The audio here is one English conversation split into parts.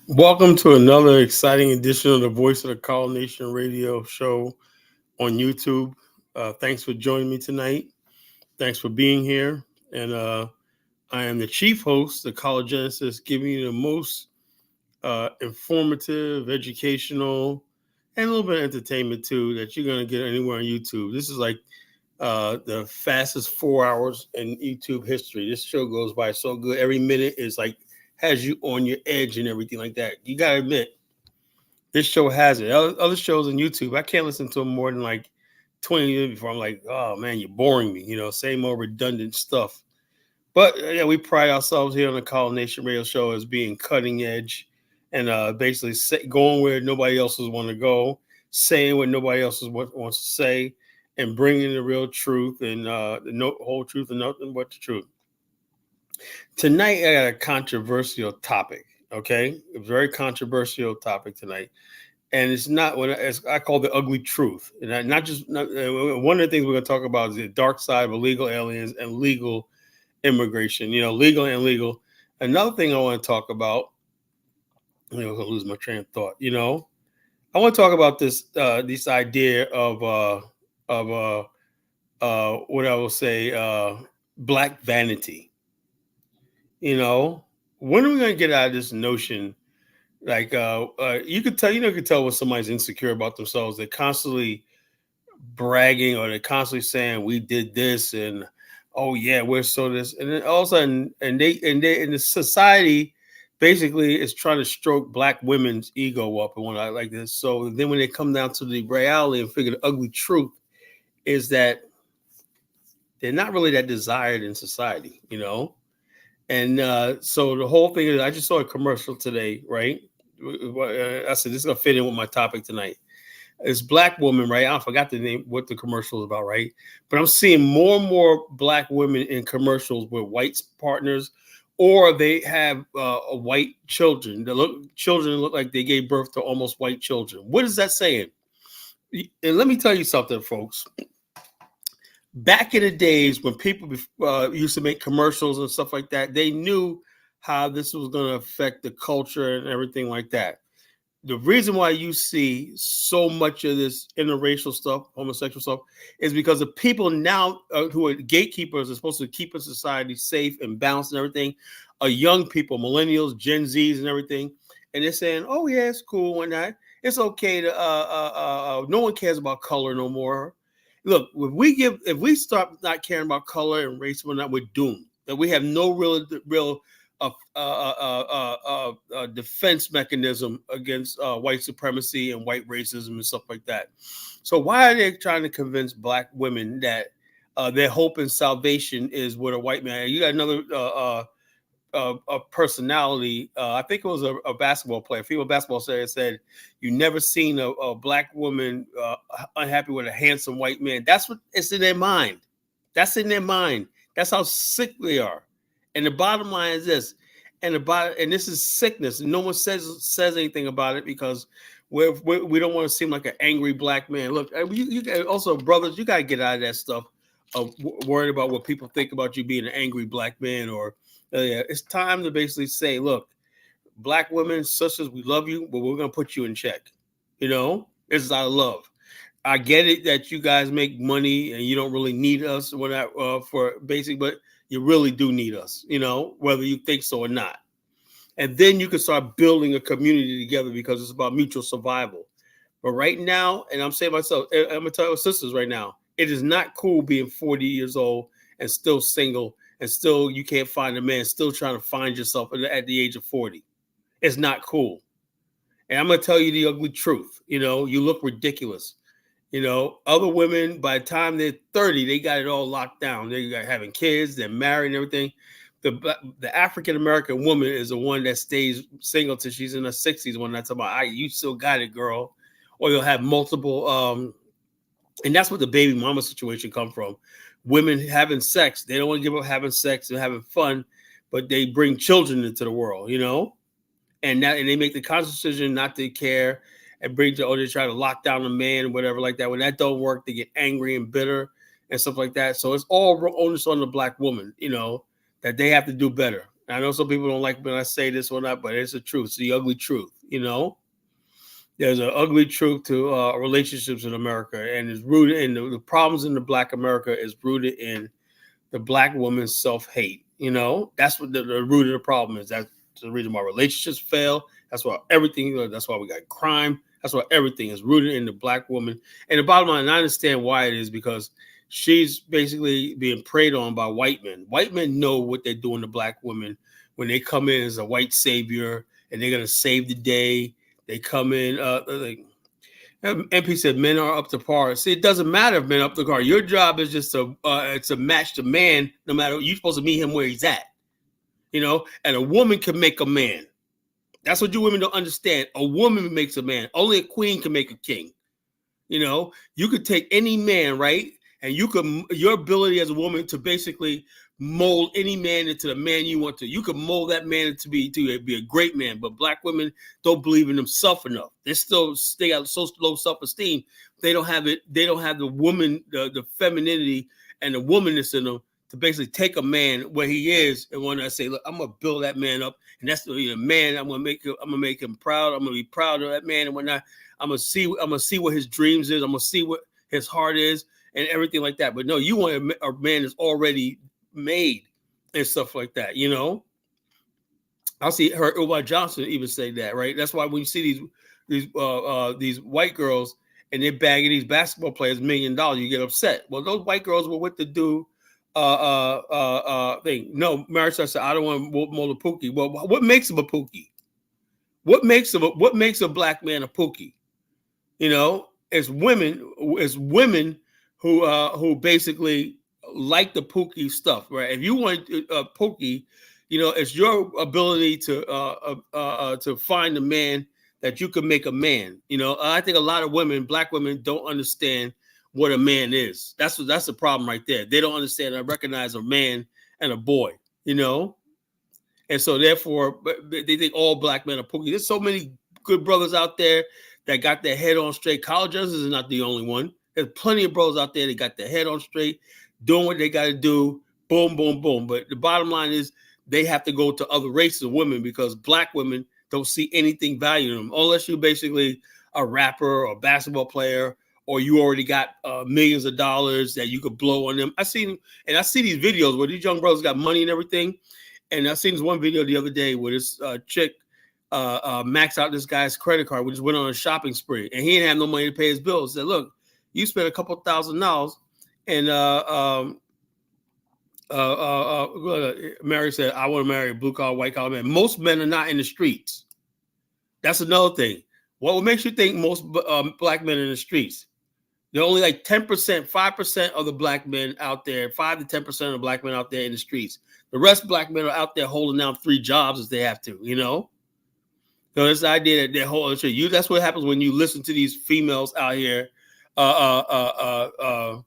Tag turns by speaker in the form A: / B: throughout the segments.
A: Welcome to another exciting edition of the Voice of the Call Nation radio show on YouTube. Thanks for joining me tonight. Thanks for being here. And I am the chief host, the College Genesis, giving you the most informative, educational, and a little bit of entertainment too that you're going to get anywhere on YouTube. This is like the fastest 4 hours in YouTube history. This show goes by so good. Every minute is like has you on your edge and everything like that. You got to admit, this show has it. Other shows on YouTube, I can't listen to them more than like 20 minutes before I'm like, oh man, you're boring me. Same old redundant stuff. But yeah, we pride ourselves here on the Call Nation Radio Show as being cutting edge and basically going where nobody else want to go, saying what nobody else wants to say, and bringing the real truth and the whole truth and nothing but the truth. Tonight, I got a controversial topic. Okay, a very controversial topic tonight, and it's not what I call the ugly truth. And one of the things we're going to talk about is the dark side of illegal aliens and legal immigration. Legal and illegal. Another thing I want to talk about. I'm going to lose my train of thought. I want to talk about this idea of what I will say black vanity. When are we going to get out of this notion? Like you could tell when somebody's insecure about themselves. They're constantly bragging or they're constantly saying we did this and oh yeah, we're so this, and then all of a sudden and the society basically is trying to stroke black women's ego up and whatnot like this. So then when they come down to the reality and figure the ugly truth is that they're not really that desired in society, And so the whole thing is, I just saw a commercial today, right? I said, this is going to fit in with my topic tonight. It's black woman, right? I forgot the name, what the commercial is about, right? But I'm seeing more and more black women in commercials with white partners, or they have white children. Children look like they gave birth to almost white children. What is that saying? And let me tell you something, folks. Back in the days when people used to make commercials and stuff like that, they knew how this was going to affect the culture and everything like that. The reason why you see so much of this interracial stuff, homosexual stuff, is because the people now who are gatekeepers are supposed to keep a society safe and balanced and everything, are young people, millennials, Gen Zs and everything. And they're saying, oh yeah, it's cool when that. It's okay to no one cares about color no more. Look, if we start not caring about color and race, we're doomed. That we have no real defense mechanism against white supremacy and white racism and stuff like that. So why are they trying to convince black women that their hope and salvation is with a white man? You got another a personality. I think it was a basketball player, a female basketball player, said, "You never seen a black woman unhappy with a handsome white man." That's what it's in their mind. That's in their mind. That's how sick they are. And the bottom line is this, and this is sickness. No one says anything about it because we don't want to seem like an angry black man. Look, you also, brothers, you got to get out of that stuff of worried about what people think about you being an angry black man or. It's time to basically say, look, black women, sisters, we love you, but we're going to put you in check. This is out of love. I get it that you guys make money and you don't really need us for basic, but you really do need us, whether you think so or not. And then you can start building a community together because it's about mutual survival. But right now, and I'm saying myself, I'm going to tell you sisters right now, it is not cool being 40 years old and still single and still you can't find a man, still trying to find yourself at the age of 40. It's not cool. And I'm going to tell you the ugly truth. You look ridiculous. Other women, by the time they're 30, they got it all locked down. They got having kids, they're married and everything. The African-American woman is the one that stays single till she's in her 60s when that's about, you still got it, girl. Or you'll have multiple, and that's what the baby mama situation come from. Women having sex, they don't want to give up having sex and having fun, but they bring children into the world, and they make the conscious decision not to care and they try to lock down a man and whatever like that. When that don't work, they get angry and bitter and stuff like that. So it's all onus on the black woman, that they have to do better. I know some people don't like when I say this or not, but it's the truth. It's the ugly truth. There's an ugly truth to relationships in America, and it's rooted in the problems in the Black America is rooted in the Black woman's self-hate. That's what the root of the problem is. That's the reason why relationships fail. That's why everything. That's why we got crime. That's why everything is rooted in the Black woman. And the bottom line, and I understand why it is, because she's basically being preyed on by white men. White men know what they're doing to Black women when they come in as a white savior and they're going to save the day. They come in, MP said men are up to par. See, it doesn't matter if men are up to par. Your job is just to match the man, no matter, you're supposed to meet him where he's at. And a woman can make a man. That's what you women don't understand. A woman makes a man. Only a queen can make a king. You could take any man, right? And your ability as a woman to basically mold any man into the man you want to. You could mold that man to be a great man. But Black women don't believe in themselves enough. They got so low self-esteem. They don't have it. They don't have the woman, the femininity and the womanness in them to basically take a man where he is. And when I say, look, I'm gonna build that man up, and that's the man. I'm gonna make him proud. I'm gonna be proud of that man. And when I'm gonna see what his dreams is. I'm gonna see what his heart is and everything like that. But no, you want a man that's already made and stuff like that. I'll see her Uriah Johnson even say that, right? That's why when you see these white girls and they're bagging these basketball players $1 million, you get upset. Well, those white girls were with the dude thing. No, Marisol said, I don't want to mold a pookie. Well, what makes him a pookie? What makes a Black man a pookie? It's women who basically like the pookie stuff, right? If you want a pookie, it's your ability to find a man that you can make a man. I think a lot of Black women don't understand what a man is. That's the problem right there. They don't understand and recognize a man and a boy, and so therefore they think all Black men are pookie. There's so many good brothers out there that got their head on straight. Kyle Johnson is not the only one. There's plenty of brothers out there that got their head on straight, doing what they got to do, boom, boom, boom. But the bottom line is they have to go to other races of women because Black women don't see anything value in them unless you're basically a rapper or a basketball player or you already got millions of dollars that you could blow on them. I see these videos where these young brothers got money and everything. And I seen this one video the other day where this chick maxed out this guy's credit card. We just went on a shopping spree and he didn't have no money to pay his bills. Said, look, you spent a couple $1,000 and Mary said, I want to marry a blue collar, white collar man. Most men are not in the streets. That's another thing. What makes you think most Black men are in the streets? There are only like 10%, 5% of the Black men out there, 5 to 10% of the Black men out there in the streets. The rest of Black men are out there holding down 3 jobs as they have to, So this idea that they're holding shit. That's what happens when you listen to these females out here, out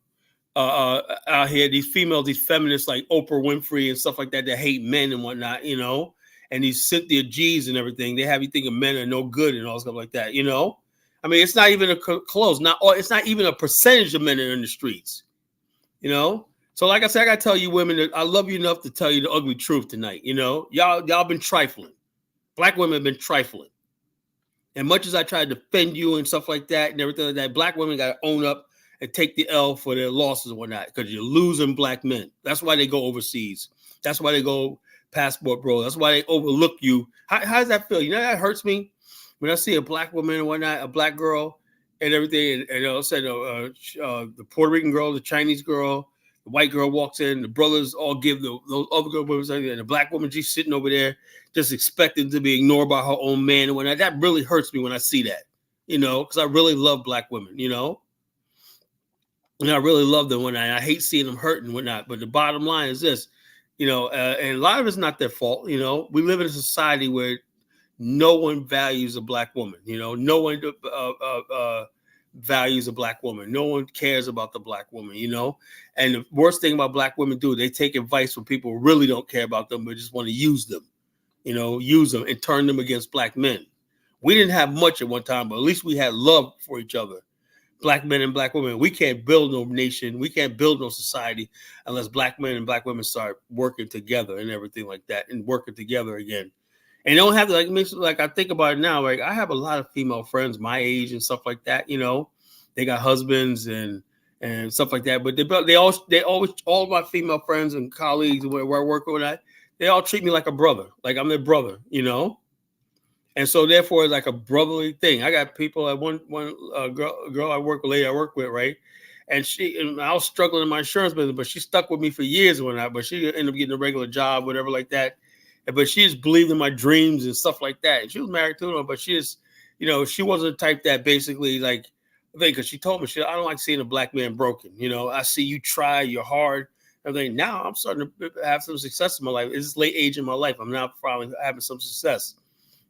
A: here, these females, these feminists like Oprah Winfrey and stuff like that hate men and whatnot, and these Cynthia G's and everything. They have you thinking men are no good and all stuff like that, I mean, it's not even close. It's not even a percentage of men that are in the streets, So like I said, I gotta tell you women that I love you enough to tell you the ugly truth tonight. Y'all been trifling. Black women have been trifling. And much as I try to defend you and stuff like that and everything like that, Black women got to own up and take the L for their losses and whatnot because you're losing Black men. That's why they go overseas. That's why they go passport bro. That's why they overlook you. How does that feel? That hurts me when I see a Black woman and whatnot, a Black girl and everything. And I'll say the Puerto Rican girl, the Chinese girl, the white girl walks in, the brothers all give those other girls, and the Black woman, she's sitting over there just expecting to be ignored by her own man and whatnot. That really hurts me when I see that, because I really love Black women, and I really love them when I hate seeing them hurt and whatnot. But the bottom line is this, and a lot of it's not their fault. We live in a society where no one values a Black woman. No one values a Black woman. No one cares about the Black woman. And the worst thing about Black women they take advice from people who really don't care about them, but just want to use them. Use them and turn them against Black men. We didn't have much at one time, but at least we had love for each other. black men and black women. We can't build no nation. We can't build no society unless black men and black women start working together and everything like that, and working together again. And don't have to like I think about it now. Like I have a lot of female friends my age and stuff like that. They got husbands and stuff like that. But they always all my female friends and colleagues where I work with that, they all treat me like a brother, like I'm their brother. And so therefore it's like a brotherly thing. I got people at one girl I work with, right? And I was struggling in my insurance business, but she stuck with me for years but she ended up getting a regular job, whatever like that. But she just believed in my dreams and stuff like that. And she was married to him, but she just, she wasn't the type that basically like, I think, because she told me, I don't like seeing a black man broken. I see you try, you're hard. I think now I'm starting to have some success in my life. It's this late age in my life. I'm now finally having some success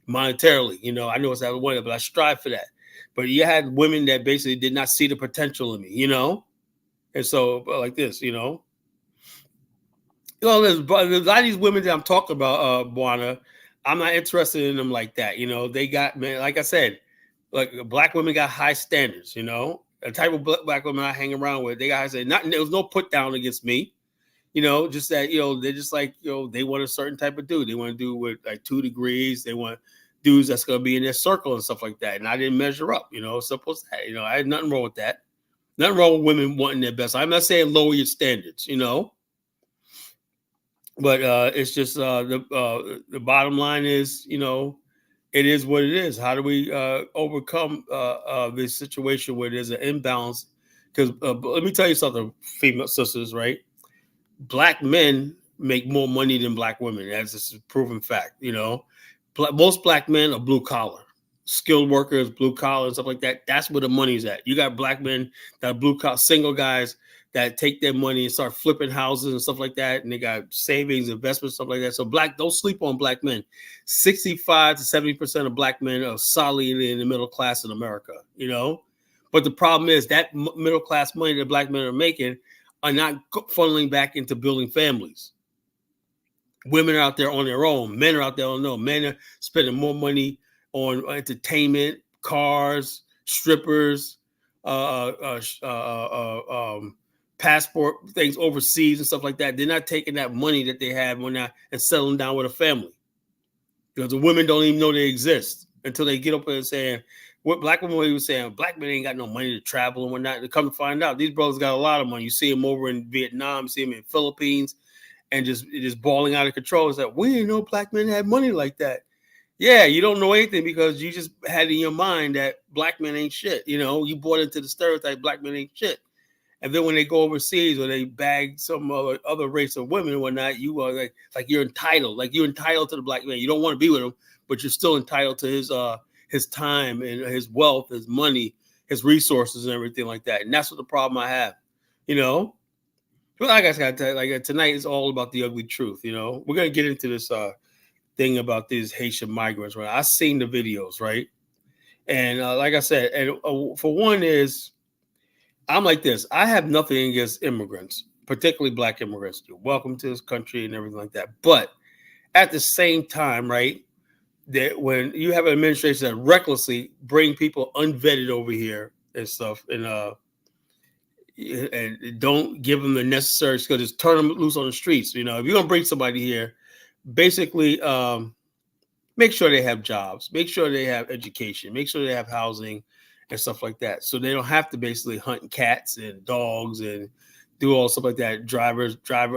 A: monetarily. I know it's out of the way, but I strive for that. But you had women that basically did not see the potential in me, And so like this, there's a lot of these women that I'm talking about, Buana, I'm not interested in them like that. They got, man, like I said, like black women got high standards, the type of black women I hang around with, they got, there was no put down against me, just that, they're just like, they want a certain type of dude. They want to do with like 2 degrees. They want dudes that's going to be in their circle and stuff like that. And I didn't measure up, simple as that. I had nothing wrong with that. Nothing wrong with women wanting their best. I'm not saying lower your standards, but it's just the bottom line is, it is what it is. How do we overcome this situation where there's an imbalance? Because let me tell you something, female sisters, right? Black men make more money than black women. That's a proven fact. Most black men are blue collar, skilled workers, blue collar and stuff like that. That's where the money's at. You got black men that are blue collar, single guys that take their money and start flipping houses and stuff like that. And they got savings, investments, stuff like that. So don't sleep on black men. 65 to 70% of black men are solidly in the middle class in America, But the problem is that middle class money that black men are making are not funneling back into building families. Women are out there on their own. Men are out there on their own. Men are spending more money on entertainment, cars, strippers, passport things overseas and stuff like that. They're not taking that money that they have and settling down with a family. Because the women don't even know they exist until they get up there and saying, what black women were saying, black men ain't got no money to travel and whatnot. They come to find out these brothers got a lot of money. You see them over in Vietnam, you see them in Philippines, and just balling out of control. It's like, we didn't know black men had money like that. Yeah, you don't know anything because you just had in your mind that black men ain't shit. You bought into the stereotype black men ain't shit. And then when they go overseas or they bag some other race of women and whatnot, you are like you're entitled. Like you're entitled to the black man. You don't want to be with him, but you're still entitled to his time and his wealth, his money, his resources and everything like that. And that's what the problem I have, But like I said, like tonight is all about the ugly truth. We're going to get into this thing about these Haitian migrants, right? I've seen the videos, right? And like I said, and for one is, I'm like this. I have nothing against immigrants, particularly black immigrants. You're welcome to this country and everything like that. But at the same time, right, that when you have an administration that recklessly bring people unvetted over here and stuff, and don't give them the necessary skills, just turn them loose on the streets. If you're gonna bring somebody here, basically make sure they have jobs, make sure they have education, make sure they have housing and stuff like that. So they don't have to basically hunt cats and dogs and do all stuff like that.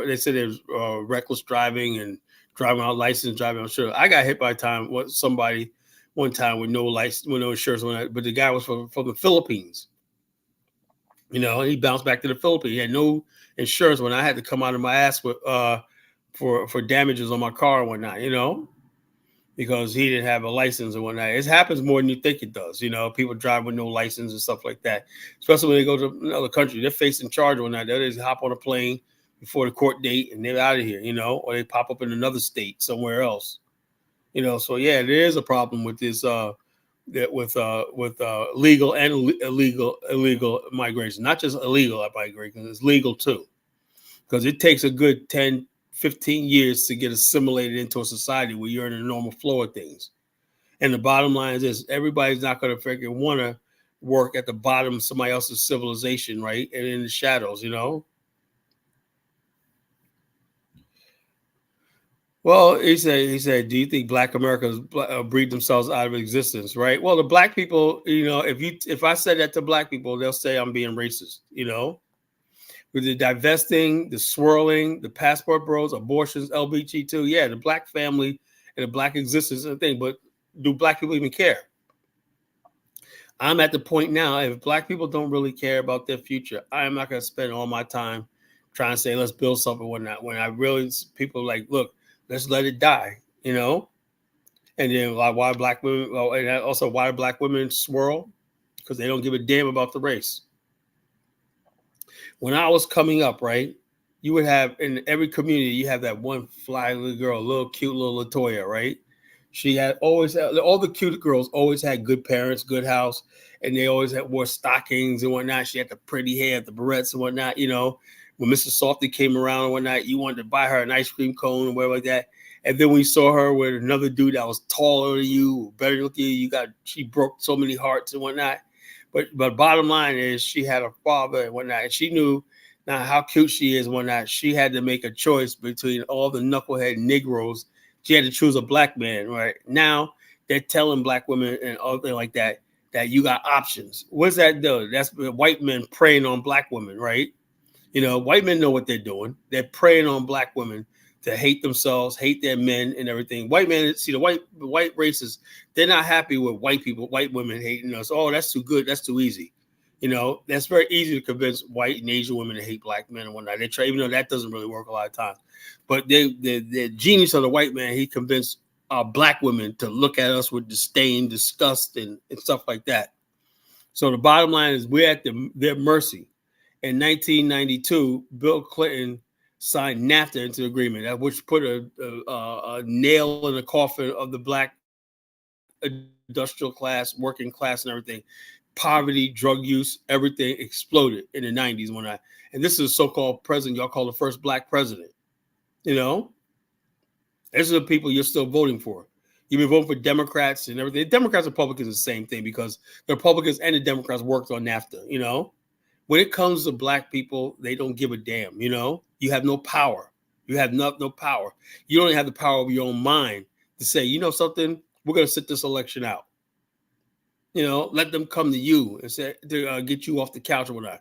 A: They said there's reckless driving and driving without license, driving on sure. I got hit by somebody one time with no license, with no insurance, but the guy was from the Philippines. He bounced back to the Philippines. He had no insurance when I had to come out of my ass with for damages on my car and whatnot, because he didn't have a license and whatnot. It happens more than you think it does. People drive with no license and stuff like that, especially when they go to another country. They're facing charge or whatnot. They just hop on a plane before the court date and they're out of here, or they pop up in another state somewhere else. So yeah, there is a problem with this with legal and illegal migration, not just illegal migration, it's legal too, because it takes a good 10, 15 years to get assimilated into a society where you're in a normal flow of things. And the bottom line is this: everybody's not going to freaking want to work at the bottom of somebody else's civilization, right? And in the shadows, you know. Well, he said, do you think Black Americans breed themselves out of existence, right? Well, the Black people, you know, if I said that to Black people, they'll say I'm being racist, you know, with the divesting, the swirling, the passport bros, abortions, LBGT2, yeah, the Black family and the Black existence is a thing, but do Black people even care? I'm at the point now, if Black people don't really care about their future, I am not going to spend all my time trying to say, let's build something when I really, people like, look, let's let it die, you know? And then like, why Black women, well, and also why Black women swirl? Because they don't give a damn about the race. When I was coming up, right, you would have in every community, you have that one fly little girl, little cute little Latoya, right? She had always all the cute girls always had good parents, good house, and they always had wore stockings and whatnot. She had the pretty hair, the barrettes and whatnot. You know, when Mrs. Salty came around and whatnot, you wanted to buy her an ice cream cone or whatever like that. And then when you saw her with another dude that was taller than you, better looking, she broke so many hearts and whatnot. But bottom line is she had a father and whatnot, and she knew now how cute she is and whatnot. She had to make a choice between all the knucklehead Negroes. She had to choose a Black man. Right now, they're telling Black women and other things like that you got options. What's that do? That's white men preying on Black women, right? You know, white men know what they're doing. They're preying on Black women to hate themselves, hate their men and everything. White men, see the white races, they're not happy with white people, white women hating us. Oh, that's too good. That's too easy. You know, that's very easy to convince white and Asian women to hate Black men and whatnot. They try, even though that doesn't really work a lot of times. But the genius of the white man, he convinced Black women to look at us with disdain, disgust, and stuff like that. So the bottom line is we're at their mercy. In 1992, Bill Clinton signed NAFTA into the agreement, which put a nail in the coffin of the Black industrial class, working class, and everything. Poverty, drug use, everything exploded in the 90s and this is a so-called president y'all call the first Black president. You know, these are the people you're still voting for. You've been voting for Democrats and everything. Democrats and Republicans are the same thing because the Republicans and the Democrats worked on NAFTA, you know. When it comes to Black people, they don't give a damn, you know. You have no power. You have no power. You don't even have the power of your own mind to say, you know something, we're going to sit this election out. You know, let them come to you and say to get you off the couch or whatnot.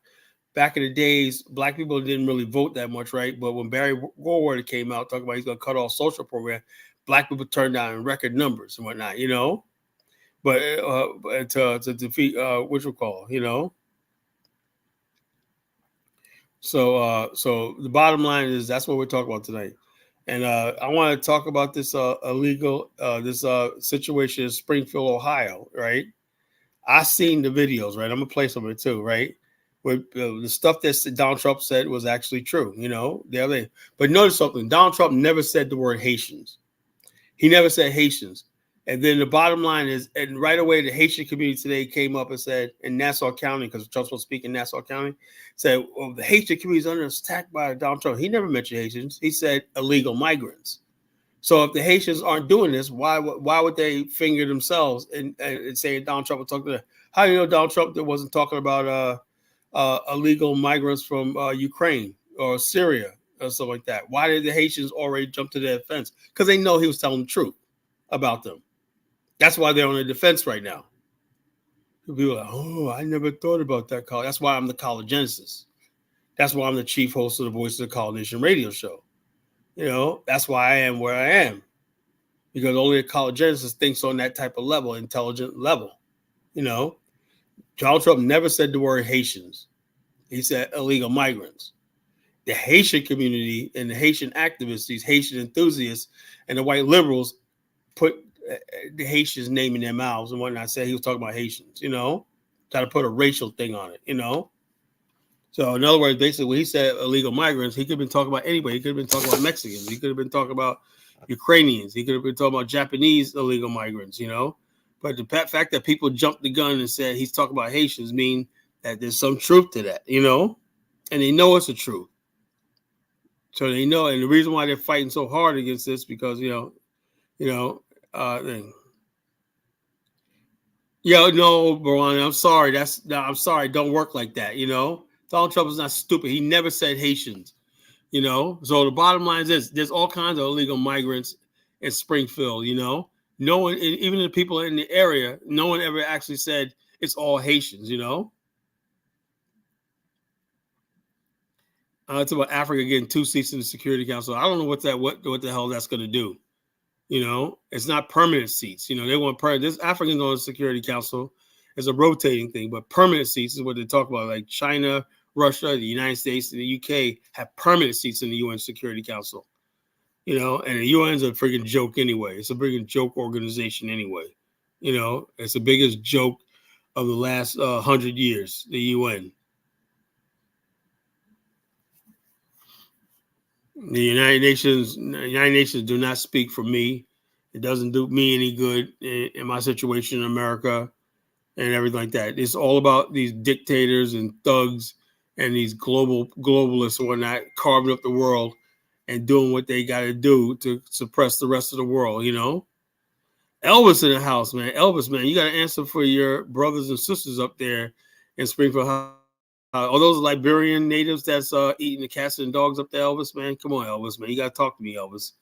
A: Back in the days, Black people didn't really vote that much, right? But when Barry Goldwater came out talking about he's going to cut off social program, Black people turned down in record numbers and whatnot, you know. But to defeat which we call, you know. So the bottom line is that's what we're talking about tonight. And I want to talk about this illegal this situation in Springfield, Ohio, right? I seen the videos, right? I'm gonna play some of it too, right? Where the stuff that Donald Trump said was actually true, you know. But notice something: Donald Trump never said the word Haitians. He never said Haitians. And then the bottom line is, and right away, the Haitian community today came up and said in Nassau County, because Trump's supposed to speak in Nassau County, said, well, the Haitian community is under attack by Donald Trump. He never mentioned Haitians. He said illegal migrants. So if the Haitians aren't doing this, why would they finger themselves and say Donald Trump would talk to them? How do you know Donald Trump wasn't talking about illegal migrants from Ukraine or Syria or something like that? Why did the Haitians already jump to their defense? Because they know he was telling the truth about them. That's why they're on the defense right now. People are like, oh, I never thought about that, Carl. That's why I'm the College-Genesis. That's why I'm the chief host of the Voice of the College Nation radio show. You know, that's why I am where I am. Because only a College-Genesis thinks on that type of level, intelligent level. You know, Donald Trump never said the word Haitians. He said illegal migrants. The Haitian community and the Haitian activists, these Haitian enthusiasts and the white liberals put the Haitians name in their mouths and whatnot. Said he was talking about Haitians, you know, try to put a racial thing on it, you know. So in other words, basically when he said illegal migrants, he could have been talking about anybody. He could have been talking about Mexicans. He could have been talking about Ukrainians. He could have been talking about Japanese illegal migrants, you know. But the fact that people jumped the gun and said he's talking about Haitians mean that there's some truth to that, you know, and they know it's the truth. So they know, and the reason why they're fighting so hard against this because thing. Yeah, no, Barani, I'm sorry. I'm sorry. It don't work like that. Donald Trump is not stupid. He never said Haitians. So the bottom line is this: there's all kinds of illegal migrants in Springfield. No one, even the people in the area, no one ever actually said it's all Haitians. It's about Africa getting 2 seats in the Security Council. I don't know what the hell that's going to do. It's not permanent seats. They want permanent. This Africans on the Security Council is a rotating thing, but permanent seats is what they talk about. Like China, Russia, the United States, and the UK have permanent seats in the UN Security Council. And the UN's a freaking joke anyway. It's a freaking joke organization anyway. It's the biggest joke of the last 100 years, the UN. The United Nations do not speak for me. It doesn't do me any good in my situation in America and everything like that. It's all about these dictators and thugs and these globalists and whatnot carving up the world and doing what they got to do to suppress the rest of the world. Elvis in the house, man. Elvis, man, you got to answer for your brothers and sisters up there in Springfield. Are those Liberian natives that's eating the cats and dogs up there, Elvis, man? Come on, Elvis, man. You got to talk to me, Elvis.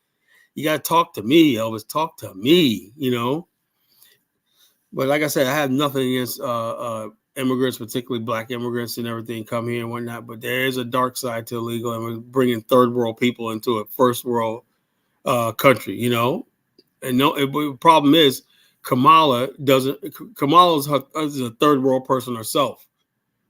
A: You got to talk to me, Elvis. Talk to me, But like I said, I have nothing against immigrants, particularly black immigrants and everything come here and whatnot. But there is a dark side to illegal, and we're bringing third world people into a first world country, And the problem is Kamala is a third world person herself.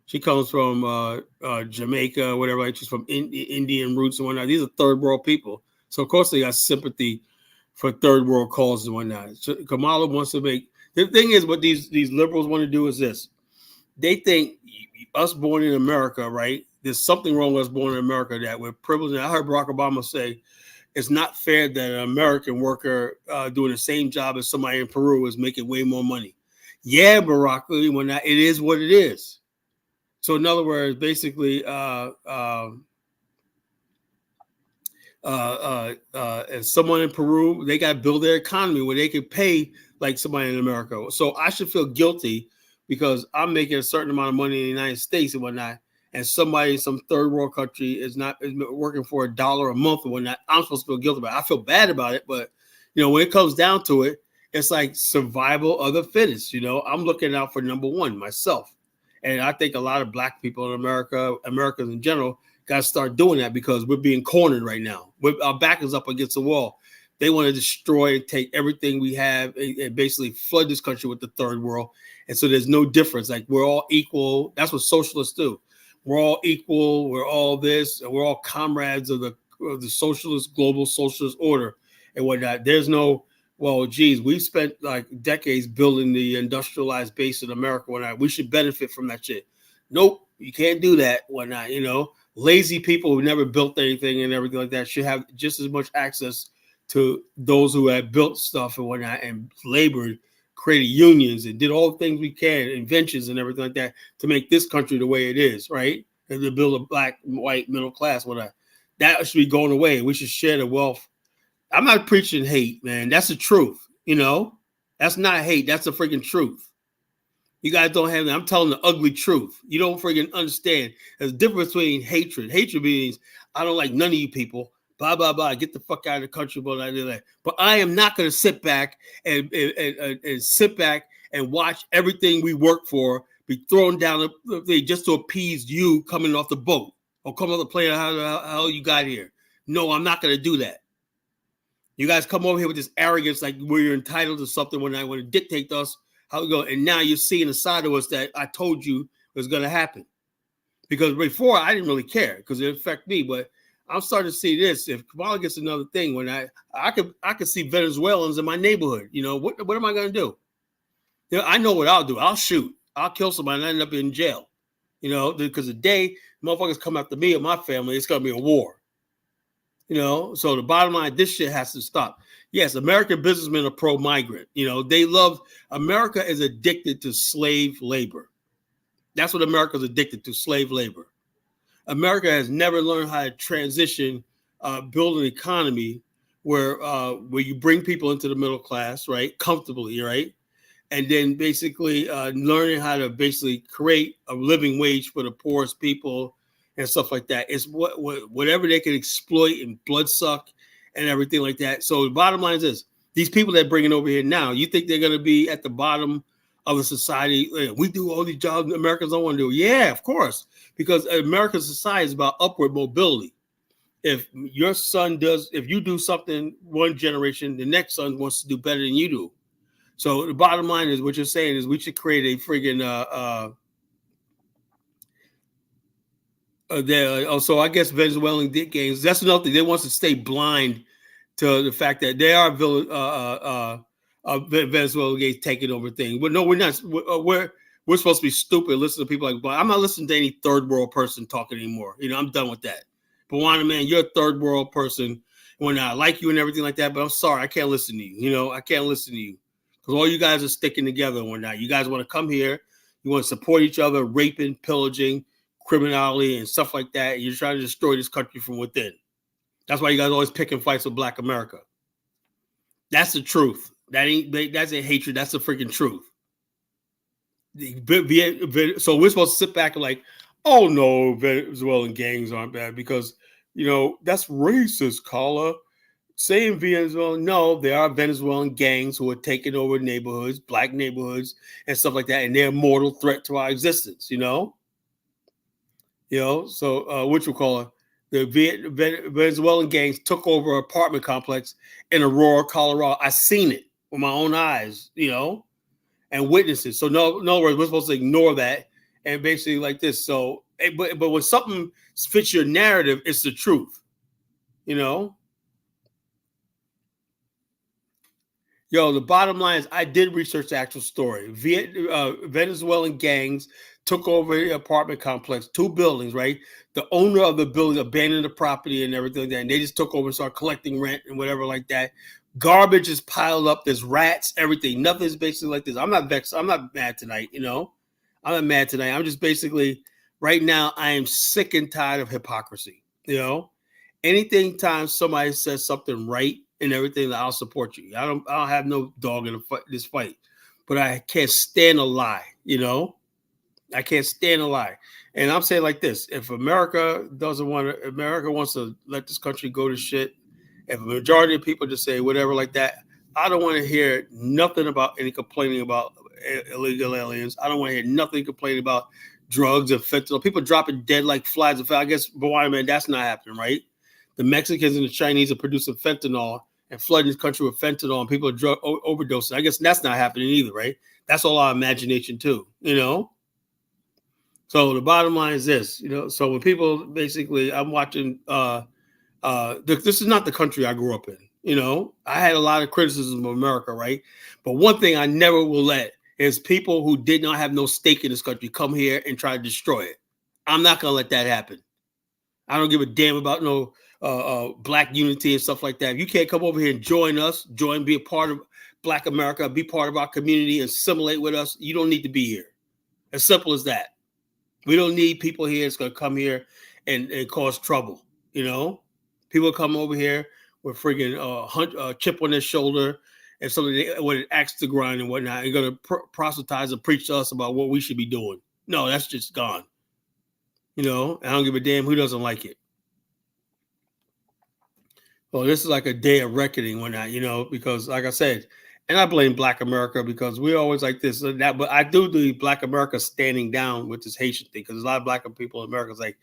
A: She comes from Jamaica, whatever. Like she's from Indian roots and whatnot. These are third world people. So, of course, they got sympathy for third world causes and whatnot. So Kamala wants to make... The thing is, what these liberals want to do is this. They think us born in America, right? There's something wrong with us born in America that we're privileged. And I heard Barack Obama say, it's not fair that an American worker doing the same job as somebody in Peru is making way more money. Yeah, Barack, it is what it is. So in other words, basically, as someone in Peru, they got to build their economy where they can pay like somebody in America. So I should feel guilty because I'm making a certain amount of money in the United States and whatnot, and somebody in some third world country is working for $1 a month and whatnot. I'm supposed to feel guilty about it. I feel bad about it, but when it comes down to it, it's like survival of the fittest. I'm looking out for number one, myself. And I think a lot of black people in America, Americans in general, got to start doing that because we're being cornered right now. Our back is up against the wall. They want to destroy and take everything we have and basically flood this country with the third world. And so there's no difference. Like we're all equal. That's what socialists do. We're all equal. We're all this. And we're all comrades of the socialist, global socialist order and whatnot. There's no... Well, geez, we spent like decades building the industrialized base in America. Whatnot. We should benefit from that shit. Nope, you can't do that. Whatnot, lazy people who never built anything and everything like that should have just as much access to those who have built stuff and whatnot and labored, created unions and did all the things we can, inventions and everything like that to make this country the way it is, right? And to build a black, white, middle class, whatnot. That should be going away. We should share the wealth. I'm not preaching hate, man. That's the truth. That's not hate. That's the freaking truth. You guys don't have that. I'm telling the ugly truth. You don't freaking understand. There's a difference between hatred. Hatred means I don't like none of you people. Blah, blah, blah. Get the fuck out of the country. Blah, blah, blah. But I am not going to sit back and sit back and watch everything we work for be thrown down just to appease you coming off the boat or coming off the plane. How you got here. No, I'm not going to do that. You guys come over here with this arrogance, like we're entitled to something when I want to dictate to us how we go. And now you're seeing a side of us that I told you was going to happen. Because before I didn't really care because it affected me. But I'm starting to see this. If Kamala gets another thing, when I could see Venezuelans in my neighborhood. What am I going to do? I know what I'll do. I'll shoot. I'll kill somebody and I end up in jail. Because the day motherfuckers come after me and my family, it's going to be a war. So the bottom line, this shit has to stop. Yes, American businessmen are pro-migrant. They love... America is addicted to slave labor. That's what America's addicted to, slave labor. America has never learned how to transition, build an economy where you bring people into the middle class, right, comfortably, right, and then basically learning how to basically create a living wage for the poorest people and stuff like that. It's whatever they can exploit and blood suck and everything like that. So the bottom line is this: these people that bring it over here now, you think they're going to be at the bottom of the society? We do all these jobs Americans don't want to do. Yeah, of course, because American society is about upward mobility. If your son does, if you do something one generation, the next son wants to do better than you do. So the bottom line is, what you're saying is, we should create a friggin' so I guess Venezuelan gangs. That's another thing. They want to stay blind to the fact that they are Venezuelan gangs taking over things. But no, we're not. We're supposed to be stupid. Listen to people like, but I'm not listening to any third world person talking anymore. I'm done with that. But Juana, man, you're a third world person. When I like you and everything like that, but I'm sorry, I can't listen to you. I can't listen to you because all you guys are sticking together and whatnot. You guys want to come here, you want to support each other, raping, pillaging, criminality, and stuff like that. You're trying to destroy this country from within. That's why you guys always picking fights with Black America. That's the truth. That's a hatred. That's the freaking truth. So we're supposed to sit back and like, oh no, Venezuelan gangs aren't bad because that's racist, Carla. Saying Venezuela, no, there are Venezuelan gangs who are taking over neighborhoods, Black neighborhoods, and stuff like that, and they're a mortal threat to our existence. So what you call it? The Venezuelan gangs took over an apartment complex in Aurora, Colorado. I seen it with my own eyes, and witnesses. So no, in other words, we're supposed to ignore that and basically like this. So, but when something fits your narrative, it's the truth, Yo, the bottom line is I did research the actual story. Venezuelan gangs took over the apartment complex, 2 buildings, right? The owner of the building abandoned the property and everything like that, and they just took over and started collecting rent and whatever like that. Garbage is piled up. There's rats, everything. Nothing's basically like this. I'm not vexed. I'm not mad tonight, I'm not mad tonight. I'm just basically, right now, I am sick and tired of hypocrisy, Anything time somebody says something right and everything, I'll support you. I don't have no dog in this fight, but I can't stand a lie. I can't stand a lie. And I'm saying like this: if America wants to let this country go to shit, if a majority of people just say whatever like that, I don't want to hear nothing about any complaining about illegal aliens. I don't want to hear nothing complaining about drugs and fentanyl. People dropping dead like flies. I guess, but man, that's not happening, right? The Mexicans and the Chinese are producing fentanyl and flooding this country with fentanyl, and people are drug overdosing. I guess that's not happening either, right? That's all our imagination too, So the bottom line is this, So when people basically, I'm watching. This is not the country I grew up in. I had a lot of criticism of America, right? But one thing I never will let is people who did not have no stake in this country come here and try to destroy it. I'm not gonna let that happen. I don't give a damn about no Black unity and stuff like that. If you can't come over here and join us, be a part of Black America, be part of our community, and assimilate with us, you don't need to be here. As simple as that. We don't need people here that's going to come here and cause trouble, People come over here with friggin' chip on their shoulder and something with an axe to grind and whatnot, and going to proselytize and preach to us about what we should be doing. No, that's just gone. I don't give a damn who doesn't like it. Well, this is like a day of reckoning when because like I said, and I blame Black America because we're always like this and that, but I do Black America standing down with this Haitian thing because a lot of Black people in America is like,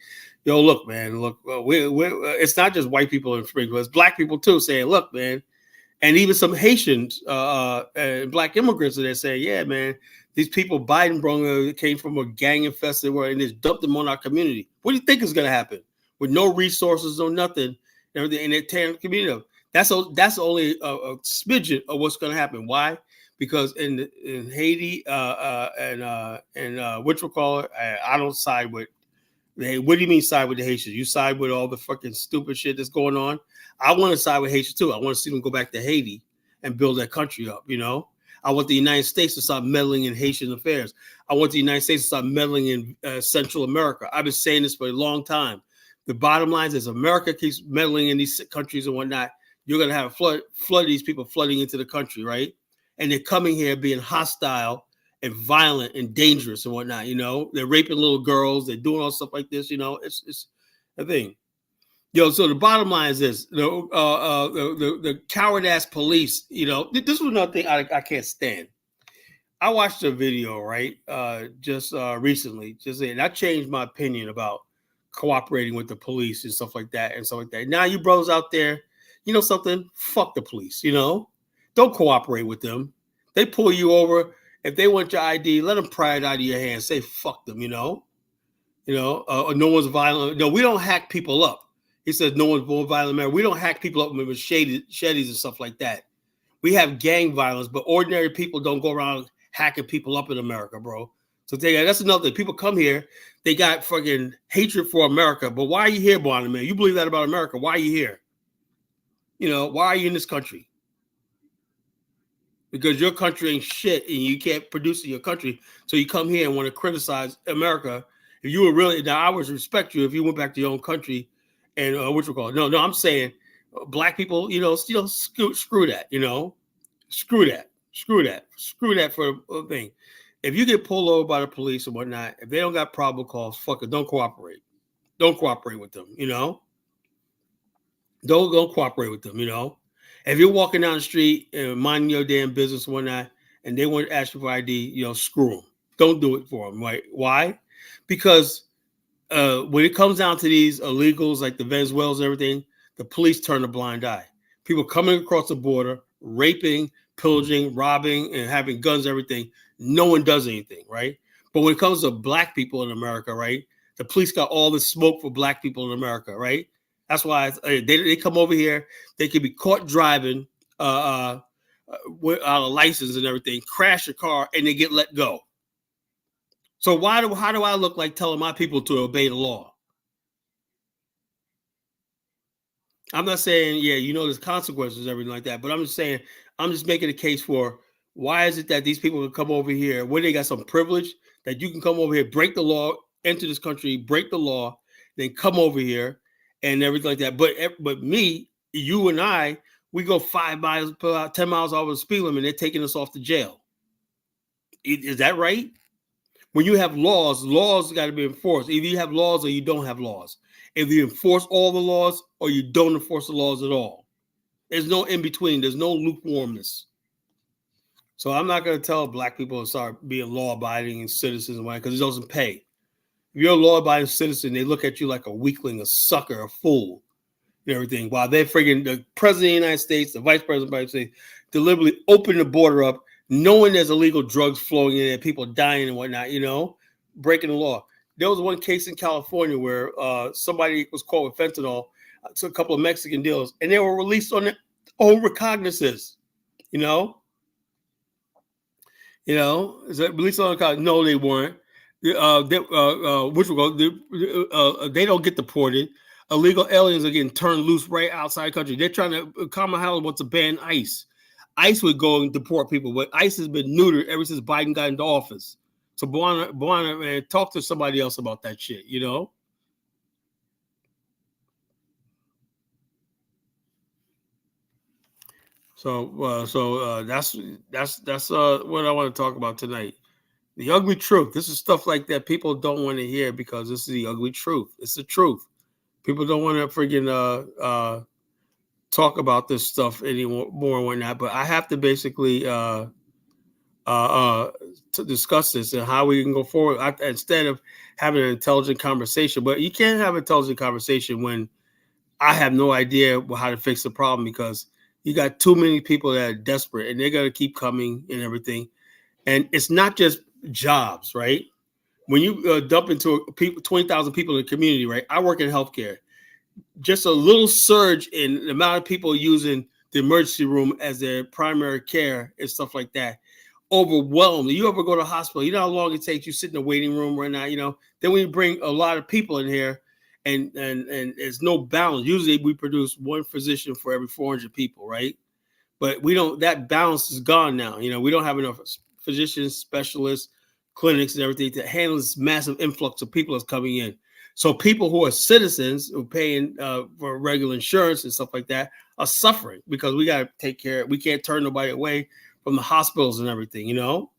A: yo, look, man, look, it's not just white people in Springfield, it's Black people too saying, look, man, and even some Haitians, Black immigrants, they're saying, yeah, man, these people Biden brought came from a gang infested world and just dumped them on our community. What do you think is going to happen with no resources, no nothing? Everything, and they're tearing the community up. That's only a smidgen of what's going to happen. Why? Because in Haiti and what you call it, I don't side with. What do you mean side with the Haitians? You side with all the fucking stupid shit that's going on. I want to side with Haitians too. I want to see them go back to Haiti and build that country up. I want the United States to stop meddling in Haitian affairs. I want the United States to stop meddling in Central America. I've been saying this for a long time. The bottom line is America keeps meddling in these countries and whatnot, you're going to have a flood of these people flooding into the country, right? and they're coming here being hostile and violent and dangerous and whatnot. They're raping little girls. They're doing all stuff like this. It's a thing. So the bottom line is this: the coward ass police. This was another thing I can't stand. I watched a video just recently, and I changed my opinion about cooperating with the police and stuff like that Now you bros out there, something? Fuck the police. Don't cooperate with them. They pull you over. If they want your ID, let them pry it out of your hand. Say fuck them. No one's violent. No, we don't hack people up. He says no one's more violent. Man, we don't hack people up with machetes and stuff like that. We have gang violence, but ordinary people don't go around hacking people up in America, bro. So that's another thing. People come here, they got fucking hatred for America. But why are you here, Bonnie, man? You believe that about America? Why are you here? Why are you in this country? Because your country ain't shit and you can't produce in your country. So you come here and want to criticize America. If you were really, now I would respect you if you went back to your own country and what you call it. No, I'm saying black people, screw that, screw that for a thing. If you get pulled over by the police and whatnot, if they don't got probable cause, fuck it, don't cooperate. Don't cooperate with them, Don't cooperate with them, If you're walking down the street and minding your damn business and whatnot, and they want to ask you for ID, screw them. Don't do it for them, right? Why? Because when it comes down to these illegals like the Venezuelans and everything, the police turn a blind eye. People coming across the border, raping, pillaging, robbing, and having guns, everything. No one does anything, right? But when it comes to black people in America, right, the police got all the smoke for black people in America, right? That's why they come over here. They can be caught driving without a license and everything, crash a car, and they get let go. So how do I look like telling my people to obey the law? I'm not saying, there's consequences, everything like that. But I'm just saying, I'm just making a case for why is it that these people can come over here when they got some privilege that you can come over here, break the law, enter this country, break the law, then come over here and everything like that. But me, you and I, we go 5 miles per hour, 10 miles over the speed limit, and they're taking us off to jail. Is that right? When you have laws got to be enforced. Either you have laws or you don't have laws. If you enforce all the laws or you don't enforce the laws at all. There's no in between. There's no lukewarmness. So I'm not going to tell black people to start being law-abiding citizens because it doesn't pay. If you're a law-abiding citizen, they look at you like a weakling, a sucker, a fool, and everything. While they're friggin' the president of the United States, the vice president of the United States, deliberately open the border up, knowing there's illegal drugs flowing in there, people dying and whatnot, breaking the law. There was one case in California where somebody was caught with fentanyl, took a couple of Mexican dealers, and they were released on their own recognizances, is that released on the no, they weren't. They don't get deported. Illegal aliens are getting turned loose right outside the country. They're trying to, Kamala Harris wants to ban ICE. ICE would go and deport people, but ICE has been neutered ever since Biden got into office. So, Buana, man, talk to somebody else about that shit, So that's what I want to talk about tonight. The ugly truth. This is stuff like that people don't want to hear because this is the ugly truth. It's the truth. People don't want to freaking talk about this stuff anymore and whatnot. But I have to basically to discuss this and how we can go forward instead of having an intelligent conversation. But you can't have an intelligent conversation when I have no idea how to fix the problem because you got too many people that are desperate and they're going to keep coming and everything. And it's not just jobs, right? When you dump into 20,000 people in the community, right? I work in healthcare. Just a little surge in the amount of people using the emergency room as their primary care and stuff like that. Overwhelmed. You ever go to the hospital? You know how long it takes you sit in the waiting room right now, Then we bring a lot of people in here and there's no balance. Usually we produce one physician for every 400 people, right? But that balance is gone now. We don't have enough physicians, specialists, clinics and everything to handle this massive influx of people that's coming in. So people who are citizens who are paying for regular insurance and stuff like that are suffering because we got to take care. We can't turn nobody away from the hospitals and everything, So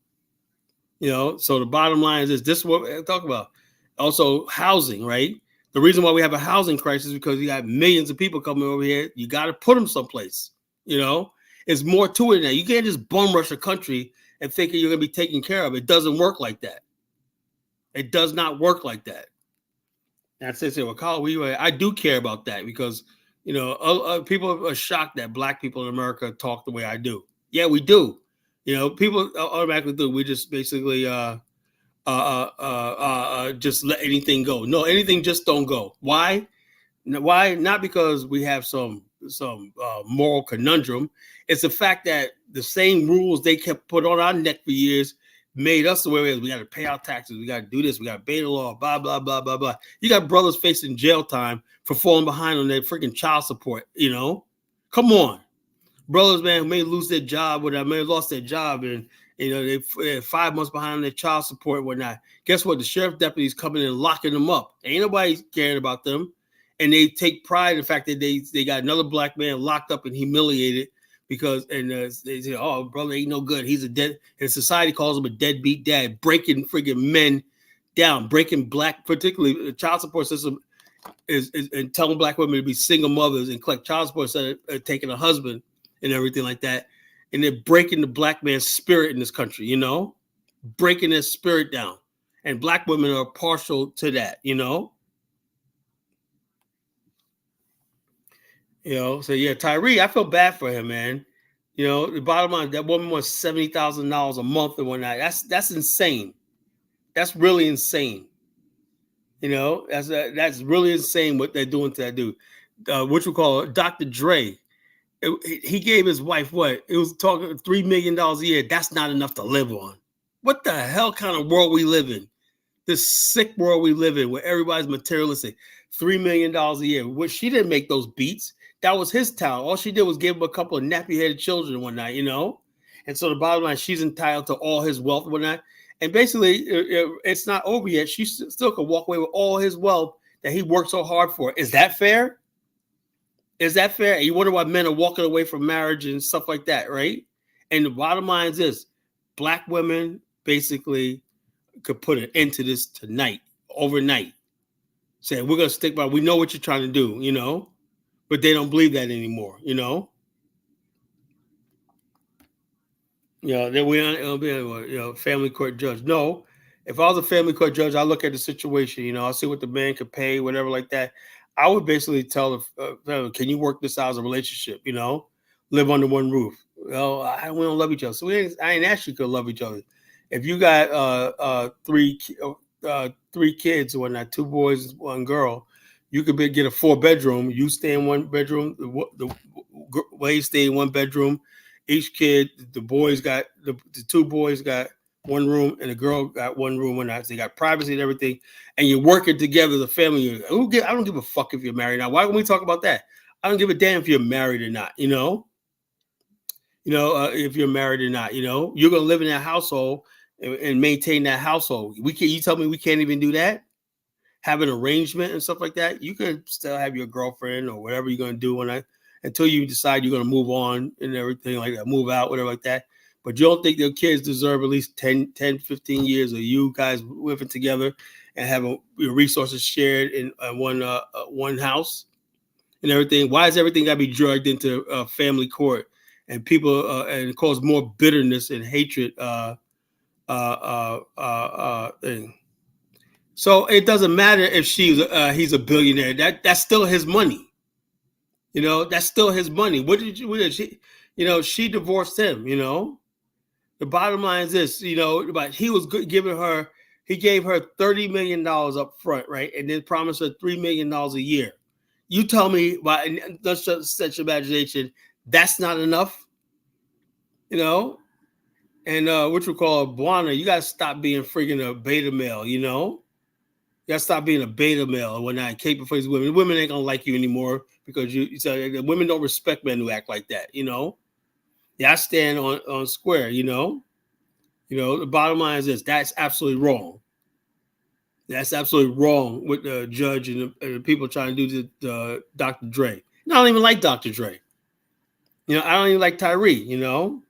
A: the bottom line is this is what I talk about. Also, housing, right? The reason why we have a housing crisis is because you got millions of people coming over here. You got to put them someplace, It's more to it now. You can't just bum rush a country and thinking you're going to be taken care of. It doesn't work like that. It does not work like that. And I say, well, Carl, I do care about that because, people are shocked that black people in America talk the way I do. Yeah, we do. People automatically do. We just basically just let anything go. No, anything just don't go. Why? Why? Not because we have some moral conundrum. It's the fact that the same rules they kept put on our neck for years made us the way it is. We got to pay our taxes. We got to do this. We got to obey the law. Blah blah blah blah blah. You got brothers facing jail time for falling behind on their freaking child support. Come on, brothers, man, may lose their job or they may have lost their job and they're 5 months behind on their child support and whatnot. Guess what? The sheriff deputies coming in and locking them up. Ain't nobody caring about them. And they take pride in the fact that they got another black man locked up and humiliated because they say, oh, brother ain't no good. He's a dead, and society calls him a deadbeat dad, breaking friggin' men down, breaking black, particularly the child support system is and telling black women to be single mothers and collect child support instead of taking a husband and everything like that. And they're breaking the black man's spirit in this country, breaking his spirit down. And black women are partial to that, So yeah, Tyree, I feel bad for him, man. The bottom line, that woman wants $70,000 a month and whatnot. That's insane. That's really insane. That's really insane what they're doing to that dude. What you call Dr. Dre. He gave his wife what? It was talking $3 million a year. That's not enough to live on. What the hell kind of world we live in? This sick world we live in where everybody's materialistic. $3 million a year. Well, she didn't make those beats. That was his talent. All she did was give him a couple of nappy-headed children one night, And so the bottom line, she's entitled to all his wealth and whatnot. And basically, it's not over yet. She still could walk away with all his wealth that he worked so hard for. Is that fair? Is that fair? You wonder why men are walking away from marriage and stuff like that, right? And the bottom line is this. Black women basically could put an end to this tonight, overnight. Say, we're going to stick by, we know what you're trying to do, but they don't believe that anymore, Then it'll be family court judge. No, if I was a family court judge, I look at the situation, I'll see what the man could pay, whatever like that. I would basically tell the can you work this out as a relationship, live under one roof. We don't love each other. So I ain't actually could love each other. If you got three kids or whatnot, 2 boys, 1 girl, you could get a 4-bedroom. You stay in 1 bedroom. The ladies stay in 1 bedroom. Each kid, the 2 boys got 1 room, and the girl got 1 room. And they got privacy and everything, and you're working together as a family. I don't give a fuck if you're married now. Why don't we talk about that? I don't give a damn if you're married or not. If you're married or not, you're gonna live in that household and maintain that household. You tell me we can't even do that? Have an arrangement and stuff like that. You can still have your girlfriend or whatever you're gonna do until you decide you're gonna move on and everything like that, move out, whatever like that. But you don't think your kids deserve at least 10, 15 years of you guys living together and having your resources shared in one house and everything? Why is everything got to be dragged into family court and people and cause more bitterness and hatred thing? So it doesn't matter if he's a billionaire. That's still his money. That's still his money. She divorced him. The bottom line is this. But he was giving her. He gave her $30 million up front, right, and then promised her $3 million a year. You tell me, by such imagination, that's not enough. And what you call Buana, you gotta stop being freaking a beta male. You gotta stop being a beta male when I cape for these women. Women ain't gonna like you anymore because the women don't respect men who act like that. Yeah, I stand on square. The bottom line is this: that's absolutely wrong. That's absolutely wrong with the judge and the people trying to do the Dr. Dre. I don't even like Dr. Dre. I don't even like Tyree.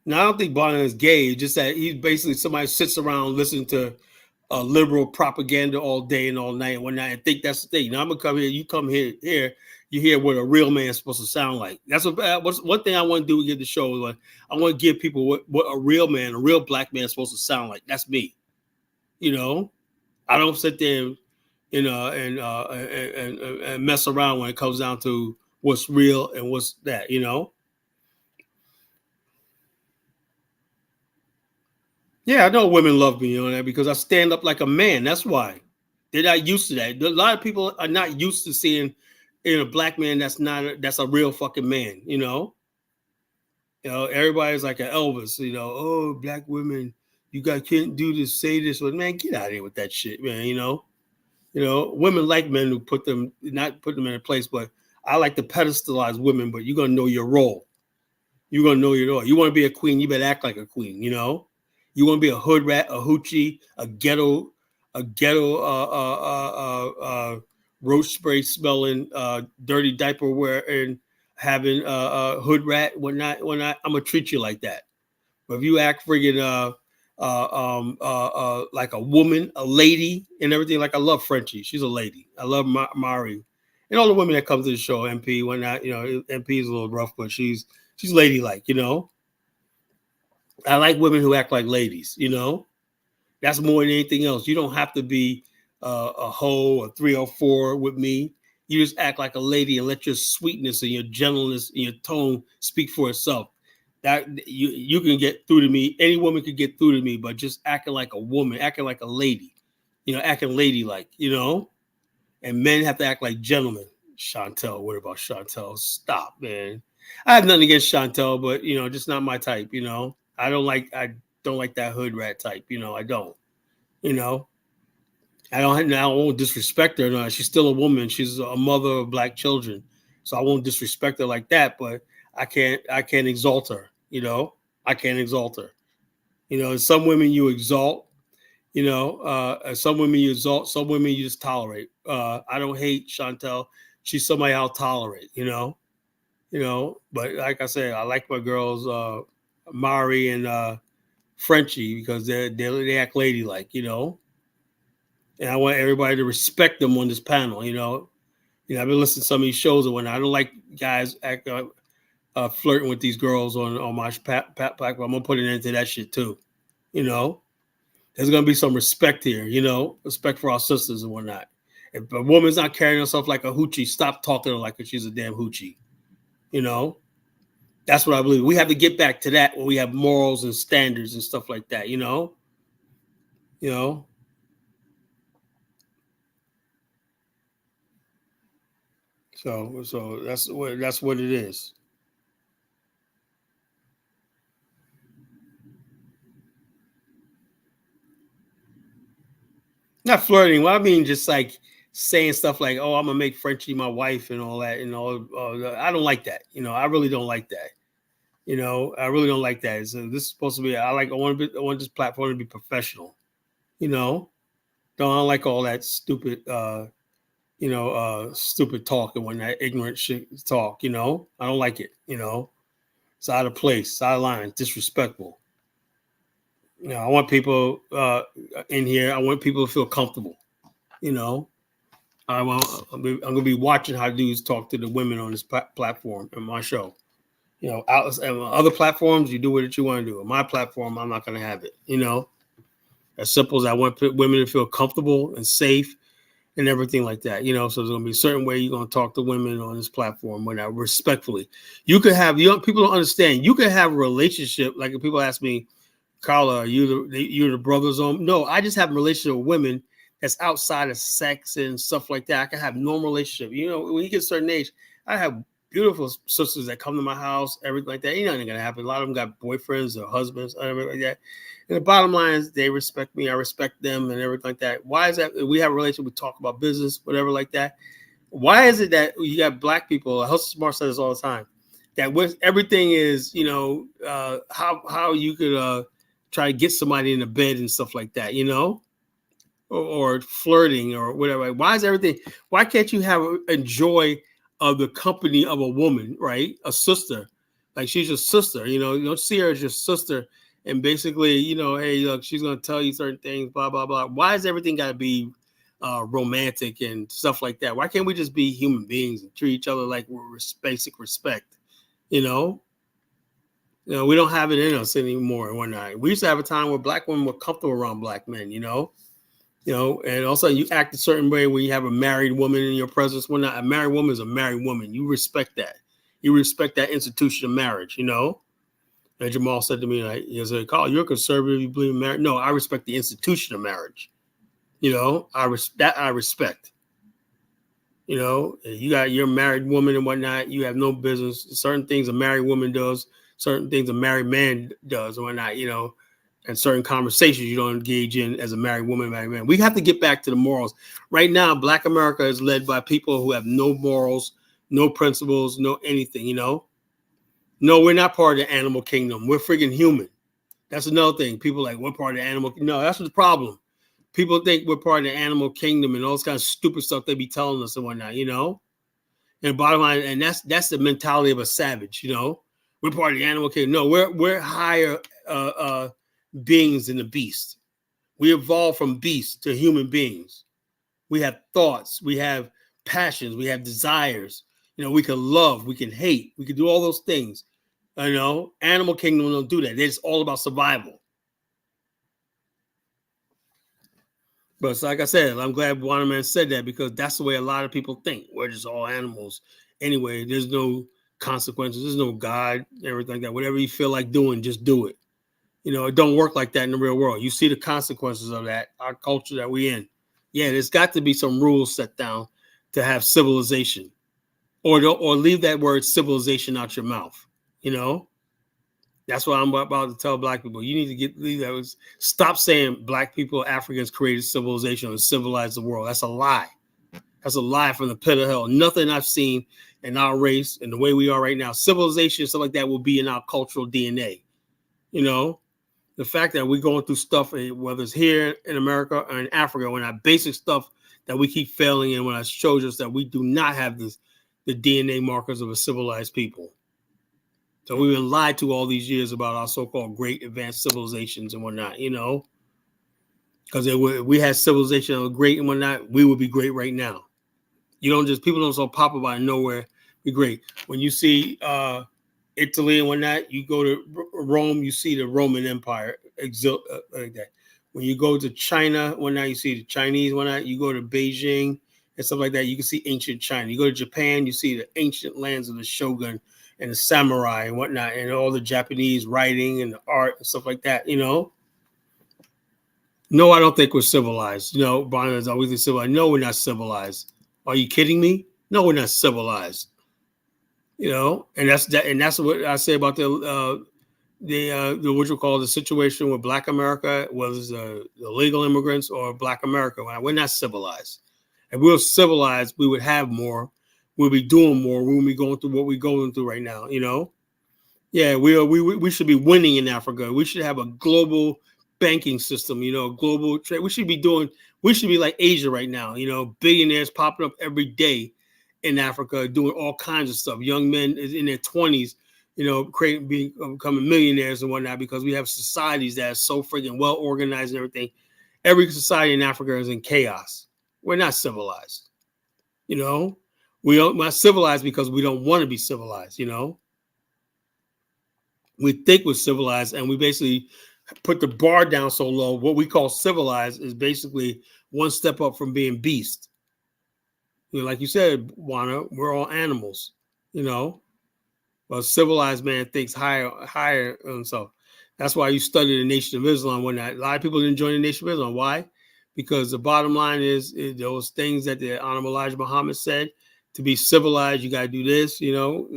A: Now I don't think Barnum is gay. It's just that he's basically somebody sits around listening to liberal propaganda all day and all night and whatnot, and think that's the thing. Now I'm gonna come here. You come here. You hear what a real man's supposed to sound like. That's what's one thing I want to do with the show. Like, I want to give people what a real man, a real black man, is supposed to sound like. That's me. You know, I don't sit there and mess around when it comes down to what's real and what's that. You know. Yeah, I know women love me on that because I stand up like a man. That's why they're not used to that. A lot of people are not used to seeing a black man that's a real fucking man. Everybody's like an Elvis. Oh, black women, you guys can't do this, say this. But man, get out of here with that shit, man. Women like men who not put them in a place, but I like to pedestalize women. But you're gonna know your role. You're gonna know your role. You want to be a queen, you better act like a queen. You want to be a hood rat, a hoochie, a ghetto, roach spray smelling, dirty diaper wearing, having hood rat, whatnot. I'm gonna treat you like that. But if you act friggin' like a woman, a lady, and everything, like I love Frenchie, she's a lady. I love Mari, and all the women that come to the show. MP, whatnot. MP is a little rough, but she's ladylike. I like women who act like ladies. That's more than anything else. You don't have to be a hoe or 304 with me. You just act like a lady and let your sweetness and your gentleness and your tone speak for itself. That you can get through to me. Any woman can get through to me, but just acting like a woman, acting like a lady, acting ladylike, and men have to act like gentlemen. Chantel, what about Chantel? Stop, man. I have nothing against Chantel, but just not my type. I don't like that hood rat type. I don't. I won't disrespect her. No, she's still a woman. She's a mother of black children, so I won't disrespect her like that. But I can't exalt her. I can't exalt her. Some women you exalt. Some women you exalt. Some women you just tolerate. I don't hate Chantel. She's somebody I'll tolerate. But like I said, I like my girls, Mari and Frenchie, because they act ladylike. And I want everybody to respect them on this panel. I've been listening to some of these shows and whatnot. I don't like guys flirting with these girls on my platform. I'm gonna put an end to that shit too. There's gonna be some respect here. Respect for our sisters and whatnot. If a woman's not carrying herself like a hoochie, stop talking to her like she's a damn hoochie. That's what I believe. We have to get back to that where we have morals and standards and stuff like that. So that's what it is. Not flirting. Well, I mean, just like saying stuff like, "Oh, I'm gonna make Frenchie my wife" and all that. I don't like that. I really don't like that. I really don't like that. So this is supposed to be. I want this platform to be professional. Don't like all that stupid. Stupid talk and when that ignorant shit talk. I don't like it. It's out of place, it's out of line, disrespectful. I want people in here. I want people to feel comfortable. I'm going to be watching how dudes talk to the women on this platform in my show. Other platforms, you do what you want to do. On my platform, I'm not going to have it. As simple as I want women to feel comfortable and safe and everything like that. So there's going to be a certain way you're going to talk to women on this platform respectfully. You could have, people don't understand. You could have a relationship. Like if people ask me, Carla, are you the brother zone? No, I just have a relationship with women that's outside of sex and stuff like that. I can have normal relationship. When you get a certain age, I have beautiful sisters that come to my house, everything like that. Nothing gonna happen. A lot of them got boyfriends or husbands, everything like that. And the bottom line is they respect me, I respect them, and everything like that. Why is that? We have a relationship, we talk about business, whatever like that. Why is it that you got black people? Hustle Smart says this all the time. That with everything is, how you could try to get somebody in the bed and stuff like that, or flirting or whatever. Why can't you enjoy of the company of a woman, right? A sister. Like she's your sister, you know. You don't see her as your sister, and basically, you know, hey, look, she's gonna tell you certain things, blah blah blah. Why is everything got to be romantic and stuff like that? Why can't we just be human beings and treat each other like we're basic respect? You know, we don't have it in us anymore and whatnot. We used to have a time where black women were comfortable around black men, and also you act a certain way when you have a married woman in your presence. When not a married woman is a married woman, you respect that. You respect that institution of marriage, And Jamal said to me, like, he said, "Carl, you're a conservative. You believe in marriage." No, I respect the institution of marriage. I respect. You got your married woman and whatnot. You have no business. Certain things a married woman does, certain things a married man does and whatnot, and certain conversations you don't engage in as a married woman, married man. We have to get back to the morals. Right now, Black America is led by people who have no morals, no principles, no anything, No, we're not part of the animal kingdom. We're freaking human. That's another thing. People are like, we're part of the animal. No, that's the problem. People think we're part of the animal kingdom and all this kind of stupid stuff they be telling us and whatnot, And bottom line, and that's the mentality of a savage, We're part of the animal kingdom. No, we're higher beings than the beast. We evolved from beasts to human beings. We have thoughts, we have passions, we have desires. We can love, we can hate, we can do all those things. Animal kingdom don't do that. It's all about survival. But it's like I said, I'm glad Waterman said that because that's the way a lot of people think. We're just all animals. Anyway, there's no consequences. There's no God, everything like that. Whatever you feel like doing, just do it. It don't work like that in the real world. You see the consequences of that, our culture that we're in. Yeah, there's got to be some rules set down to have civilization. Or leave that word civilization out your mouth. That's what I'm about to tell Black people. You need to leave that. Stop saying Black people, Africans created civilization and civilized the world. That's a lie. That's a lie from the pit of hell. Nothing I've seen in our race and the way we are right now, civilization, stuff like that, will be in our cultural DNA. The fact that we're going through stuff, whether it's here in America or in Africa, when our basic stuff that we keep failing in, when it shows us that we do not have the DNA markers of a civilized people. So we've been lied to all these years about our so-called great advanced civilizations and whatnot, because if we had civilization that was great and whatnot, we would be great right now. People don't so pop up out of nowhere, be great. When you see Italy and whatnot, you go to Rome, you see the Roman Empire like that. When you go to China, whatnot, you see the Chinese, whatnot. You go to Beijing and stuff like that, you can see ancient China. You go to Japan, you see the ancient lands of the shogun and the samurai and whatnot, and all the Japanese writing and the art and stuff like that, No, I don't think we're civilized. Brian is always civilized. No, we're not civilized. Are you kidding me? No, we're not civilized. And that's what I say about the what you call the situation with Black America, whether it's the illegal immigrants or Black America. We're not civilized. If we were civilized, we would have more. We'll be doing more. We will be going through what we're going through right now. Yeah, we should be winning in Africa. We should have a global banking system. Global trade. We should be like Asia right now. Billionaires popping up every day in Africa, doing all kinds of stuff. Young men in their 20s, becoming millionaires and whatnot because we have societies that are so freaking well organized and everything. Every society in Africa is in chaos. We're not civilized. We're not civilized because we don't want to be civilized. We think we're civilized, and we basically put the bar down so low. What we call civilized is basically one step up from being beast. Like you said, Juana, we're all animals. Well, civilized man thinks higher himself. That's why you study the Nation of Islam. When a lot of people didn't join the Nation of Islam. Why? Because the bottom line is those things that the Honorable Elijah Muhammad said. To be civilized, you got to do this.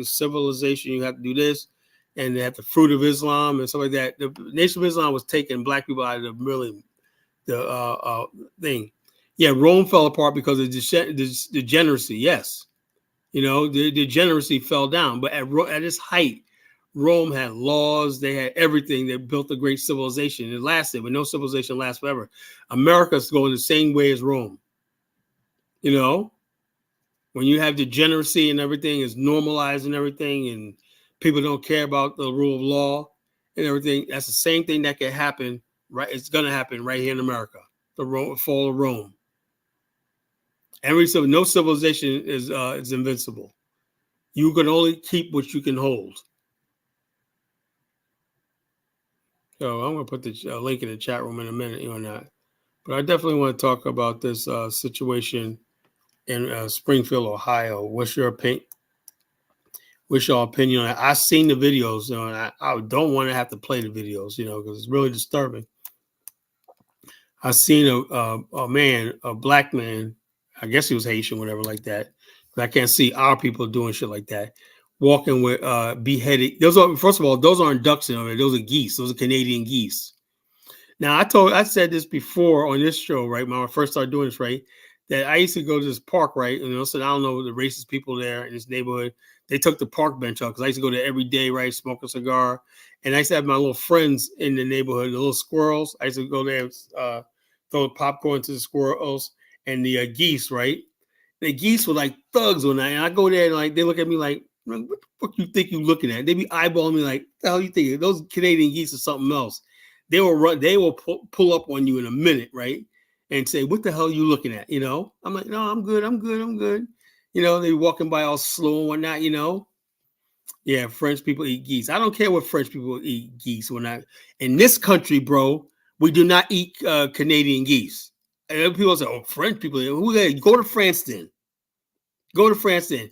A: Civilization, you have to do this, and they have the fruit of Islam and stuff like that. The Nation of Islam was taking Black people out of the thing. Yeah, Rome fell apart because of degeneracy. Yes. The degeneracy fell down. But at its height, Rome had laws. They had everything. They built a great civilization. It lasted, but no civilization lasts forever. America's going the same way as Rome. When you have degeneracy and everything is normalized and everything, and People don't care about the rule of law and everything. That's the same thing that can happen, right? It's going to happen right here in America. The fall of Rome. No civilization is invincible. You can only keep what you can hold. So I'm going to put the link in the chat room in a minute on that. But I definitely want to talk about this situation in Springfield, Ohio. What's your opinion? What's your opinion on it? I've seen the videos, and I don't want to have to play the videos, because it's really disturbing. I seen a man, a black man, I guess he was Haitian, whatever like that. But I can't see our people doing shit like that. Walking with beheaded. First of all, those aren't ducks in there. Those are geese. Those are Canadian geese. Now I said this before on this show, right? When I first started doing this, right? That I used to go to this park, right? So I don't know the racist people there in this neighborhood. They took the park bench out because I used to go there every day, right? Smoke a cigar. And I used to have my little friends in the neighborhood, the little squirrels. I used to go there, throw popcorn to the squirrels and the geese, right? The geese were like thugs one night. And I go there and like they look at me like, what the fuck you think you looking at? They be eyeballing me like, what the hell you think? Those Canadian geese are something else. They will run. They will pull up on you in a minute, right? And say, "What the hell are you looking at?" I'm like, "No, I'm good. I'm good. I'm good." They walking by all slow and whatnot. Yeah, French people eat geese. I don't care what French people eat geese or not. In this country, bro, we do not eat Canadian geese. And people say, "Oh, French people." Go to France then. Go to France then.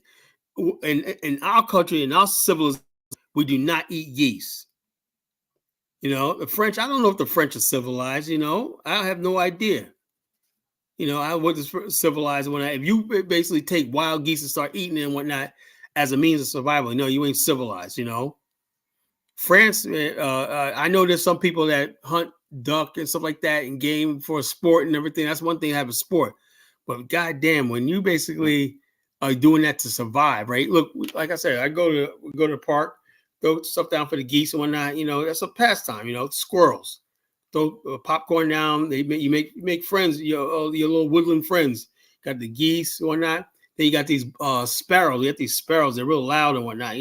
A: In our country, in our civilization, we do not eat geese. The French, I don't know if the French are civilized, I have no idea. I wasn't civilized if you basically take wild geese and start eating it and whatnot as a means of survival, you ain't civilized, France, I know there's some people that hunt duck and stuff like that and game for a sport and everything. That's one thing to have a sport. But goddamn, when you basically are doing that to survive, right? Look, like I said, I go to the park, throw stuff down for the geese and whatnot. That's a pastime. Squirrels, throw popcorn down. You make friends. Your little woodland friends. Got the geese and whatnot. Then you got these sparrows. You got these sparrows. They're real loud and whatnot.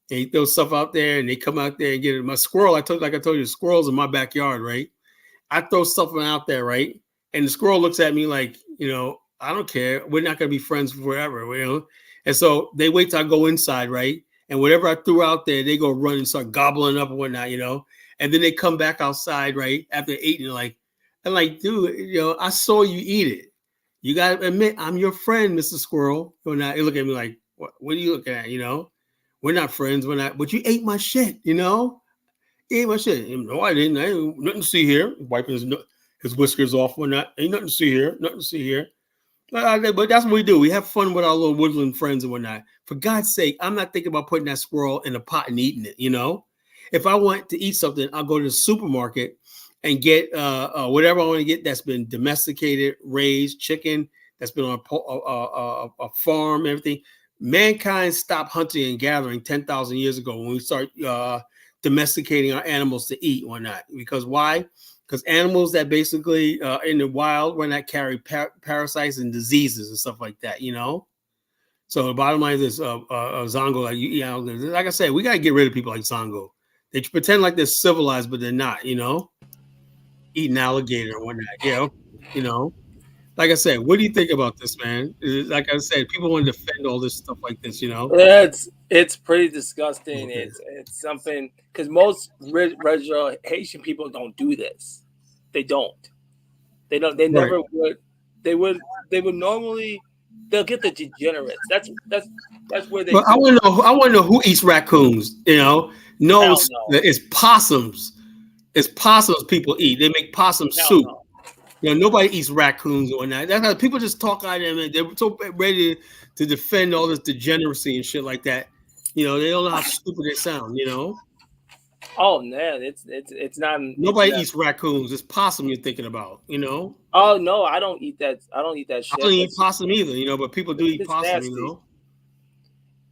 A: They throw stuff out there and they come out there and get it. My squirrel. I told you, squirrels in my backyard, right? I throw stuff out there, right? And the squirrel looks at me like, I don't care. We're not going to be friends forever, And so they wait till I go inside, right? And whatever I threw out there, they go run and start gobbling up and whatnot, And then they come back outside, right? After eating, I'm like, dude, I saw you eat it. You got to admit, I'm your friend, Mr. Squirrel. They look at me like, what are you looking at, We're not friends. We're not, but you ate my shit, You ate my shit. No, I didn't. I ain't nothing to see here. Wiping his whiskers off or not. Ain't nothing to see here. Nothing to see here. But that's what we do. We have fun with our little woodland friends and whatnot. For God's sake, I'm not thinking about putting that squirrel in a pot and eating it, If I want to eat something, I'll go to the supermarket and get whatever I want to get that's been domesticated, raised, chicken, that's been on a farm, everything. Mankind stopped hunting and gathering 10,000 years ago when we start domesticating our animals to eat or not. Because why? Because animals that basically in the wild will not carry parasites and diseases and stuff like that, So the bottom line is Zongo, like I said, we got to get rid of people like Zongo. They pretend like they're civilized, but they're not, eating alligator and whatnot. Yeah, Like I said, what do you think about this, man? Like I said, people want to defend all this stuff like this,
B: It's pretty disgusting.
A: Okay.
B: It's something because most regular Haitian people don't do this. They don't. They don't. They
A: Right.
B: never would. They would. They would normally. They'll get the degenerates. That's where they.
A: But I want to know who eats raccoons. No, it's possums. It's possums people eat. They make possum soup.
B: No.
A: Nobody eats raccoons or not. That's how people just talk out of them. And they're so ready to defend all this degeneracy and shit like that. They don't know how stupid they sound.
B: Oh man, it's not.
A: Nobody eats raccoons. It's possum you're thinking about.
B: Oh no, I don't eat that. I don't eat that shit.
A: I don't eat possum either. But people do eat possum.
B: Nasty.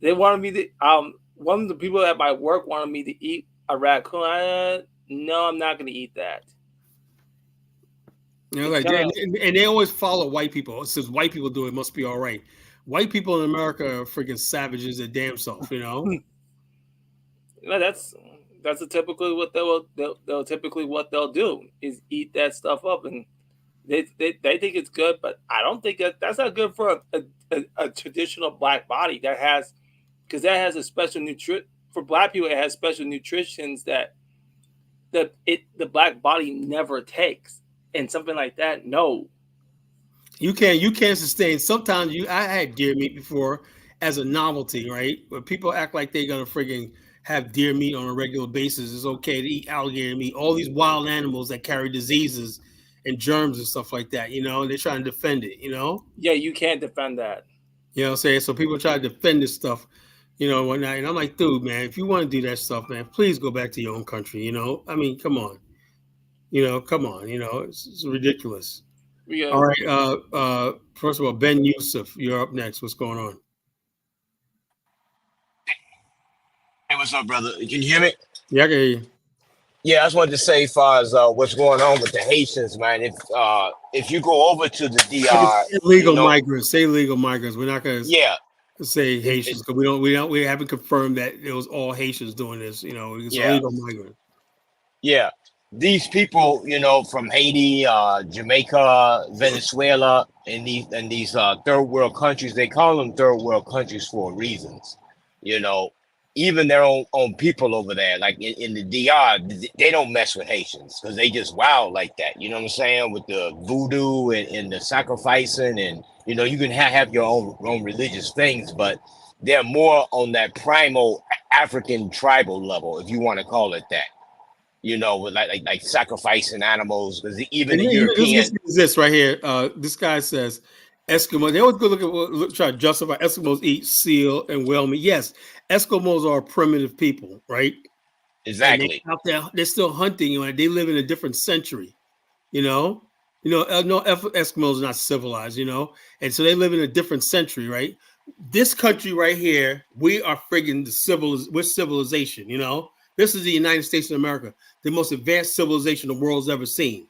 B: They wanted me to. One of the people at my work wanted me to eat a raccoon. No, I'm not going to eat that.
A: And they always follow white people. Since white people do it, must be all right. White people in America are freaking savages their damn self,
B: that's a typically what they'll typically what they'll do is eat that stuff up, and they think it's good, but I don't think that's not good for a traditional black body that has, because that has a special for black people. It has special nutritions that the black body never takes, and something like that. No,
A: You can't sustain. Sometimes I had deer meat before as a novelty, right? But people act like they're gonna frigging have deer meat on a regular basis. It's okay to eat alligator meat. All these wild animals that carry diseases and germs and stuff like that, and they're trying to defend it,
B: yeah, you can't defend that.
A: You know what I'm saying? So people try to defend this stuff, whatnot. And I'm like, dude, man, if you want to do that stuff, man, please go back to your own country, I mean, come on. Come on, it's ridiculous.
B: Yeah.
A: All right. First of all, Ben Yusuf, you're up next. What's going on?
C: Hey, what's up, brother? Can you hear me?
A: Yeah, I can hear you.
C: Yeah, I just wanted to say, as far as what's going on with the Haitians, man. If you go over to the DR,
A: illegal migrants. Say illegal migrants. We're not gonna say Haitians because we haven't confirmed that it was all Haitians doing this. It's illegal migrants.
C: Yeah, these people, from Haiti, Jamaica, Venezuela, and these third world countries, they call them third world countries for reasons. Even their own people over there, like in the DR, they don't mess with Haitians because they just wild like that. You know what I'm saying? With the voodoo and the sacrificing, and you can have your own religious things, but they're more on that primal African tribal level, if you want to call it that. With like sacrificing animals, because even the European.
A: This right here, this guy says Eskimo. They always go try to justify Eskimos eat seal and whale meat. Yes, Eskimos are primitive people, right?
C: Exactly.
A: Out there, they're still hunting. They live in a different century. No Eskimos are not civilized. And so they live in a different century, right? This country right here, we are friggin' we're civilization. This is the United States of America, the most advanced civilization the world's ever seen.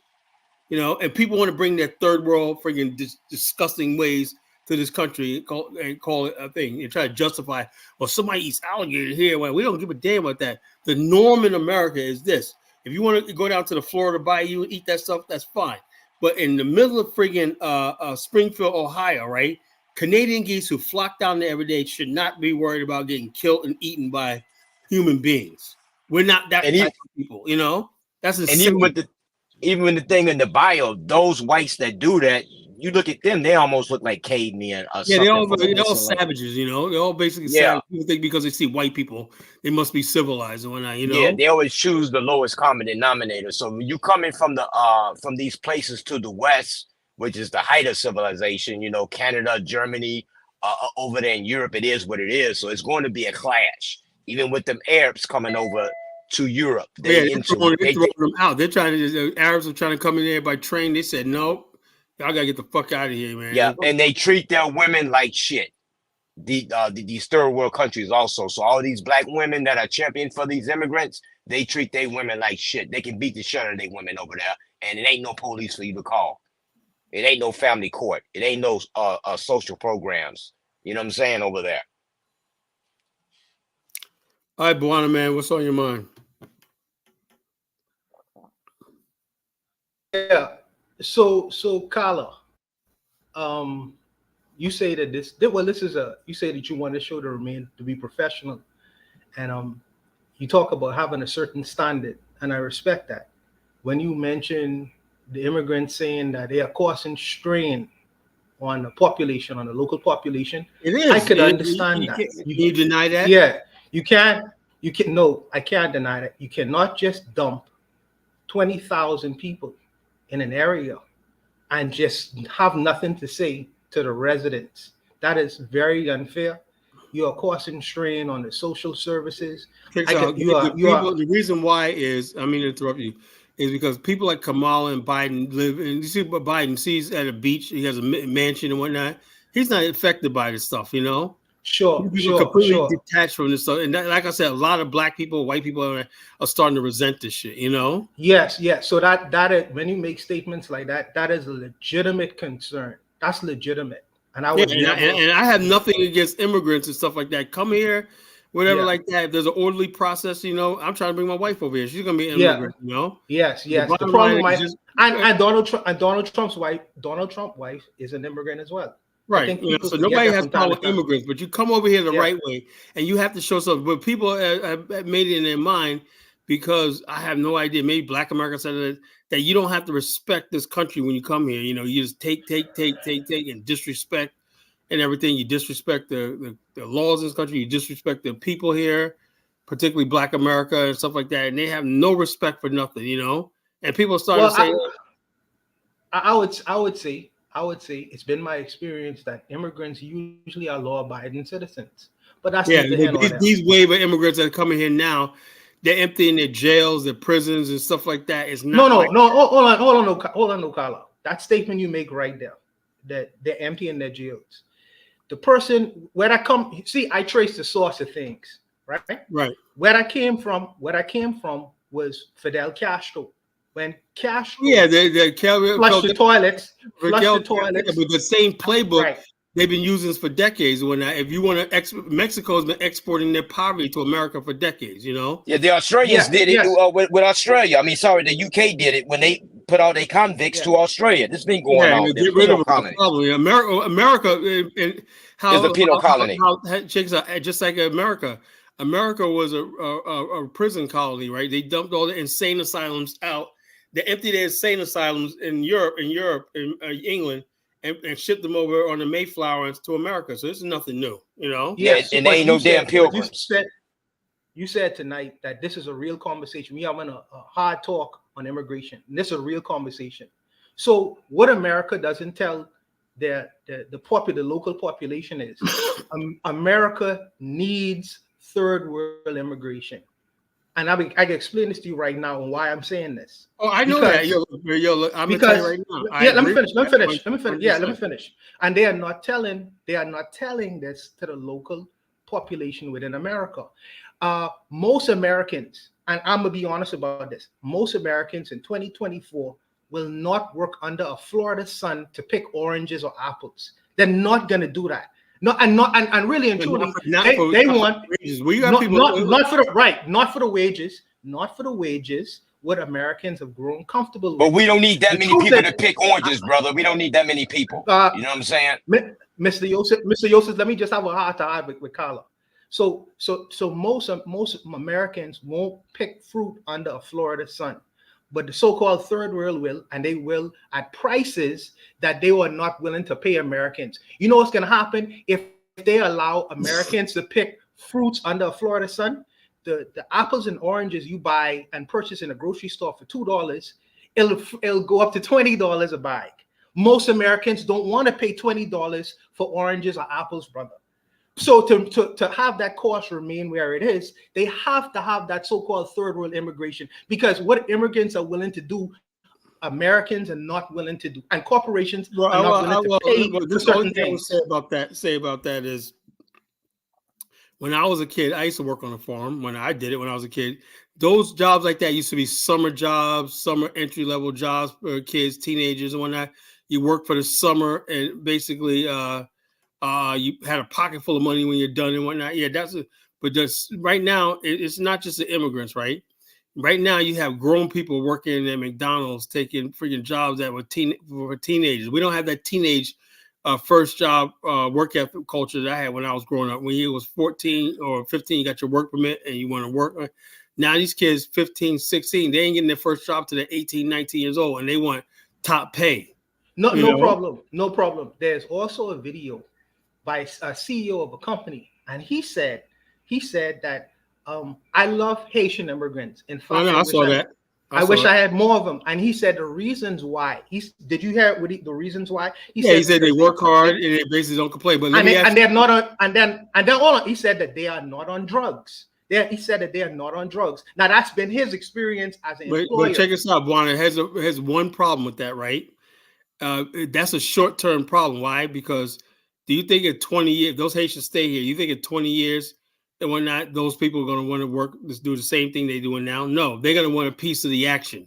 A: And people want to bring their third world friggin' disgusting ways to this country and call it a thing. And try to justify, well, somebody eats alligator here. Well, we don't give a damn about that. The norm in America is this. If you want to go down to the Florida bayou and eat that stuff, that's fine. But in the middle of friggin' Springfield, Ohio, right? Canadian geese who flock down there every day should not be worried about getting killed and eaten by human beings. We're not that type of people, That's insane.
C: And even with the thing in the bio, those whites that do that, you look at them, they almost look like cavemen.
A: They're all savages, They're all basically savage. People think because they see white people, they must be civilized and whatnot,
C: Yeah, they always choose the lowest common denominator. So when you coming from from these places to the west, which is the height of civilization, Canada, Germany, over there in Europe, it is what it is. So it's going to be a clash. Even with them Arabs coming over to Europe,
A: they're throwing them out. The Arabs are trying to come in there by train. They said, no, y'all gotta get the fuck out of here, man.
C: Yeah, and they treat their women like shit. These third world countries also. So all these black women that are champion for these immigrants, they treat their women like shit. They can beat the shit out of their women over there, and it ain't no police for you to call. It ain't no family court. It ain't no social programs. You know what I'm saying over there.
A: All right, Buana, man, what's on your mind?
D: Yeah. So Kala, you say that you say that you want the show to be professional, and you talk about having a certain standard, and I respect that. When you mention the immigrants saying that they are causing strain on the population, on the local population,
A: it is.
D: I could understand that.
A: You deny that?
D: Yeah, you can't. No, I can't deny that. You cannot just dump 20,000 people in an area and just have nothing to say to the residents. That is very unfair. You are causing strain on the social services.
A: The reason why is, I mean to interrupt you, is because people like Kamala and Biden live, and you see what Biden sees at a beach, he has a mansion and whatnot. He's not affected by this stuff,
D: Sure,
A: completely detached from this stuff. And like I said, a lot of black people, white people are starting to resent this shit,
D: Yes. So that is, when you make statements like that, that is a legitimate concern. That's legitimate. And I would
A: and I have nothing against immigrants and stuff like that. Come here, whatever
D: Yeah.
A: like that. If there's an orderly process, you know, I'm trying to bring my wife over here. She's gonna be an
D: Yeah.
A: immigrant, you know.
D: Yes,
A: The
D: yes. The
A: bottom
D: problem,
A: line is just
D: and Donald Trump's wife is an immigrant as well. I
A: right.
D: think
A: You know,
D: people
A: so
D: forget
A: nobody
D: that
A: has
D: from time
A: power
D: to time.
A: immigrants, but you come over here the
D: Yeah.
A: right way, and you have to show something. But people have made it in their mind, because I have no idea. Maybe Black America said that you don't have to respect this country when you come here. You know, you just take, and disrespect and everything. You disrespect the laws in this country. You disrespect the people here, particularly Black America and stuff like that. And they have no respect for nothing, you know. And people start to say,
D: I would say it's been my experience that immigrants usually are law-abiding citizens. But that's
A: yeah,
D: neither here nor there.
A: these wave of immigrants that are coming here now, they're emptying their jails, their prisons, and stuff like that. It's not
D: No. Hold on, no, Carla. That statement you make right there, that they're emptying their jails. The person where I come, see, I trace the source of things, right?
A: Right.
D: Where I came from was Fidel Castro. When Castro
A: the
D: flushed the toilets,
A: with the same playbook.
D: Right.
A: They've been using this for decades. If you want to, Mexico's been exporting their poverty to America for decades. You know.
C: Yeah, the Australians did it
D: yes.
C: with Australia. I mean, sorry, the UK did it when they put all their convicts to Australia. This has been going on.
A: Get rid of the colony. America, and how
C: is a penal colony.
A: Just like America. America was a prison colony, right? They dumped all the insane asylums out. They emptied their insane asylums in Europe, in England, and shipped them over on the Mayflower to America. So this is nothing new, you know?
C: Yes, and there ain't no damn pilgrims.
D: You said tonight that this is a real conversation. We are having a hard talk on immigration. And this is a real conversation. So what America doesn't tell the local population is America needs third world immigration. And I can explain this to you right now and why I'm saying this.
A: Oh, I know that. I'm going to tell you right now.
D: Let me finish. Yeah, let me finish. And they are not telling this to the local population within America. Most Americans, and I'm gonna be honest about this, most Americans in 2024 will not work under a Florida sun to pick oranges or apples. They're not gonna do that. And really and truly, they want not for the wages. What Americans have grown comfortable with.
C: But we don't need that many people to pick oranges, brother. We don't need that many people. You know what I'm saying?
D: Mr. Yosef, let me just have a heart to heart with Carla. So most Americans won't pick fruit under a Florida sun, but the so-called third world will, and they will at prices that they were not willing to pay Americans. You know what's going to happen if they allow Americans to pick fruits under a Florida sun? The apples and oranges you buy and purchase in a grocery store for $2, it'll go up to $20 a bag. Most Americans don't want to pay $20 for oranges or apples, brother. So to have that cost remain where it is, they have to have that so-called third world immigration, because what immigrants are willing to do, Americans are not willing to do, and corporations are not willing to pay for certain things.
A: Say about that is, when I was a kid, I used to work on a farm. When I did it, when I was a kid, those jobs like that used to be summer jobs, summer entry-level jobs for kids, teenagers, and whatnot. You work for the summer, and basically, you had a pocket full of money when you're done and whatnot. Yeah, but just right now, it's not just the immigrants, right? Right now, you have grown people working at McDonald's, taking freaking jobs that were for teenagers. We don't have that teenage first job work ethic culture that I had when I was growing up. When you was 14 or 15, you got your work permit and you want to work. Now these kids, 15, 16, they ain't getting their first job till they're 18, 19 years old, and they want top pay.
D: No problem. There's also a video by a CEO of a company, and he said that I love Haitian immigrants. In fact,
A: I saw that.
D: I wish I had more of them. And he said the reasons why. Did you hear the reasons why?
A: He said they work hard and they basically don't complain. But
D: they're not on. And then he said that they are not on drugs. He said that they are not on drugs. Now that's been his experience as an employer.
A: But check this out, Buana has one problem with that, right? That's a short-term problem. Why? Because do you think in 20 years, those Haitians stay here? You think in 20 years and whatnot, those people are going to want to work, do the same thing they're doing now? No, they're going to want a piece of the action.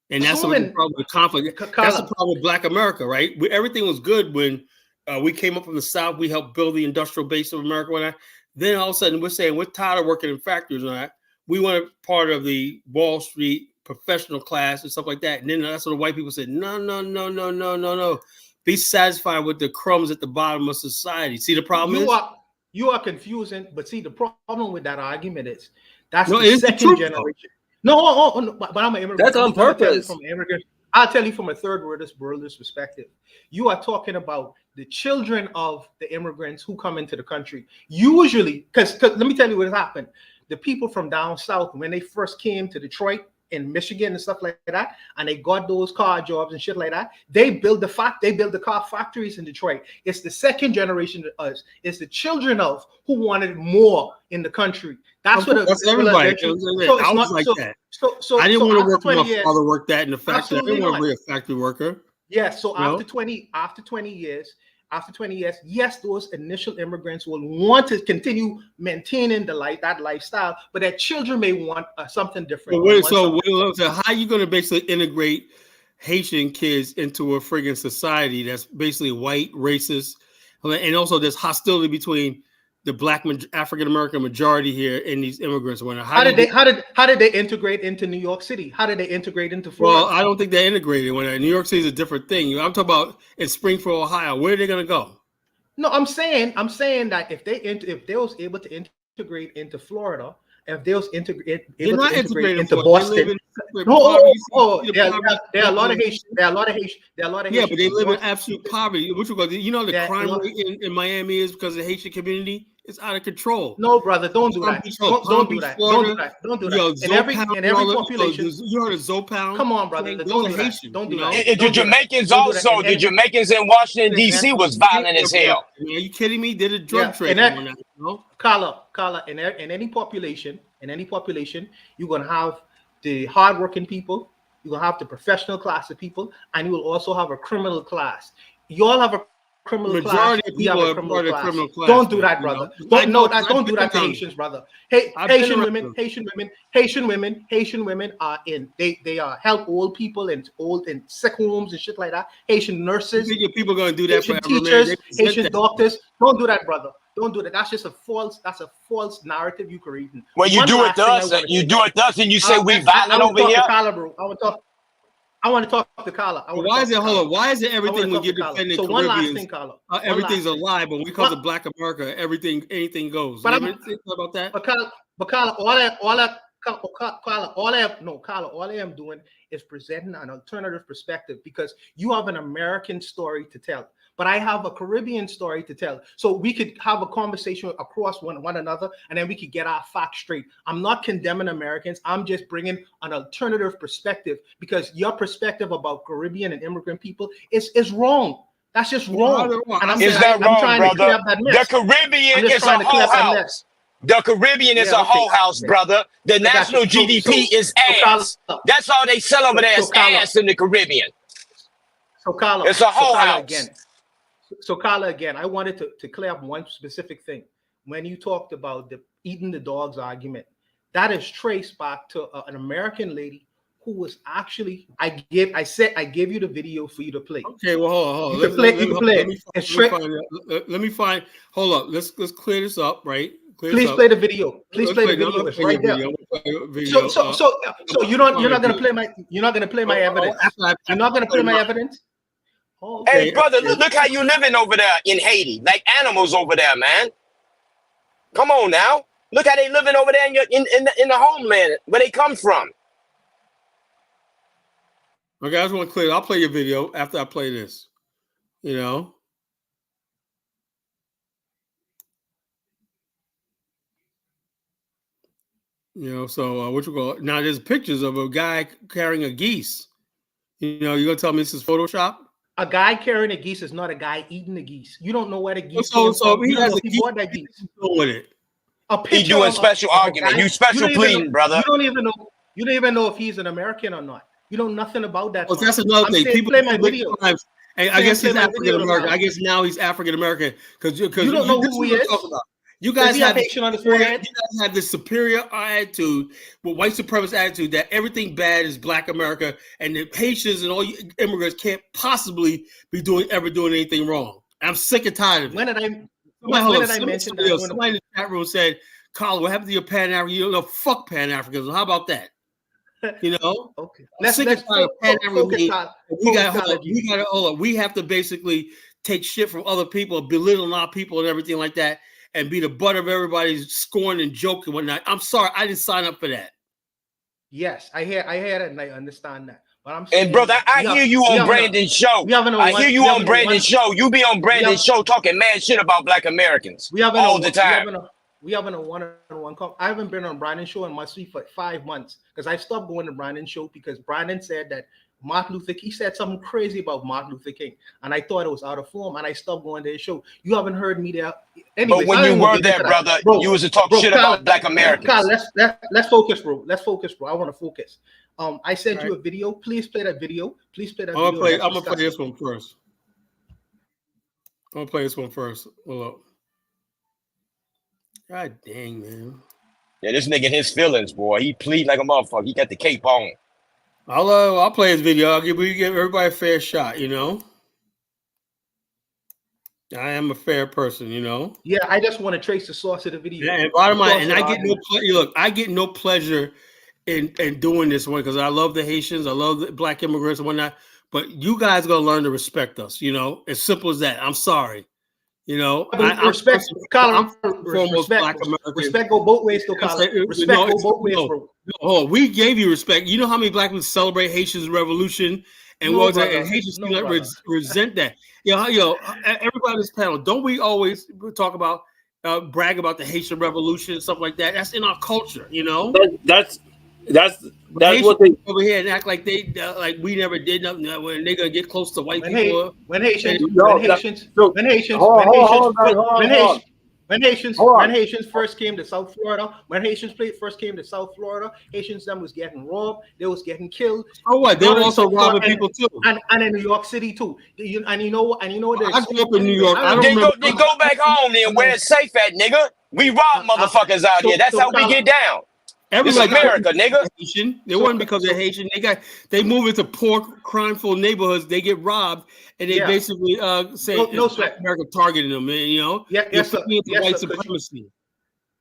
A: And that's the problem with conflict. That's the problem with Black America, right? Everything was good when we came up from the South. We helped build the industrial base of America. Then all of a sudden we're saying we're tired of working in factories and all that. We want part of the Wall Street professional class and stuff like that. And then that's what the white people said, no. Be satisfied with the crumbs at the bottom of society. See, the problem
D: you are confusing, but see, the problem with that argument is that's
A: no,
D: the second generation. No, but I'm an immigrant.
B: That's on purpose.
D: I'll tell you from a third worldist perspective. You are talking about the children of the immigrants who come into the country. Usually, because let me tell you what happened. The people from down south, when they first came to Detroit and Michigan and stuff like that, and they got those car jobs and shit like that, they built the car factories in Detroit. It's the second generation of us. It's the children of who wanted more in the country. That's everybody.
A: I was like that. I didn't want to work where my father worked that in the factory. I didn't want to be a factory worker.
D: Yeah, so after 20 years, yes, those initial immigrants will want to continue maintaining that lifestyle, but their children may want something different.
A: So how are you going to basically integrate Haitian kids into a friggin' society that's basically white, racist, and also there's hostility between the Black African American majority here and these immigrants?
D: How did they integrate into New York City? How did they integrate into Florida?
A: Well, I don't think they integrated. New York City is a different thing. I'm talking about in Springfield, Ohio. Where are they going to go?
D: No, I'm saying that if they was able to integrate into Florida, if they was able to integrate into Boston, there are a lot of Haitians.
A: Yeah, but they live in absolute poverty. The crime rate in Miami is because of the Haitian community. It's out of control.
D: No, brother, don't do that. Don't do that. Don't do that. In every population,
A: you heard of Zopound?
D: Come on, brother. Don't do that. Don't do that.
C: The Jamaicans also. The Jamaicans in Washington D.C. was violent as hell.
A: Are you kidding me? They did a drug trade.
D: Carla, in any population, you're gonna have the hardworking people. You're gonna have the professional class of people, and you will also have a criminal class. You all have a criminal class. We have a criminal class. Don't do that, brother. Don't do that to Haitians, brother. Haitian women are in. They are help old people and sick homes and shit like that. Haitian nurses.
A: You think people are gonna do that
D: Haitian teachers, Haitian doctors. Don't do that, brother. Don't do that. That's just a false narrative you create.
C: Well, you do it to us. You do it to us, and you say we violent over here.
D: I want to talk to Carla.
A: Why is it everything when you're defending
D: so
A: Caribbeans,
D: one last thing, Carla.
A: Everything's a lie, but when we call it Black America, anything goes.
D: But
A: you ever think about that?
D: But Carla, all I am doing is presenting an alternative perspective because you have an American story to tell, but I have a Caribbean story to tell. So we could have a conversation across one another, and then we could get our facts straight. I'm not condemning Americans. I'm just bringing an alternative perspective because your perspective about Caribbean and immigrant people is wrong. That's just wrong.
C: Is that wrong, brother? The Caribbean is a whole house. The Caribbean is a whole house, brother. The national GDP is ass. That's all they sell over there is ass in the Caribbean.
D: So Carla,
C: it's a whole house.
D: So Carla, again, I wanted to clear up one specific thing. When you talked about the eating the dogs argument, that is traced back to an American lady who was actually I gave you the video for you to play.
A: Okay, well hold on. Let me find. Hold up. Let's clear this up, right?
D: Please play the video. Please play the video. It's right there. So you're not gonna play my evidence. You're not gonna play my evidence.
C: Oh, okay. Hey brother, look how you living over there in Haiti, like animals over there, man. Come on now, look how they living over there in the homeland where they come from.
A: Okay, I just want to clear. I'll play your video after I play this. So what you call now? There's pictures of a guy carrying a geese. You're gonna tell me this is Photoshop?
D: A guy carrying a geese is not a guy eating the geese. You don't know where the geese came from.
A: He has a
D: geese. Bought that geese.
A: With it.
C: He doing special argument. You special pleading, brother.
D: You don't even know if he's an American or not. You know nothing about that.
A: Well, that's another thing. People play my video. And I guess he's African American. I guess now he's African American because you
D: don't know who he is.
A: You guys have this superior attitude, white supremacist attitude that everything bad is Black America, and the Haitians and all you immigrants can't possibly be doing anything wrong. I'm sick and tired of it.
D: when did I mention that?
A: Somebody in the chat room said, "Colin, what happened to your Pan-African? You don't know, fuck Pan-Africans. How about that? You know,
D: okay.
A: Let's
D: Focus,
A: hold on. We have to basically take shit from other people, belittle our people and everything like that, and be the butt of everybody's scorn and joke and whatnot. I'm sorry, I didn't sign up for that.
D: Yes, I hear it, and I understand that. But I'm saying,
C: and brother, I hear you on Brandon's show. I hear you on Brandon's show. You be on Brandon's show talking mad shit about Black Americans all the time.
D: We having a one-on-one call. I haven't been on Brandon's show in my suite for 5 months because I stopped going to Brandon's show because Brandon said that Martin Luther King, he said something crazy about Martin Luther King, and I thought it was out of form, and I stopped going to his show. You haven't heard me there. Anyways,
C: but when you were there, brother, you was to talk shit about Black Americans.
D: Kyle, let's focus, bro. Let's focus, bro. I want to focus. I sent you a video. Please play that video. Please play that video.
A: I'm gonna play this one first. I'm gonna play this one first. Hold up. God dang, man.
C: Yeah, this nigga in his feelings, boy. He plead like a motherfucker. He got the cape on.
A: I'll play his video. We give everybody a fair shot, you know. I am a fair person, you know.
D: Yeah, I just want to trace the source of the video.
A: Yeah, and bottom line, and I get no pleasure. Look, I get no pleasure in doing this one because I love the Haitians, I love the Black immigrants and whatnot. But you guys are gonna learn to respect us, you know. As simple as that. I'm sorry. You know,
D: respect go both ways, though, Colin. Respect go both ways, bro.
A: No, we gave you respect. You know how many Black people celebrate Haitians Revolution and and Haitians resent that. Everybody on this panel, don't we always talk about brag about the Haitian Revolution and stuff like that? That's in our culture, you know.
B: That's what they
A: over here and act like they like we never did nothing when they're gonna get close to white people.
D: When Haitians first came to South Florida, Haitians them was getting robbed, they was getting killed.
A: Oh what? They were also robbing people too,
D: and in New York City too. And you know
A: I grew up in New York.
C: They go back home then where it's safe at, nigga. We rob motherfuckers out here. That's how we get down. It's America, nigga.
A: Haitian. It wasn't because they're Haitian. They move into poor, crime-ful neighborhoods. They get robbed, and they basically say America targeting them. Man, you know,
D: yes, sir.
A: White supremacy.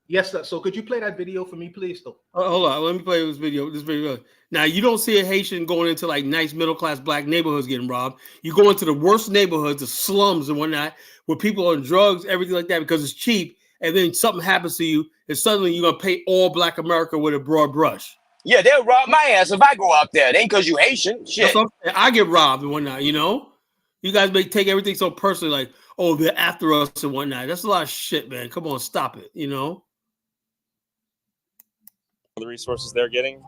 D: Yes, sir. So could you play that video for me, please, though?
A: Hold on, let me play this video. Now you don't see a Haitian going into like nice middle-class Black neighborhoods getting robbed. You go into the worst neighborhoods, the slums and whatnot, where people are on drugs, everything like that, because it's cheap. And then something happens to you, and suddenly you're gonna paint all Black America with a broad brush.
C: Yeah, they'll rob my ass if I go out there. It ain't because you Haitian. Shit.
A: I get robbed and whatnot, you know? You guys may take everything so personally, like, oh, they're after us and whatnot. That's a lot of shit, man. Come on, stop it, you know?
E: The resources they're getting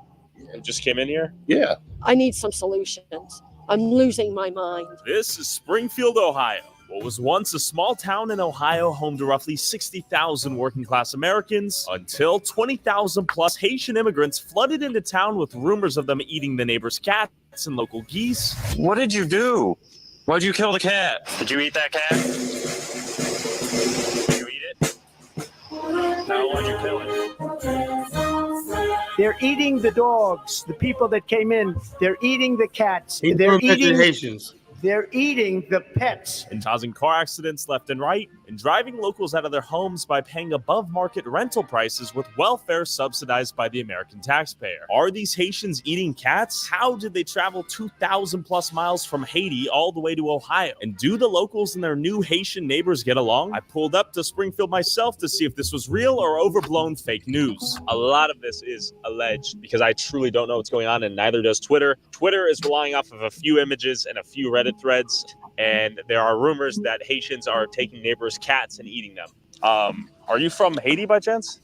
E: and just came in here?
C: Yeah.
F: I need some solutions. I'm losing my mind.
E: This is Springfield, Ohio. What was once a small town in Ohio, home to roughly 60,000 working-class Americans, until 20,000 plus Haitian immigrants flooded into town with rumors of them eating the neighbors' cats and local geese.
G: What did you do? Why'd you kill the cat? Did you eat that cat? Did you eat it? No, why'd you kill it?
H: They're eating the dogs, the people that came in. They're eating the cats.
A: They're eating Haitians.
H: They're eating the pets.
E: And causing car accidents left and right, and driving locals out of their homes by paying above-market rental prices with welfare subsidized by the American taxpayer. Are these Haitians eating cats? How did they travel 2,000 plus miles from Haiti all the way to Ohio? And do the locals and their new Haitian neighbors get along? I pulled up to Springfield myself to see if this was real or overblown fake news. A lot of this is alleged because I truly don't know what's going on, and neither does Twitter. Twitter is relying off of a few images and a few Reddit threads, and there are rumors that Haitians are taking neighbors' cats and eating them. Are you from Haiti by chance?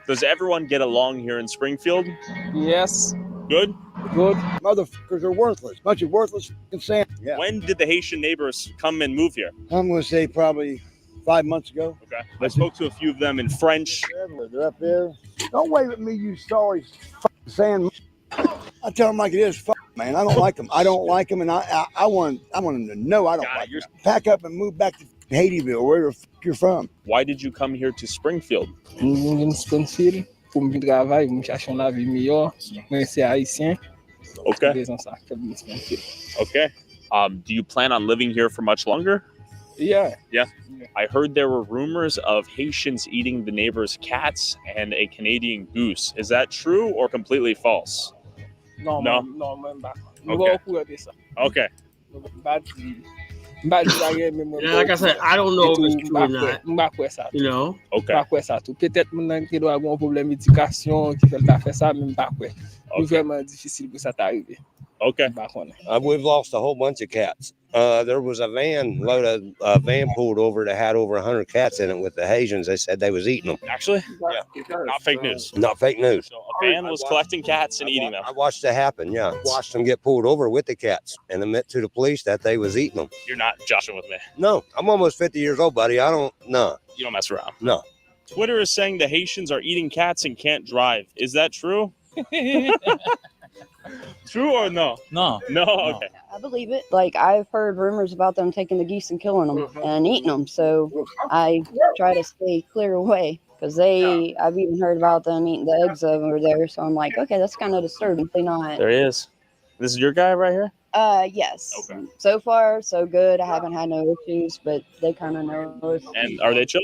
E: Does everyone get along here in Springfield?
I: Yes.
E: Good?
I: Good. Motherfuckers are worthless. Bunch of worthless sand. Yeah.
E: When did the Haitian neighbors come and move here?
I: I'm going to say probably 5 months ago.
E: Okay. I spoke to a few of them in French.
I: They're up there. Don't wave at me, you sorry saying. I tell them like it is. Man, I don't like them. I don't like them, and I want them to know I don't like them. Pack up and move back to Haitieville, where the fuck you're from.
E: Why did you come here to Springfield?
I: Springfield pour me travailler, me chercher une vie meilleure. Moi c'est haïtien.
E: Okay. Okay. Do you plan on living here for much longer?
J: Yeah.
E: Yeah. I heard there were rumors of Haitians eating the neighbor's cats and a Canadian goose. Is that true or completely false?
J: No.
E: Okay. Okay.
A: Yeah, like I said, I don't know if it's true or not. You know.
E: Okay.
J: Peut-être moun ki doit avoir un problème d'éducation qui fait ta faire ça même pas quoi. C'est vraiment difficile pour ça t'arriver.
E: Okay.
C: We've lost a whole bunch of cats. There was a van pulled over that had over 100 cats in it with the Haitians. They said they was eating them.
E: Actually? Yeah. Not fake news.
C: Not fake news.
E: So a van was collecting cats and eating them.
C: I watched it happen, yeah. Watched them get pulled over with the cats and admit to the police that they was eating them.
E: You're not joshing with me.
C: No, I'm almost 50 years old, buddy. No.
E: You don't mess around.
C: No.
E: Twitter is saying the Haitians are eating cats and can't drive. Is that true? True or no?
J: No.
E: No? Okay.
K: I believe it. Like, I've heard rumors about them taking the geese and killing them and eating them. So I try to stay clear away because I've even heard about them eating the eggs over there. So I'm like, okay, that's kind of disturbing. They not.
E: There he is. This is your guy right here?
K: Yes.
E: Okay.
K: So far, so good. I haven't had no issues, but they kind of know.
E: And are they chill?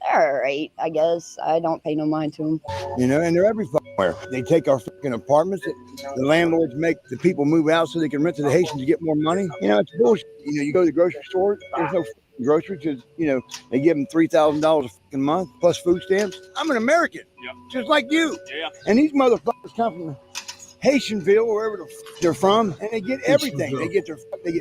K: They're all right, I guess. I don't pay no mind to them.
I: You know, and they're everywhere. They take our fucking apartments. The landlords make the people move out so they can rent to the Haitians to get more money. You know, it's bullshit. You know, you go to the grocery store, there's no groceries because, you know, they give them $3,000 a fucking month plus food stamps. I'm an American, just like you.
E: Yeah.
I: And these motherfuckers come from Haitianville, wherever the they're from, and they get everything. They get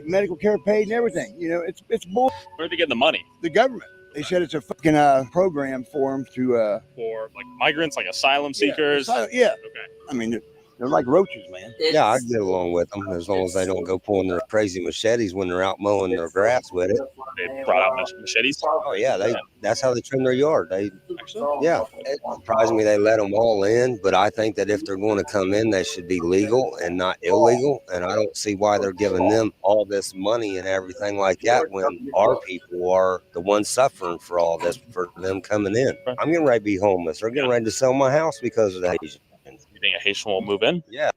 I: medical care paid and everything. You know, it's bullshit.
E: Where'd they get the money?
I: The government. They said it's a fucking program for them to
E: for like migrants, like asylum seekers.
I: Yeah.
E: Okay.
I: I mean, they're like roaches, man.
C: Yeah, I get along with them as long as they don't go pulling their crazy machetes when they're out mowing their grass with it.
E: They brought out machetes.
C: Oh yeah, that's how they trim their yard. It surprised me they let them all in, but I think that if they're going to come in, they should be legal and not illegal. And I don't see why they're giving them all this money and everything like that when our people are the ones suffering for all this for them coming in. I'm getting ready to be homeless. They're getting ready to sell my house because of the Haitians.
E: You think a Haitian will move in?
C: Yeah,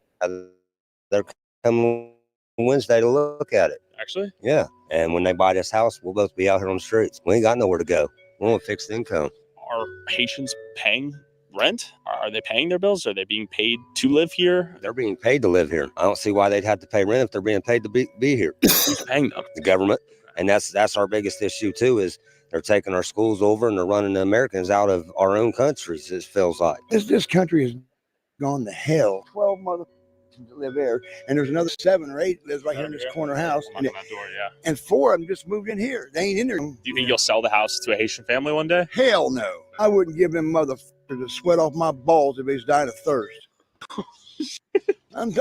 C: they're coming Wednesday to look at it.
E: Actually?
C: Yeah, and when they buy this house, we'll both be out here on the streets. We ain't got nowhere to go. We're on fixed income.
E: Are Haitians paying rent? Are they paying their bills? Are they being paid to live here?
C: They're being paid to live here. I don't see why they'd have to pay rent if they're being paid to be here.
E: Who's paying them?
C: The government. And that's our biggest issue too, is they're taking our schools over and they're running the Americans out of our own countries, it feels like.
I: This country has gone to hell. 12 motherfuckers live there, and there's another 7 or 8 lives right here in this corner house. And 4 of them just moved in here. They ain't in there.
E: Do you think you'll sell the house to a Haitian family one day?
I: Hell no. I wouldn't give them motherfuckers the sweat off my balls if they was dying of thirst. I'm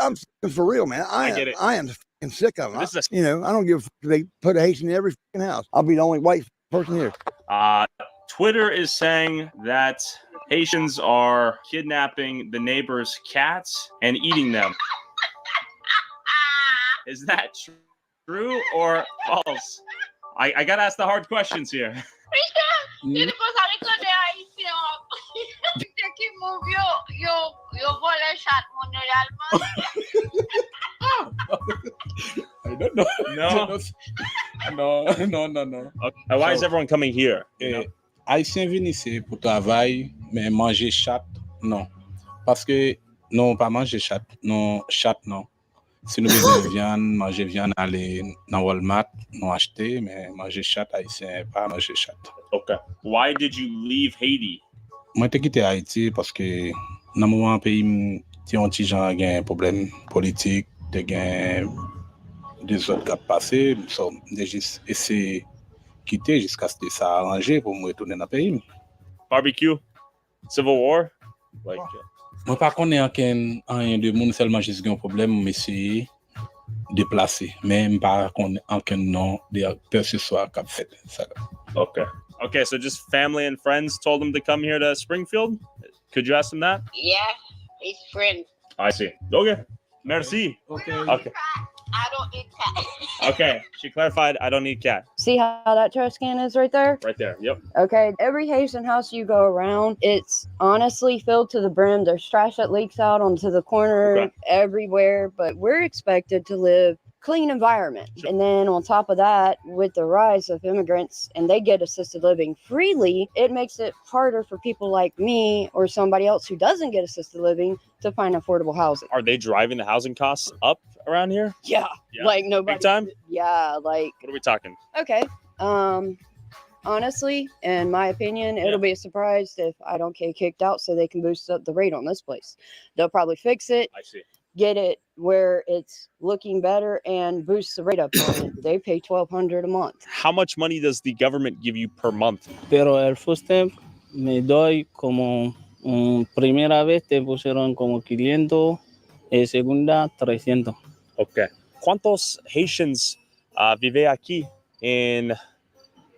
I: for real, man. I
E: get it.
I: I am fucking sick of them.
E: This is
I: You know, I don't give a fuck if they put a Haitian in every fucking house. I'll be the only white person here.
E: Twitter is saying that Haitians are kidnapping the neighbor's cats and eating them. Is that true or false? I gotta ask the hard questions here.
J: I don't know. No.
E: Okay. Why is everyone coming here?
J: Haïtien vient ici pour travail, mais manger chat, non. Parce que non, pas manger chat, non, chat, non. Si nous besoin viande, manger viande, aller dans Walmart, nous acheter, mais manger chat, Haïtien, pas manger chat.
E: Okay. Why did you leave Haiti?
J: Moi, j'ai quitté Haïti parce que dans le moment pays, si on petit gens un problème politique, des autres qui passé, j'ai juste essayé quitter jusqu'à ce que ça arrangé pour me retourner dans le pays.
E: Barbecue? Civil War? Like,
J: moi, pas connais rien de monde, seulement juste un problème, mais c'est déplacé. Mais pas connais aucun nom de personne qui a fait ça.
E: Okay, so just family and friends told him to come here to Springfield? Could you ask him that?
L: Yeah, his friend.
E: I see. Okay. Merci.
J: Okay.
L: I don't eat cat.
E: Okay, she clarified, I don't need cat.
K: See how that trash can is right there?
E: Right there, yep.
K: Okay, every Haitian house you go around, it's honestly filled to the brim. There's trash that leaks out onto the corner everywhere, but we're expected to live clean environment. And then on top of that, with the rise of immigrants and they get assisted living freely, it makes it harder for people like me or somebody else who doesn't get assisted living to find affordable housing.
E: Are they driving the housing costs up around here?
K: Yeah. Like nobody.
E: Big time?
K: Yeah, like.
E: What are we talking?
K: Okay. Honestly, in my opinion, it'll be a surprise if I don't get kicked out so they can boost up the rate on this place. They'll probably fix it.
E: I see.
K: Get it where it's looking better and boost the rate up on it. They pay $1,200 a month.
E: How much money does the government give you per month?
M: Pero el first step me doy como primera vez te pusieron como 500, segunda 300.
E: Okay. ¿Cuántos Haitians vive aquí en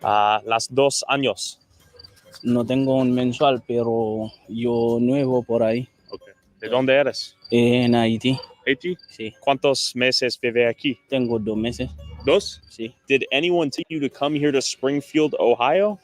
E: las 2 años?
M: No tengo un mensual, pero yo nuevo por ahí.
E: Okay. ¿De dónde eres?
M: En Haití.
E: ¿Haití?
M: Sí.
E: ¿Cuántos meses vive aquí?
M: Tengo 2 meses.
E: ¿2?
M: Sí.
E: Did anyone tell you to come here to Springfield, Ohio?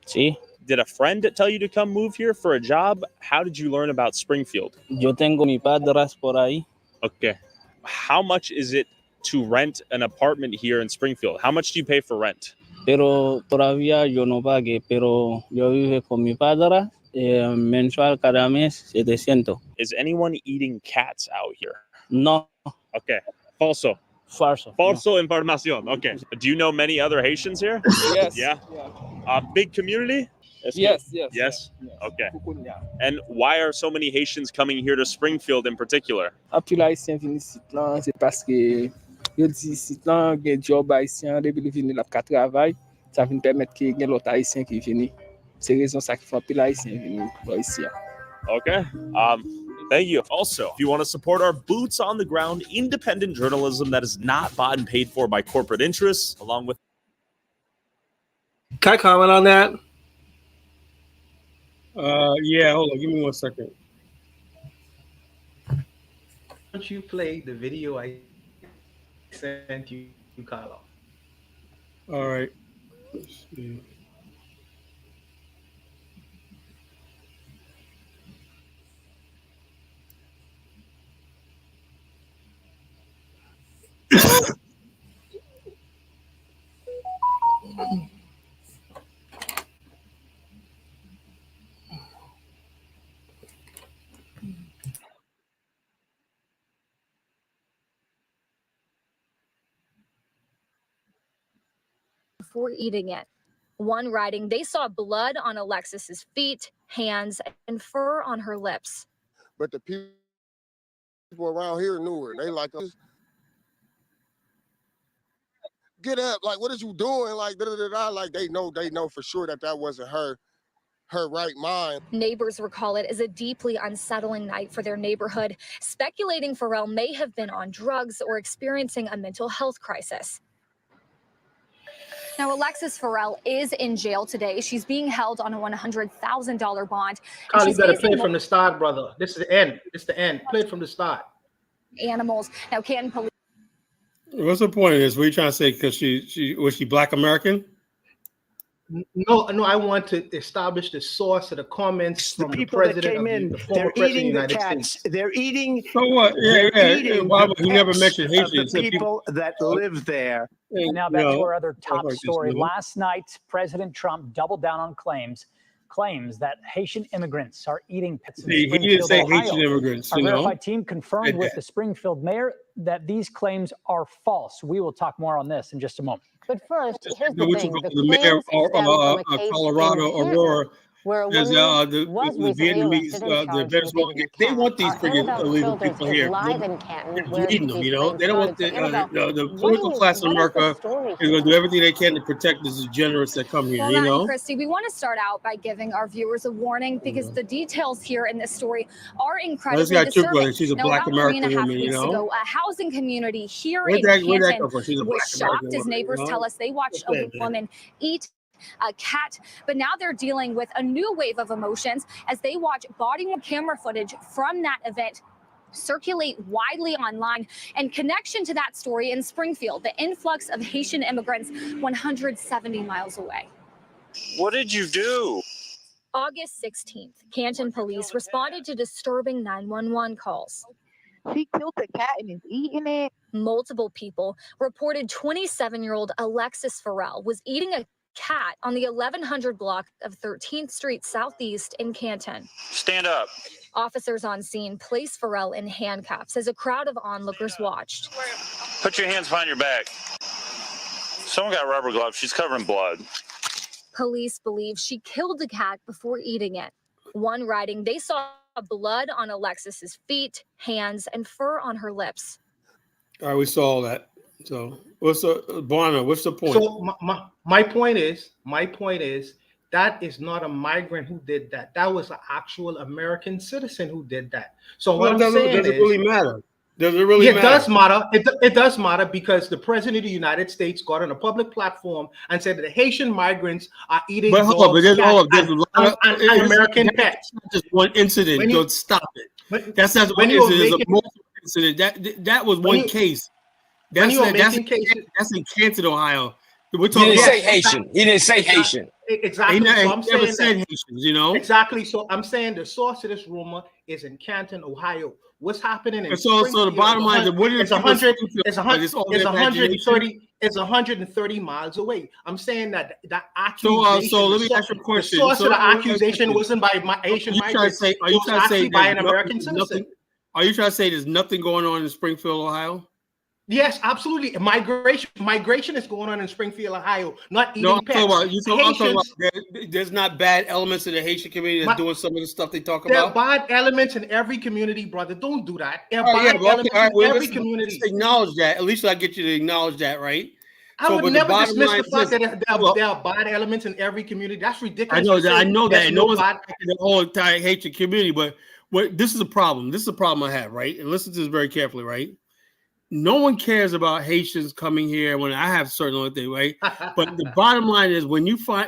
M: Sí.
E: Did a friend tell you to come move here for a job? How did you learn about Springfield?
M: Yo tengo mi padres por ahí.
E: Okay. How much is it to rent an apartment here in Springfield? How much do you pay for rent?
M: Pero todavía yo no pagué, pero yo vivo con mi padre, mensual cada mes 700.
E: Is anyone eating cats out here?
M: No.
E: Okay. Falso.
M: Falso.
E: Falso información. Okay. Do you know many other Haitians here?
N: Yes.
E: Yeah. Big community?
N: Yes.
E: Yes? Okay. And why are so many Haitians coming here to Springfield in particular?
N: Apil Haitien vini sit lan, se paske yo di sit lan gen job Haitien, debi li vini la ka travay, sa vin permet ki gen lot Haitien ki vini. Se rezon sa ki fa apil Haitien vini lo isi.
E: Okay. Thank you. Also, if you want to support our boots on the ground, independent journalism that is not bought and paid for by corporate interests, along with.
B: Can I comment on that?
A: Yeah, hold on. Give me 1 second.
D: Why don't you play the video I sent you, Carlo?
A: All right. Let's see.
O: Before eating it. One writing, they saw blood on Alexis's feet, hands, and fur on her lips.
P: But the people around here knew her. They like us. Get up! Like, what is you doing? Like, like they know for sure that wasn't her right mind.
O: Neighbors recall it as a deeply unsettling night for their neighborhood, speculating Farrell may have been on drugs or experiencing a mental health crisis. Now, Alexis Farrell is in jail today. She's being held on a $100,000 bond.
D: Carl, you better play it from the start, brother. This is the end. It's the end. Play it from the start.
O: Animals. Now, Canton police.
A: What's the point of this? What are you trying to say? Because she was she Black American?
D: No, I want to establish the source of the comments from the president
H: that came in.
D: the former
H: They're
D: president of the
H: eating the
D: United
H: cats.
D: States.
H: They're eating.
A: So what? Yeah. Why would he never mention Haitians?
H: The people that live there.
Q: And now back to our other top story. Last night, President Trump doubled down on claims that Haitian immigrants are eating pets in
A: He didn't say Haitian immigrants.
Q: Our verified team confirmed with the Springfield mayor that these claims are false. We will talk more on this in just a moment.
R: But first, here's the thing.
A: The mayor of Colorado, Aurora,
R: where a
A: there's
R: woman
A: the
R: was recently
A: Vietnamese,
R: arrested and charged with eating a
A: they
R: cat.
A: want these
R: Our
A: freaking
R: Annabelle
A: illegal
R: Childers
A: people
R: is
A: here.
R: live in Canton, where
A: Eating them,
R: these
A: you know.
R: claims
A: They don't want
R: started. So, Annabelle,
A: the political class in America is going to do everything they can to protect these degenerates that come here,
O: Well,
A: you
O: Matt and
A: know.
O: Christy, we want to start out by giving our viewers a warning because the details here in this story are incredibly disturbing.
A: She's a
O: Now,
A: Black
O: about
A: American
O: 3.5
A: woman, you
O: weeks
A: know.
O: ago, a housing community here
A: Where'd
O: in
A: that
O: Canton
A: come from? She's a
O: was
A: Black
O: shocked
A: American
O: as
A: woman,
O: neighbors
A: you know?
O: tell us they watched a woman eat a cat, but now they're dealing with a new wave of emotions as they watch body-worn camera footage from that event circulate widely online. And connection to that story in Springfield, the influx of Haitian immigrants 170 miles away.
S: What did you do?
O: August 16th, Canton police responded to disturbing 911 calls.
R: She killed the cat and is eating it.
O: Multiple people reported 27-year-old Alexis Farrell was eating a cat on the 1100 block of 13th Street Southeast in Canton.
S: Stand up.
O: Officers on scene placed Farrell in handcuffs as a crowd of onlookers watched.
S: Put your hands behind your back. Someone got rubber gloves. She's covered in blood.
O: Police believe she killed the cat before eating it. One writing, they saw blood on Alexis's feet, hands, and fur on her lips.
A: All right, we saw all that. So what's the Barna? What's the point?
D: So my point is that is not a migrant who did that. That was an actual American citizen who did that. So what I'm saying
A: does it really matter? Does it really matter?
D: It does matter. It does matter because the president of the United States got on a public platform and said that the Haitian migrants are eating
A: But hold
D: dogs,
A: up,
D: cats, and American pets.
A: Just one incident. Don't stop it. That's not one incident. It's a multiple incident. That was one case. That's in Canton, Ohio. We're talking
C: He didn't
A: about
C: say Haitian. He didn't say Haitian.
D: Exactly.
A: He
D: So I'm
A: never
D: saying
A: said
D: that,
A: Haitians, you know.
D: Exactly. So I'm saying the source of this rumor is in Canton, Ohio. What's happening in
A: so the bottom line is what
D: it's 130 miles away. I'm saying that accusation.
A: So let me ask you a question.
D: The source of the accusation wasn't by my Asian migrants. It was actually by an American citizen.
A: Are you trying to say there's nothing going on in Springfield, Ohio?
D: Yes, absolutely. Migration is going on in Springfield, Ohio. Not eating pets.
A: I'm talking about there's not bad elements in the Haitian community that's doing some of the stuff they talk about.
D: There are bad elements in every community, brother. Don't do that. There are bad elements in every community.
A: Let's acknowledge that. At least I get you to acknowledge that, right?
D: I would never dismiss the fact that there are bad elements in every community. That's ridiculous.
A: I know that. And no one's the whole entire Haitian community, but this is a problem. This is a problem I have, right? And listen to this very carefully, right? No one cares about Haitians coming here when I have certain other things, right? But the bottom line is when you find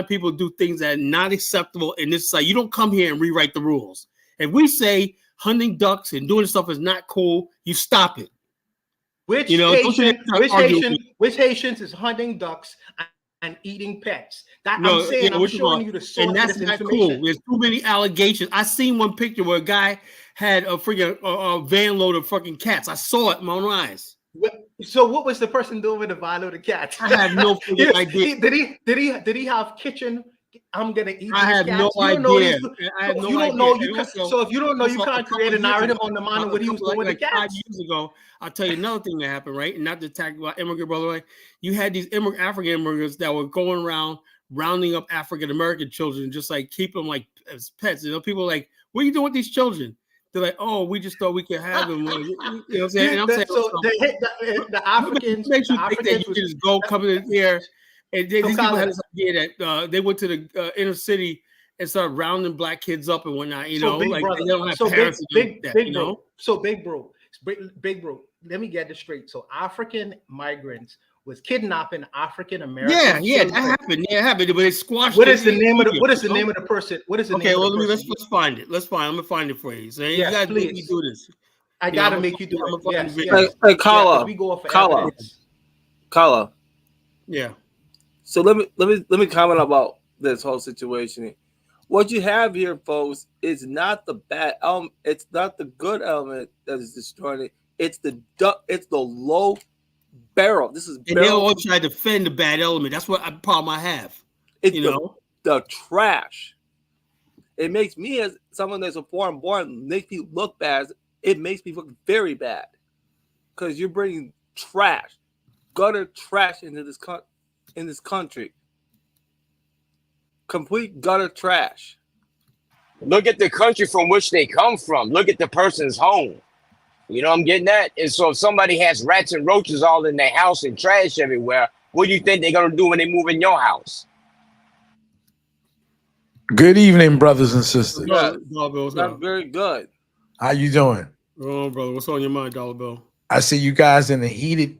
A: people do things that are not acceptable in this society, you don't come here and rewrite the rules. If we say hunting ducks and doing stuff is not cool, you stop it.
D: Which Haitians is hunting ducks and eating pets? I'm showing you the source
A: and that's
D: of this
A: not
D: information.
A: cool. There's too many allegations. I seen one picture where a guy had a freaking van load of fucking cats. I saw it in my own eyes.
D: So what was the person doing with the van load of cats?
A: I have no freaking idea.
D: Did he have kitchen? I'm gonna eat.
A: I have no idea. I have no idea.
D: So if you don't know, you can't create a narrative on the man of what he was doing with the cats.
A: 5 years ago, I'll tell you another thing that happened, right? And not to attack about immigrant, by the way. You had these African immigrants that were going around rounding up African American children, just like keep them like as pets. You know, people are like, what are you doing with these children? They're like, oh, we just thought we could have them. You know what I'm saying? And I'm saying,
D: the Africans
A: makes you think that you can just go come in here. And these people had this idea that they went to the inner city and started rounding black kids up and whatnot. You know, like they don't have parents. Big
D: bro. Let me get this straight. So African migrants was kidnapping African Americans.
A: Yeah, that happened. Yeah, it happened, but it squashed.
D: What is the name of the person? What is the name of the person?
A: Let's find it. I'm gonna find it for you. So
D: yeah,
A: you guys
D: please.
A: make me do this.
D: I gotta make you do it.
B: Yes. Hey, Kala.
D: We go off of
B: Kala.
A: Yeah.
B: So let me comment about this whole situation. What you have here, folks, is not the bad element. It's not the good element that is destroying it. It's the low barrel. This is
A: and they all try to defend the bad element. That's what problem I have.
B: It's the trash. It makes me, as someone that's a foreign born, makes me look bad. It makes me look very bad because you're bringing trash, gutter trash into this country. Complete gutter trash.
C: Look at the country from which they come from. Look at the person's home. You know what I'm getting at? And so if somebody has rats and roaches all in their house and trash everywhere, what do you think they're going to do when they move in your house?
T: Good evening, brothers and sisters.
B: Not very good.
T: How you doing?
A: Oh, brother, what's on your mind, Dollar Bill?
T: I see you guys in a heated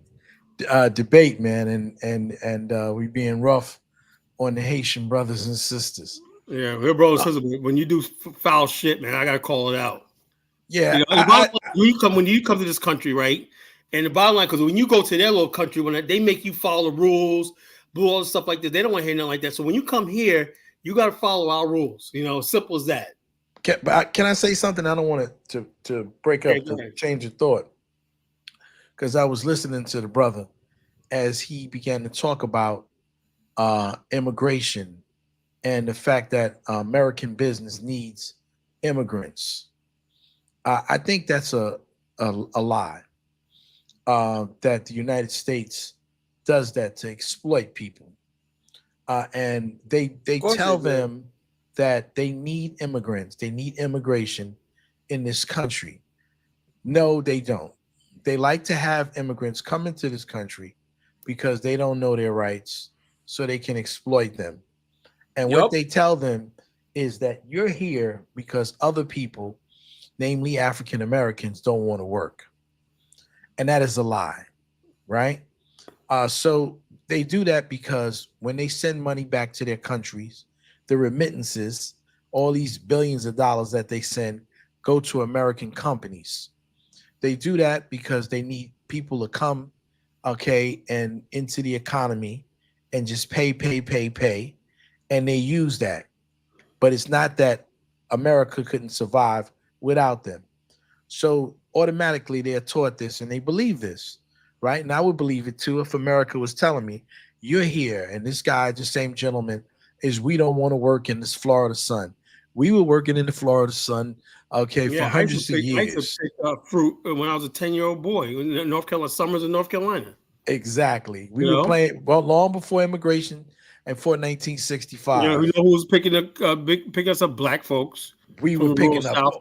T: debate, man, and we being rough on the Haitian brothers and sisters.
A: Yeah, real brothers and sisters. When you do foul shit, man, I gotta call it out.
T: Yeah,
A: when you come to this country, right? And the bottom line, because when you go to their little country, when they make you follow the rules, do all the stuff like that, they don't want to hear nothing like that. So when you come here, you got to follow our rules. You know, simple as that.
T: Can I say something? I don't want to break up the change of thought, because I was listening to the brother as he began to talk about immigration and the fact that American business needs immigrants. I think that's a lie. That the United States does that to exploit people, and they tell them that they need immigrants, they need immigration in this country. No, they don't. They like to have immigrants come into this country because they don't know their rights, so they can exploit them. And what they tell them is that you're here because other people, namely African Americans, don't want to work. And that is a lie, right? So they do that because when they send money back to their countries, the remittances, all these billions of dollars that they send, go to American companies. They do that because they need people to come, okay, and into the economy and just pay. And they use that. But it's not that America couldn't survive without them. So automatically they're taught this and they believe this, right? And I would believe it too if America was telling me, you're here, and this guy, the same gentleman, is we don't want to work in this Florida sun. We were working in the Florida sun, okay, for hundreds of years.
A: I used to pick fruit when I was a 10-year-old boy in North Carolina, summers in North Carolina.
T: Exactly. We were playing long before immigration and for 1965.
A: You know who was picking us up? Black folks.
T: We were picking up
A: South.
T: all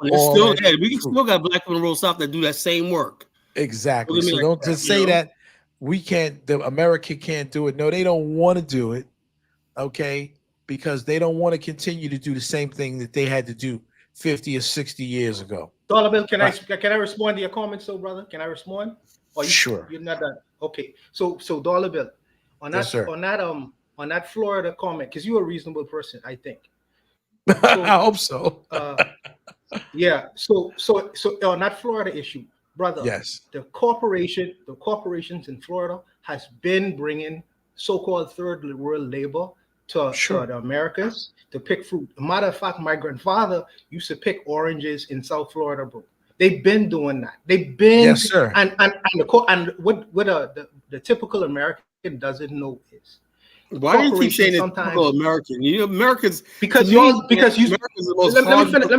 A: We still got black people in the rural South that do that same work.
T: Exactly. So don't just say that we can't, the America can't do it. No, they don't want to do it, okay, because they don't want to continue to do the same thing that they had to do 50 or 60 years ago.
D: Dollar Bill, can I respond to your comments, so brother? Can I respond? Or
T: sure.
D: You're not done. Okay. So Dollar Bill, on that on that Florida comment, because you're a reasonable person, I think. So,
T: I hope so.
D: Yeah. So on that Florida issue, brother.
T: Yes.
D: The corporations in Florida has been bringing so-called third world labor to the Americas to pick fruit. Matter of fact, my grandfather used to pick oranges in South Florida, bro. They've been doing that. They've been,
T: yes, sir.
D: And what the typical American doesn't know is,
A: why do you keep saying it's typical American? You know, Americans
D: because you let me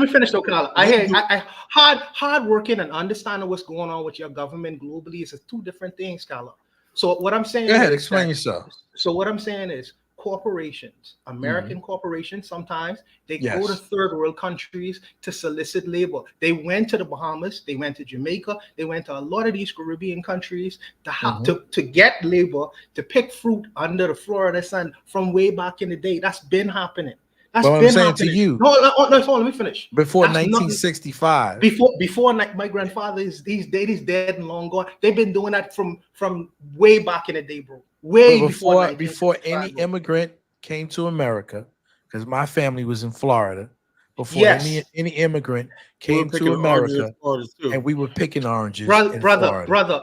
D: finish though, Carla. I hard working and understanding what's going on with your government globally is two different things, Carla. So what I'm saying,
T: go ahead, explain yourself.
D: So what I'm saying is, corporations, American corporations, sometimes they go to third world countries to solicit labor. They went to the Bahamas, they went to Jamaica, they went to a lot of these Caribbean countries to have to get labor to pick fruit under the Florida sun from way back in the day. That's been happening. That's
T: been I'm saying happening. To you.
D: No, let me finish.
T: Before 1965.
D: Before my grandfather is dead and long gone. They've been doing that from way back in the day, bro. Way
T: before any immigrant came to America, because my family was in Florida. Before any immigrant came to America, and we were picking oranges.
D: Brother,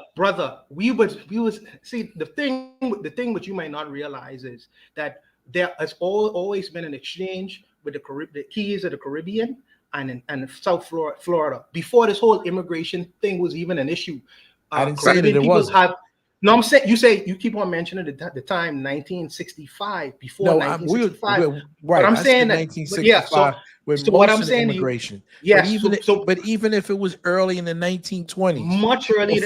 D: we was see the thing what you might not realize is that there has always been an exchange with the keys of the Caribbean and South Florida before this whole immigration thing was even an issue.
T: I didn't say that it wasn't.
D: No, I'm saying you keep on mentioning the time 1965 before 1965.
T: Right.
D: I'm saying that
T: 1965 with
D: what I'm saying
T: immigration.
D: Yes.
T: But even if it was early in the 1920s,
D: much earlier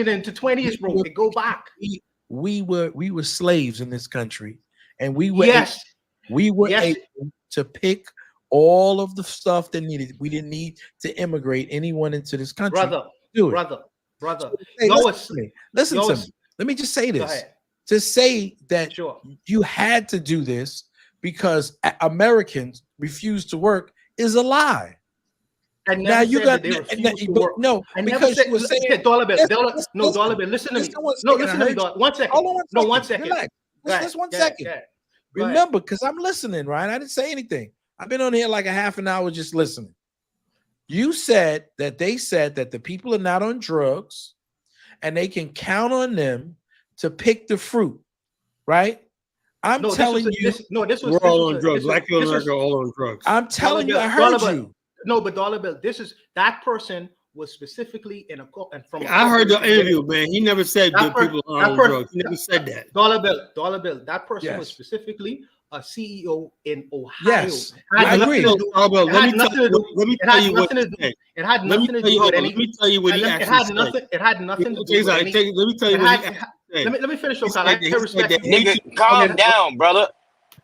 D: than the 20s, bro. They go back.
T: We were slaves in this country, and we were able to pick all of the stuff that needed. We didn't need to immigrate anyone into this country.
D: Brother,
T: listen to me. Let me just say this. To say that you had to do this because Americans refused to work is a lie. Now you got because you were saying
D: Dollar Bill. Listen to me. No, listen to me, Dollar. 1 second. No, 1 second.
T: Relax. Just 1 second. Remember, because I'm listening, right? I didn't say anything. I've been on here like a half an hour just listening. You said that they said that the people are not on drugs and they can count on them to pick the fruit, right? I'm telling you,
A: we're all on drugs. Black people in America are all on drugs.
T: I'm telling you, I heard you.
D: No, but Dollar Bill, that person was specifically in a and from.
A: I heard the interview, man. He never said that people are on drugs. He never said that.
D: Dollar Bill. That person was specifically a CEO in Ohio.
T: Yes, I agree.
A: Let me tell you what he said.
D: It had nothing to do with anything.
A: Let me tell you what he actually said.
D: It had nothing to do with anything.
A: Let me tell you what he said.
D: Let me finish.
C: Nigga, calm down, brother.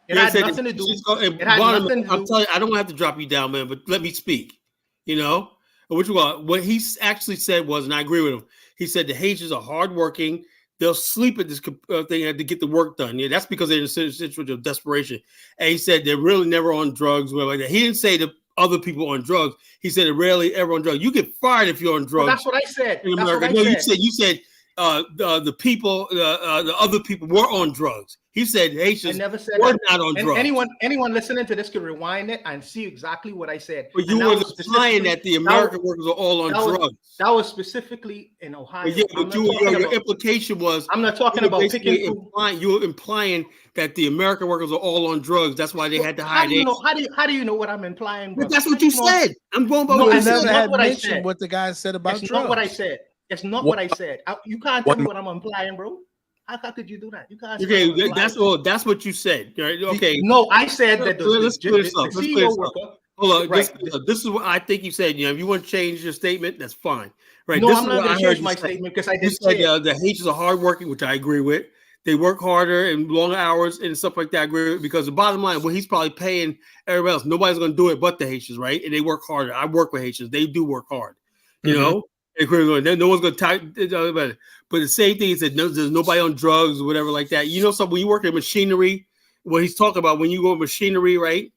D: It had nothing to do.
A: I'm telling you, I don't have to drop you down, man, but let me speak. You know, what he actually said was, and I agree with him. He said the Haitians are hardworking. They'll sleep at this thing to get the work done. Yeah, that's because they're in a situation of desperation. And he said they're really never on drugs, whatever like that. He didn't say the other people on drugs. He said they're rarely ever on drugs. You get fired if you're on drugs.
D: Well, that's what I said.
A: In America. You said the people, the other people were on drugs. He said Haitians
D: never said
A: were
D: that.
A: not on drugs.
D: Anyone listening to this can rewind it and see exactly what I said.
A: But you were implying that the American workers are all on drugs.
D: That was specifically in Ohio.
A: But yeah, but your implication was
D: I'm not talking about picking.
A: You were implying that the American workers are all on drugs. That's why they had to hide it.
D: How do you know what I'm implying?
A: But that's what you said. I'm going by
T: what
A: you
T: I never
A: said.
T: had mentioned what the guy said about drugs.
D: It's not what I said. It's not what I said. You can't tell me what I'm implying, bro. How could you do that? You can't.
A: Okay, that's all. That's what you said. Right? Okay.
D: No, I said that
A: let's clear this up.
D: CEO worker.
A: Hold on. Right. This is what I think you said. You know, if you want to change your statement, that's fine. Right.
D: No,
A: this
D: I'm not going to change my statement because I didn't
A: say the Haitians are hardworking, which I agree with. They work harder and longer hours and stuff like that. I agree with, because the bottom line, well, he's probably paying everybody else. Nobody's going to do it but the Haitians, right? And they work harder. I work with Haitians. They do work hard. You know. No one's gonna type about it. But the same thing is that there's nobody on drugs or whatever like that. You know, something when you work in machinery, what he's talking about when you go machinery, right?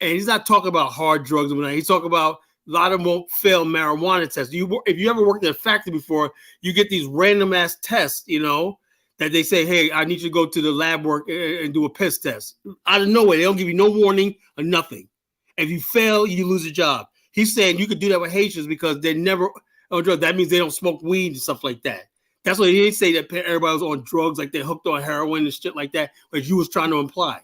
A: And he's not talking about hard drugs or whatnot. He's talking about a lot of them won't fail marijuana tests. If you ever worked in a factory before, you get these random ass tests, you know, that they say, hey, I need you to go to the lab work and do a piss test. Out of nowhere, they don't give you no warning or nothing. If you fail, you lose your job. He's saying you could do that with Haitians because they never on drugs. That means they don't smoke weed and stuff like that. That's why he didn't say that everybody was on drugs, like they're hooked on heroin and shit like that, as you was trying to imply.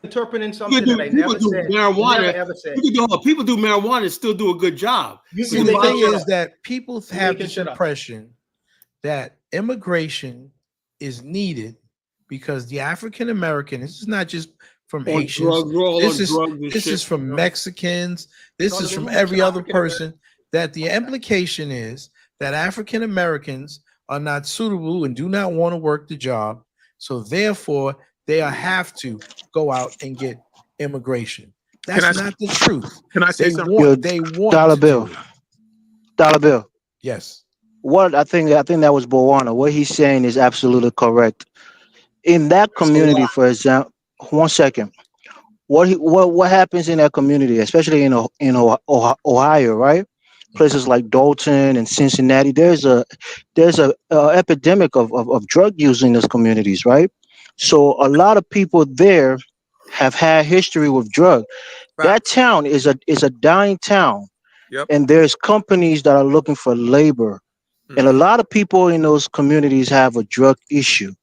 D: Interpreting something that I never said.
A: Marijuana.
D: Never ever said.
A: People do marijuana and still do a good job.
T: See, the thing is that people have this impression that immigration is needed because the African American, this is not just from Haitians, this is from Mexicans, this is from every other person. That the implication is that African Americans are not suitable and do not want to work the job, so therefore they have to go out and get immigration. That's not the truth.
U: Can I say something?
T: They want
U: Dollar Bill.
T: Yes.
U: I think that was Bowana. What he's saying is absolutely correct. In that community, for example, 1 second. What happens in that community, especially in Ohio, right? Places like Dalton and Cincinnati, there's a epidemic of drug use in those communities, right? So a lot of people there have had history with drug. Right. That town is a dying town, and there's companies that are looking for labor, and a lot of people in those communities have a drug issue.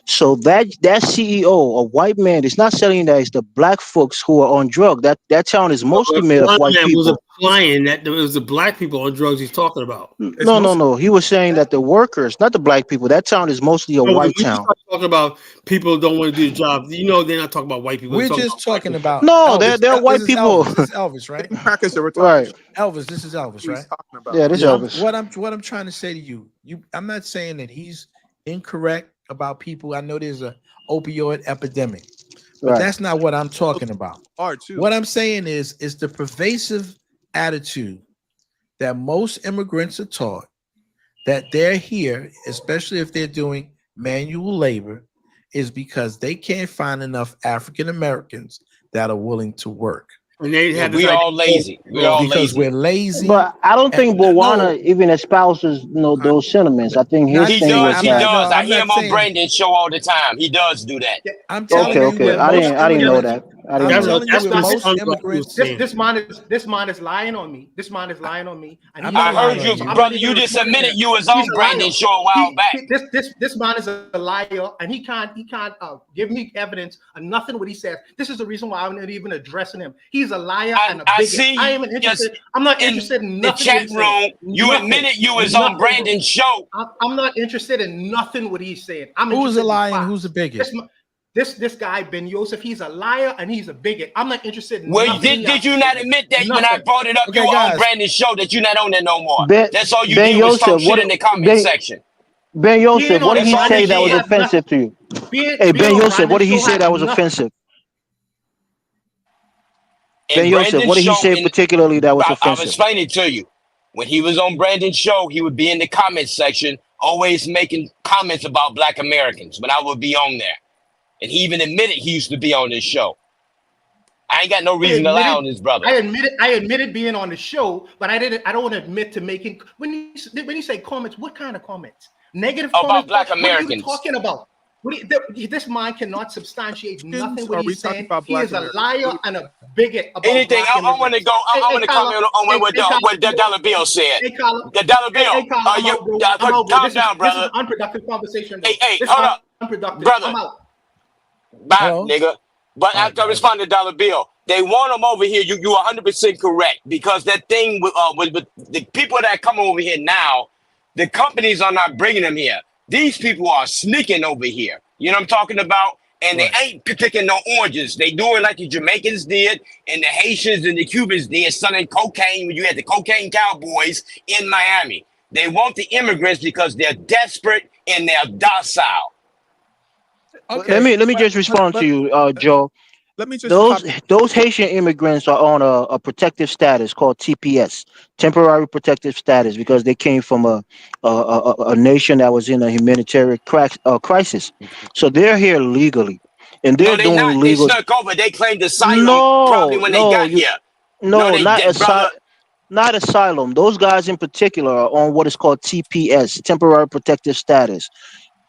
U: So that CEO, a white man, is not saying that it's the black folks who are on drug. That town is mostly made of white people.
A: Was implying that there was the black people on drugs he's talking about.
U: No. He was saying that the workers, not the black people. That town is mostly a white town.
A: Talking about people who don't want to do the job. You know, they're not talking about white people.
T: We're just talking about
U: no. They're white people.
T: This is Elvis, right?
U: Right.
T: Elvis. This is Elvis, right?
U: Yeah, this is Elvis.
T: What I'm trying to say to you, I'm not saying that he's incorrect about people. I know there's a opioid epidemic, but that's not what I'm talking about. What I'm saying is the pervasive attitude that most immigrants are taught that they're here, especially if they're doing manual labor, is because they can't find enough African Americans that are willing to work.
A: And they have
C: we all lazy.
T: Because we're lazy.
U: But I don't think Bowana even espouses those sentiments. I think his thing was
C: he does. I hear him on Brandon's show all the time. He does do that.
T: I'm telling you.
U: Okay. I didn't know that. I didn't know that.
A: That's what most immigrants.
D: This man is lying on me. This man is lying on me. And
C: I heard you, brother. You just admitted you was on Brandon's show a while back.
D: This man is a liar, and he can't give me evidence or nothing what he says. This is the reason why I'm not even addressing him. He's a liar and a bigot. I'm not interested in nothing.
C: The chat room, you admitted you was on Brandon's show.
D: I'm not interested in nothing what he's saying.
T: Who's a liar and who's a bigot?
D: This guy Ben Yosef, he's a liar and he's a bigot. I'm not interested in
C: well,
D: nothing.
C: Did you not admit that when I brought it up, you were on Brandon's show that you're not on there no more? That's all you did was talk shit in the comment section.
U: Ben Yosef, what did he say that was offensive to you? Hey, Ben Yosef, what did he say that was offensive? Ben Yosef, what did he say particularly that was offensive?
C: I'll explain it to you. When he was on Brandon's show, he would be in the comment section, always making comments about Black Americans when I would be on there. And he even admitted he used to be on this show. I ain't got no reason to lie on this brother.
D: I admitted being on the show, but I don't want to admit to making when you say comments, what kind of comments? Negative
C: about
D: comments?
C: Black Americans.
D: What are you talking about? This man cannot substantiate nothing what he's saying. He is a liar and a bigot.
C: Anything. I want to go. I want to comment on what the dollar bill said. The dollar bill. Calm down, brother.
D: This is unproductive conversation.
C: Hey, hold up, brother.
D: I'm out.
C: Bye, nigga. But after I respond to dollar bill, they want them over here. You 100% correct, because that thing with the people that come over here now, the companies are not bringing them here. These people are sneaking over here. You know what I'm talking about? And they ain't picking no oranges. They doing like the Jamaicans did and the Haitians and the Cubans did, selling cocaine when you had the cocaine cowboys in Miami. They want the immigrants because they're desperate and they're docile.
U: Okay. Let me just respond to you, Joe.
F: Let me just
U: those Haitian immigrants are on a protective status called TPS, temporary protective status, because they came from a nation that was in a humanitarian crisis. So they're here legally, and they're doing
C: not.
U: legal.
C: They snuck over. They claimed asylum probably when they got here.
U: Not asylum. Those guys in particular are on what is called TPS, temporary protective status,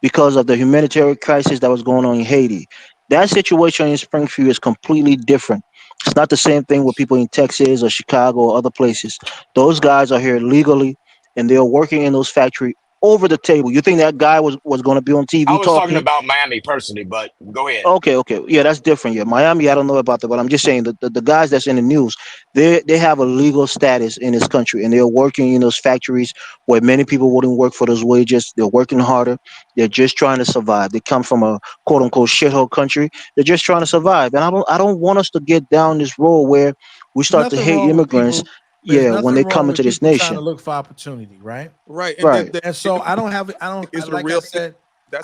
U: because of the humanitarian crisis that was going on in Haiti. That situation in Springfield is completely different. It's not the same thing with people in Texas or Chicago or other places. Those guys are here legally, and they're working in those factories over the table. You think that guy was going to be on TV?
C: I was talking about Miami personally, but go ahead.
U: Okay. Yeah, that's different. Yeah, Miami, I don't know about that, but I'm just saying that the guys that's in the news, they have a legal status in this country, and they're working in those factories where many people wouldn't work for those wages. They're working harder. They're just trying to survive. They come from a quote unquote shithole country. They're just trying to survive. And I don't want us to get down this road where we start to hate immigrants. Yeah, when they come into this nation,
T: trying to look for opportunity, right?
F: Right.
T: And so I don't have. Like I said,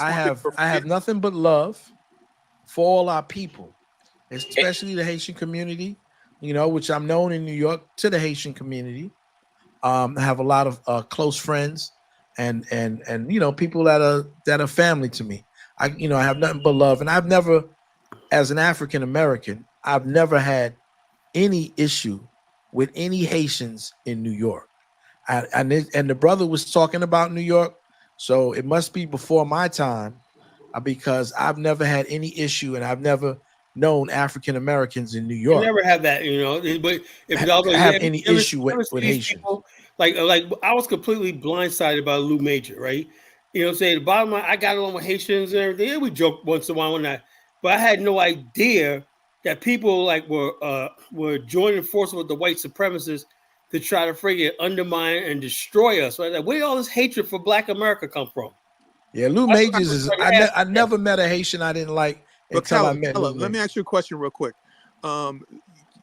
T: I have nothing but love for all our people, especially the Haitian community. You know, which I'm known in New York to the Haitian community. I have a lot of close friends and you know, people that are family to me. I have nothing but love, and I've never, as an African American, I've never had any issue with any Haitians in New York. And the brother was talking about New York, so it must be before my time, because I've never had any issue, and I've never known African Americans in New York.
A: You never have that, you know. But if y'all
T: have any issue with Haitians,
A: people, like I was completely blindsided by Lou Major, right? You know what I'm saying? The bottom line, I got along with Haitians and everything. Yeah, we joke once in a while, but I had no idea that people were joining forces with the white supremacists to try to friggin' undermine and destroy us. Right? Like, where did all this hatred for Black America come from?
T: Yeah, Lou Majors is. I never met a Haitian I didn't like until I met Lou.
F: Let me ask you a question real quick.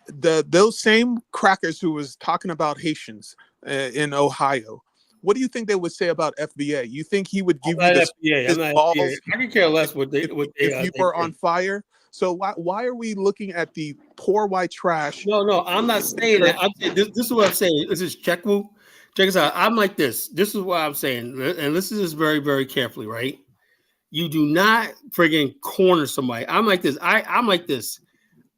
F: Those same crackers who was talking about Haitians in Ohio, what do you think they would say about FBA? You think he would give you his balls?
A: I can care less what they
F: if you were on fire. So why are we looking at the poor white trash?
A: No, I'm not saying that. This is what I'm saying. This is check us out. I'm like this. This is what I'm saying, and listen to this very, very carefully, right? You do not friggin' corner somebody. I'm like this. I'm like this.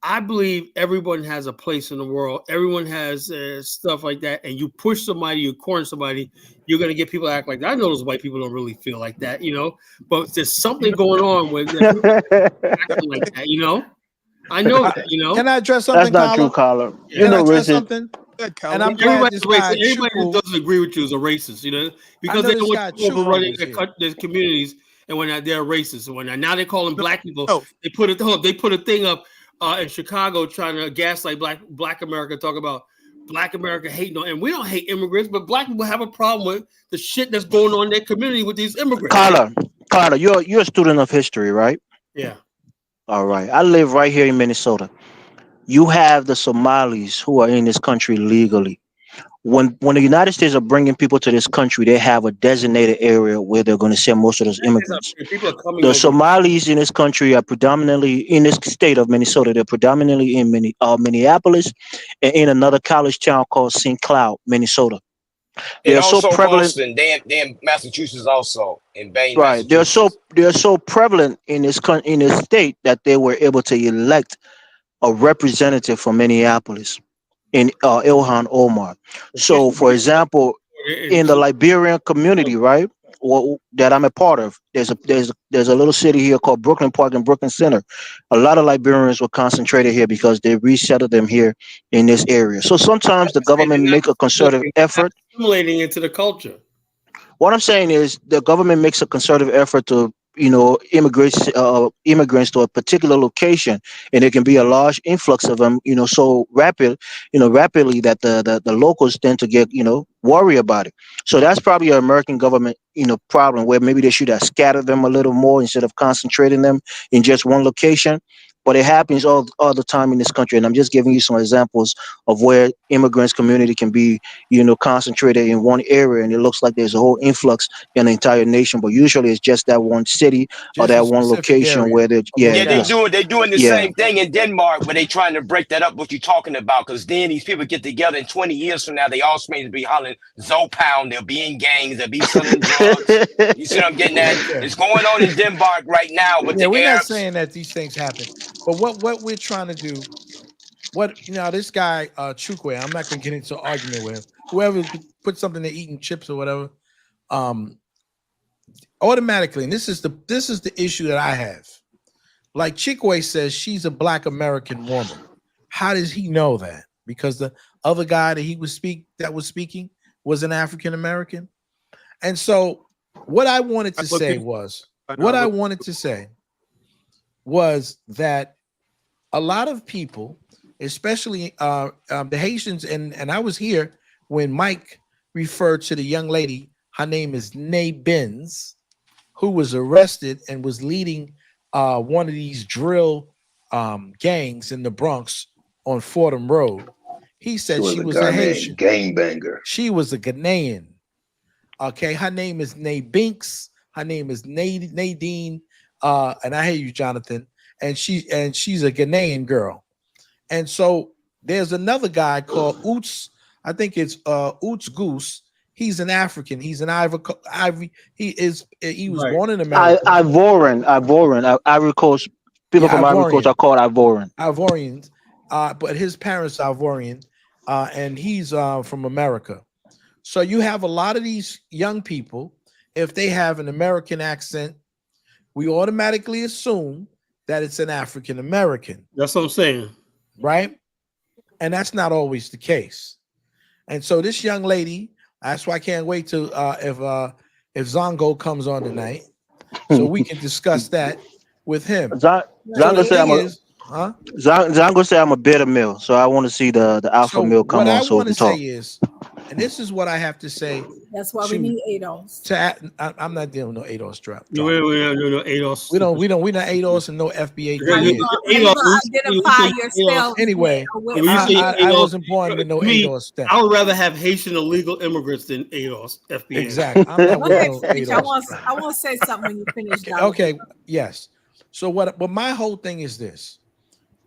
A: I believe everyone has a place in the world. Everyone has stuff like that. And you push somebody, you corner somebody, you're going to get people to act like that. I know those white people don't really feel like that, you know, but there's something going on with acting like that, you know? I know that, you know.
F: Can I address something,
U: That's not true,
F: Carla?
U: Carla.
A: Yeah.
U: You
F: Can I
U: know,
F: address
U: Richard.
F: something? Good,
A: And
F: I'm glad
A: everybody's
F: this
A: racist.
F: guy
A: Everybody who
F: Chuku.
A: doesn't agree with you is a racist, you know, because
F: know
A: they
F: this
A: don't want
F: guy
A: you overrunning
F: Chuku
A: their communities, and when they're racist, and when now they're calling black people,
F: no.
A: they put a thing up in Chicago trying to gaslight black America, talk about black America hating on, and we don't hate immigrants, but black people have a problem with the shit that's going on in their community with these immigrants.
U: Carla, you're a student of history, right?
A: Yeah.
U: All right. I live right here in Minnesota. You have the Somalis who are in this country legally. When the United States are bringing people to this country, they have a designated area where they're going to send most of those immigrants.
A: People are coming
U: The
A: over.
U: Somalis in this country are predominantly in this state of Minnesota. They're predominantly in Minneapolis and in another college town called St. Cloud, Minnesota. They
C: And
U: are so
C: also
U: prevalent.
C: Boston, they in Massachusetts also, in Bain,
U: Right.
C: Massachusetts.
U: They're so prevalent in in this state that they were able to elect a representative from Minneapolis in Ilhan Omar. So, for example, in the Liberian community, right, that I'm a part of, there's a little city here called Brooklyn Park and Brooklyn Center. A lot of Liberians were concentrated here because they resettled them here in this area. So sometimes the government make a concerted effort.
A: Assimilating into the culture.
U: What I'm saying is the government makes a concerted effort to, immigrants to a particular location, and it can be a large influx of them, so rapidly that the locals tend to get, worry about it. So that's probably an American government, problem where maybe they should have scattered them a little more instead of concentrating them in just one location. But it happens all the time in this country, and I'm just giving you some examples of where immigrants community can be, concentrated in one area, and it looks like there's a whole influx in the entire nation. But usually, it's just that one city or
F: Just a
U: that one
F: specific
U: location
F: area.
U: where they
C: They doing the
U: yeah.
C: same thing in Denmark, where they trying to break that up. What you talking about? Because then these people get together, and 20 years from now, they all supposed to be hollering Zopound. They'll be in gangs. They'll be selling drugs. You see what I'm getting at? It's going on in Denmark right now with the
T: we're not
C: Arabs.
T: saying that these things happen, but what we're trying to do, this guy Chukwe, I'm not going to get into an argument with him. Whoever put something to eating chips or whatever, automatically, and this is the issue that I have. Like Chikwe says, she's a Black American woman. How does he know that? Because the other guy that was speaking was an African American. And so what I wanted to say was that a lot of people, especially the Haitians, and I was here when Mike referred to the young lady. Her name is Nay Benz, who was arrested and was leading one of these drill gangs in the Bronx on Fordham Road. He said she was a Haitian
G: gangbanger.
T: She was a Ghanaian. Okay, her name is Nay Binks. Her name is Nadine. And I hear you, Jonathan. And she's a Ghanaian girl. And so there's another guy called Oots. I think it's Oots Goose. He's an African. He's an Ivory. He was born in America.
U: Ivory Coast. People from Ivory Coast are called Ivorian.
T: Ivorians. But his parents are Ivorian. And he's from America. So you have a lot of these young people, if they have an American accent, we automatically assume that it's an African American.
A: That's what I'm saying.
T: Right? And that's not always the case. And so this young lady, that's why I can't wait to if Zongo comes on tonight, so we can discuss that with him.
U: Zongo say I'm a beta male, so I want to see the alpha male come on so we can talk.
T: And this is what I have to say.
V: That's why we need ADOS.
T: I'm not dealing with no ADOS drop.
A: No ADOS.
T: We not ADOS and no FBA.
V: Identify yourself.
T: Anyway, I wasn't born with no ADOS stamp.
A: I would rather have Haitian illegal immigrants than ADOS FBA.
T: Exactly. I'm not with no ADOS.
V: I want to say something when you finish.
T: Okay. Yes. So but my whole thing is this: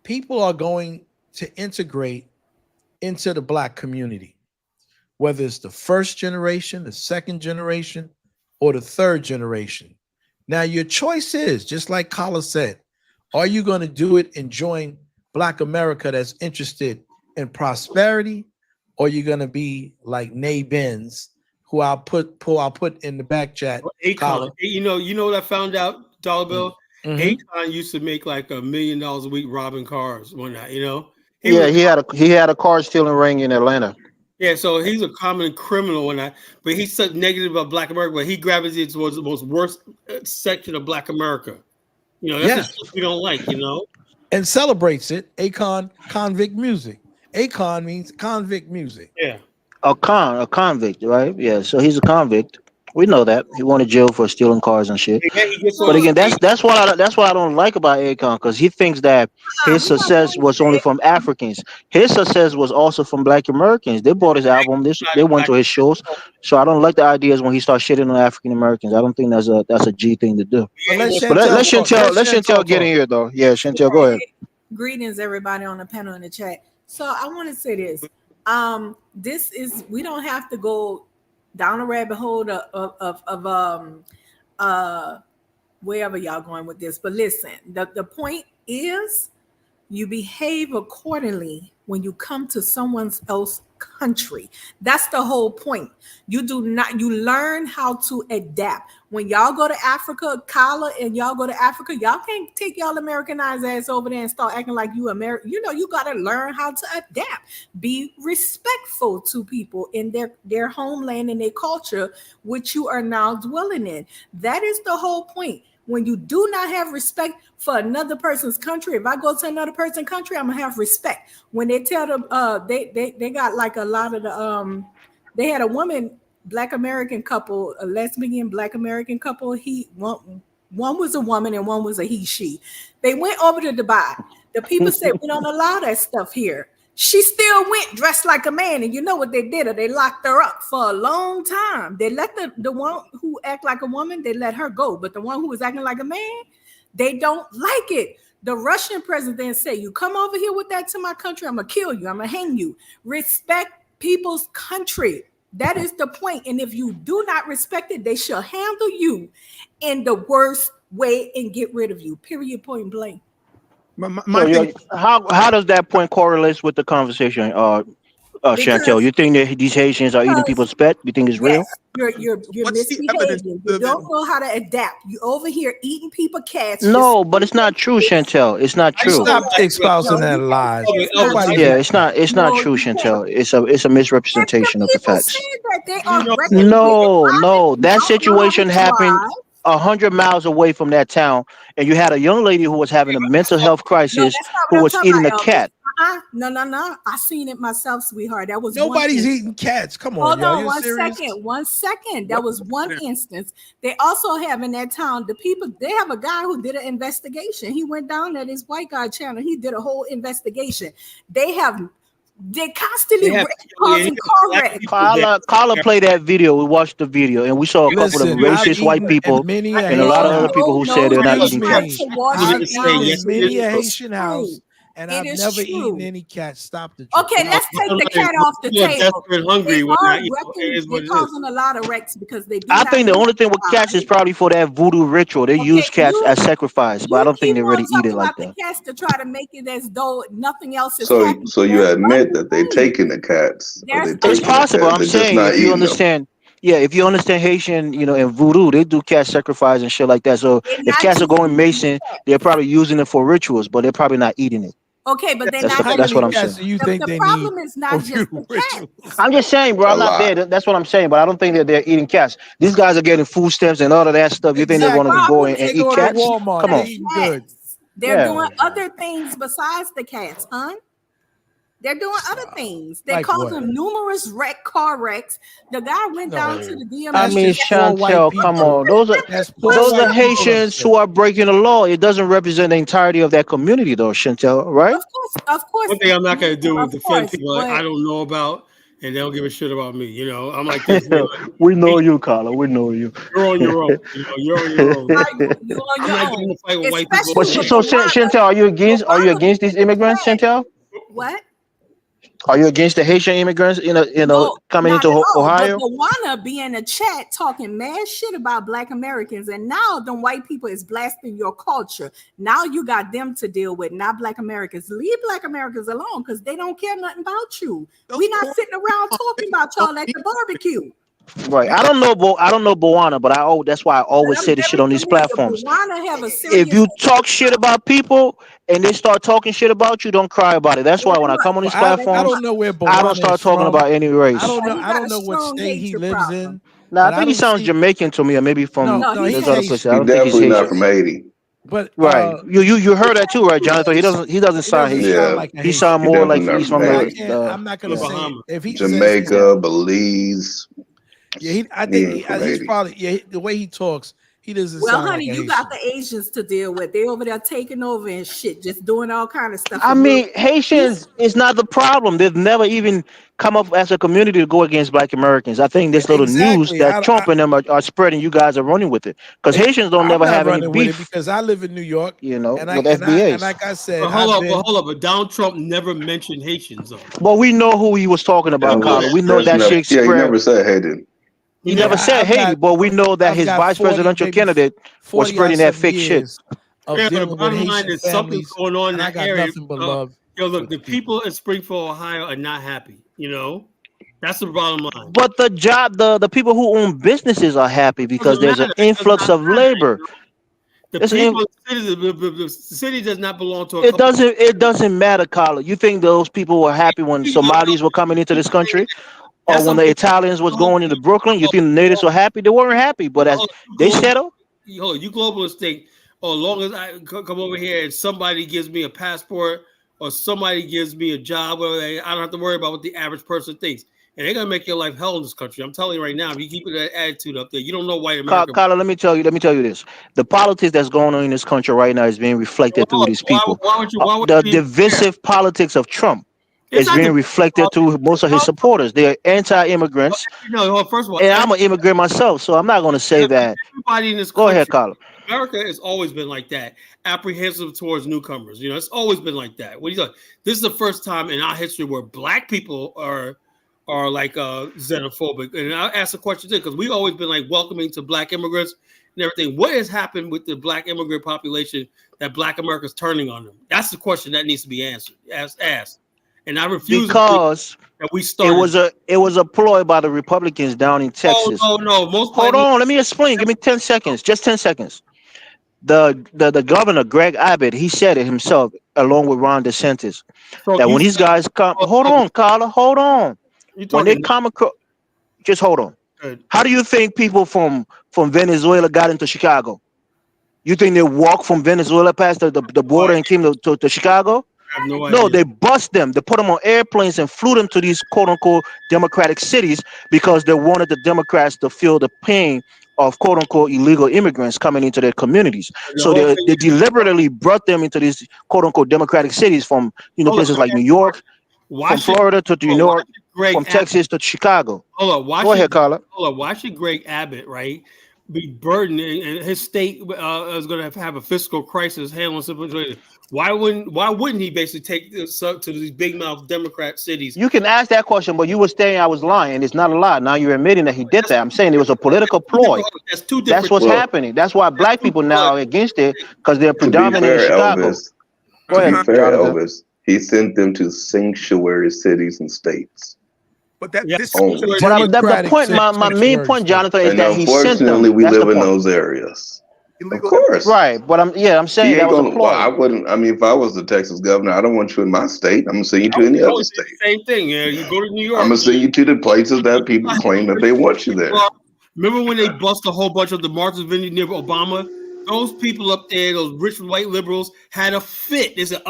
T: people are going to integrate into the Black community, whether it's the first generation, the second generation, or the third generation. Now, your choice is, just like Carla said, are you going to do it and join Black America that's interested in prosperity, or are you going to be like Nay Benz, who I'll put in the back chat?
A: You know what I found out, Dollar Bill? Akon used to make like $1 million a week robbing cars one night.
U: Yeah, he had a car stealing ring in Atlanta.
A: Yeah, so he's a common criminal and that, but he's so negative about Black America. But he gravitates towards the most worst section of Black America. That's the shit we don't like.
T: And celebrates it. Akon convict music. Akon means convict music.
A: Yeah.
U: A convict, right? Yeah, so he's a convict. We know that he went to jail for stealing cars and shit. But again, that's what I don't like about Akon, because he thinks that his success was only from Africans. His success was also from Black Americans. They bought his album. They went to his shows. So I don't like the ideas when he starts shitting on African Americans. I don't think that's a G thing to do.
T: But let
U: Chantel get in here though. Yeah, Chantel, go ahead.
V: Greetings, everybody on the panel in the chat. So I want to say this. We don't have to go down a rabbit hole of wherever y'all going with this. But listen, the point is you behave accordingly when you come to someone else's country. That's the whole point. You learn how to adapt. When y'all go to Africa, Kala, and y'all go to Africa, y'all can't take y'all Americanized ass over there and start acting like you American. You got to learn how to adapt. Be respectful to people in their homeland and their culture, which you are now dwelling in. That is the whole point. When you do not have respect for another person's country, if I go to another person's country, I'm gonna have respect. When they tell them, they got like a lot of the they had a woman, Black American couple, a lesbian Black American couple. One was a woman and one was a he/she. They went over to Dubai. The people said we don't allow that stuff here. She still went dressed like a man, and you know what they did? They locked her up for a long time. They let the one who act like a woman, they let her go. But the one who was acting like a man, they don't like it. The Russian president said, you come over here with that to my country, I'm going to kill you. I'm going to hang you. Respect people's country. That is the point. And if you do not respect it, they shall handle you in the worst way and get rid of you. Period, point blank.
U: How does that point correlate with the conversation, Chantel? You think that these Haitians are eating people's pet? You think it's real?
V: You're misbehaving. You don't know how to adapt. You over here eating people cats.
U: No, but it's not true, Chantel. It's not true.
T: Stop espousing that lie.
U: Yeah, it's not true, Chantel. It's a misrepresentation of the facts. No, that situation happened 100 miles away from that town, and you had a young lady who was having a mental health crisis who was eating a cat.
V: No. I seen it myself, sweetheart. That was
T: nobody's eating cats. Come on,
V: hold on, one second. That was one instance. They also have in that town they have a guy who did an investigation. He went down at his white guy channel. He did a whole investigation. They constantly causing car wrecks.
U: Carla played that video. We watched the video, and we saw a couple of racist white people and a lot of other people who said they're not eating cats.
T: Many a Haitian house. And I've never eaten any cat. Stop the
V: truth. Okay, let's take the cat off the table. They're causing a lot of wrecks because they do.
U: I think the only thing with cats is probably for that voodoo ritual. They use cats as sacrifice, but I don't think they really eat it like that.
V: The cats to try to make it as though nothing else is
G: happening. So you admit that they're taking the cats.
U: It's possible. I'm saying if you understand. Yeah, if you understand Haitian, in voodoo, they do cat sacrifice and shit like that. So if cats are going Mason, they're probably using it for rituals, but they're probably not eating it.
V: Okay, but
U: that's what I'm saying.
T: You think
V: the problem is not just the cats.
U: I'm just saying, bro. I'm not there. That's what I'm saying. But I don't think that they're eating cats. These guys are getting food stamps and all of that stuff. You think they're going to go and eat cats? Come on.
V: They're doing other things besides the cats, huh? They're doing other things. They're causing numerous car wrecks. The guy went down to the DMV.
U: I mean, Chantel, come on. Those are Haitians who are breaking the law. It doesn't represent the entirety of that community, though, Chantel, right?
V: Of course.
A: One thing I'm not going to do is defend people I don't know about, and they don't give a shit about me. I'm like this.
U: We know you, Carla. We know you.
A: You're on your own. You're on your own.
V: You're on your own.
A: To fight with white people.
U: So, Chantel, are you against these immigrants, Chantel?
V: What?
U: Are you against the Haitian immigrants, coming into Ohio?
V: But Tawana be in the chat talking mad shit about Black Americans, and now the white people is blasting your culture. Now you got them to deal with, not Black Americans. Leave Black Americans alone because they don't care nothing about you. We not sitting around talking about y'all at the barbecue.
U: Right. I don't know Boana, but that's why I always say this shit on these platforms. If you talk shit about people and they start talking shit about you, don't cry about it. That's why when I come on these platforms,
T: I don't know where
U: I don't
T: Boana
U: start
T: is
U: talking
T: from.
U: about any race.
T: I don't know what state he lives in.
U: Now, I
T: but
U: think he
T: don't
U: sounds
T: see.
U: Jamaican to me, or maybe from
T: No,
U: this
T: he's
U: other
T: Haitian.
U: place. I
G: He's
U: don't think he's
G: definitely not
U: Haitian.
G: from Haiti.
T: But
U: Right. You heard that too, right, Jonathan? He doesn't sound
T: doesn't
U: Haitian.
T: sound like a
U: He
T: Haitian.
U: sound
G: He
U: more like
G: definitely not
U: he's
G: from
U: from
G: Haiti.
T: I'm not gonna say it. If he says
G: Jamaica, Belize.
U: I
G: He ain't from
T: he's
G: Haiti.
T: probably the way he talks. He doesn't
V: Well,
T: sound
V: honey,
T: like a
V: you
T: Haitian.
V: got the Asians to deal with. They over there taking over and shit, just doing all kind of stuff.
U: I mean, Haitians is not the problem. They've never even come up as a community to go against Black Americans. I think this little news that Trump and them are spreading, you guys are running with it. Because Haitians don't
T: I'm
U: never
T: not
U: have any
T: running with it
U: beef,
T: because I live in New York.
U: you know,
T: and
U: with FBAs.
T: like I said,
A: But hold up. But Donald Trump never mentioned Haitians, though.
U: But we know who he was talking about, Carla. We know that shit
G: Yeah, he
U: spread.
G: never said Haiti.
U: He never said Haiti, but we know that
T: I've
U: his
T: got
U: vice
T: 40,
U: presidential
T: maybe
U: candidate was
T: 40
U: spreading
T: odd
U: that
T: some
U: fake shit.
T: years of
A: Yeah, but the
T: dealing with
A: bottom line
T: Haitian
A: is something's
T: families,
A: going on in
T: and I
A: that
T: got
A: area.
T: nothing but love.
A: Yo, look, the people in Springfield, Ohio, are not happy. You know, that's the bottom line.
U: But the people who own businesses are happy because there's an influx of labor.
A: The
U: There's
A: people,
U: an
A: the city does not belong to a couple.
U: It doesn't matter, Carla. You think those people were happy when Somalis were coming into this country, or when the Italians was going into Brooklyn? You think the natives were happy? They weren't happy, but as they settled.
A: Yo, you globalists think, oh, as long as I come over here and somebody gives me a passport or somebody gives me a job, I don't have to worry about what the average person thinks. And they're gonna make your life hell in this country. I'm telling you right now, if you keep that attitude up there, you don't know white America.
U: Carla, let me tell you this. The politics that's going on in this country right now is being reflected through these people. The divisive politics of Trump is being reflected through most of his supporters. They're anti-immigrants.
A: No, first of all,
U: and I'm an immigrant myself, so I'm not going to say that.
A: Everybody in this
U: Go ahead, Carla.
A: America has always been like that, apprehensive towards newcomers. You know, it's always been like that. What do you think? This is the first time in our history where Black people are like xenophobic. And I'll ask a question too, because we've always been like welcoming to Black immigrants and everything. What has happened with the Black immigrant population that Black America's turning on them? That's the question that needs to be answered. Asked. And I refuse
U: because
A: that we started.
U: It was a ploy by the Republicans down in Texas.
A: Oh no!
U: Hold on, let me explain. Give me 10 seconds. Just 10 seconds. The governor, Greg Abbott, he said it himself, along with Ron DeSantis, that when these guys come, hold on, Carla, hold on. When they come across, just hold on.
A: Good.
U: How do you think people from Venezuela got into Chicago? You think they walked from Venezuela past the border and came to Chicago?
A: I have no idea.
U: No, they bust them. They put them on airplanes and flew them to these quote unquote democratic cities because they wanted the Democrats to feel the pain of quote unquote illegal immigrants coming into their communities. So they deliberately brought them into these quote unquote democratic cities from places like New York, from Florida to New York, from Texas to Chicago. Go ahead, Carla.
A: Why should Greg Abbott, right, be burdened and his state is going to have a fiscal crisis handling situation? Why wouldn't he basically take this up to these big mouth Democrat cities?
U: You can ask that question, but you were saying I was lying. It's not a lie. Now you're admitting that he did that. I'm saying it was a political ploy. That's what's happening. That's why Black people now are against it because they're predominant in Chicago. Go ahead,
G: To be fair,
U: Jonathan.
G: Elvis, he sent them to sanctuary cities and states.
F: But this
G: only.
U: The point, my main point, Jonathan, is
G: And
U: that he sent them.
G: unfortunately, we
U: That's
G: live
U: the
G: in
U: point.
G: those areas. Of course.
U: Right, but I'm saying that was a ploy.
G: I wouldn't. I mean, if I was the Texas governor, I don't want you in my state. I'm gonna send you to any other state.
A: Same thing. Yeah, you go to New York.
G: I'm gonna send you to the places that people claim that they want you there.
A: Remember when they bust a whole bunch of the Martha's Vineyard near Obama? Those people up there, those rich white liberals, had a fit. They said,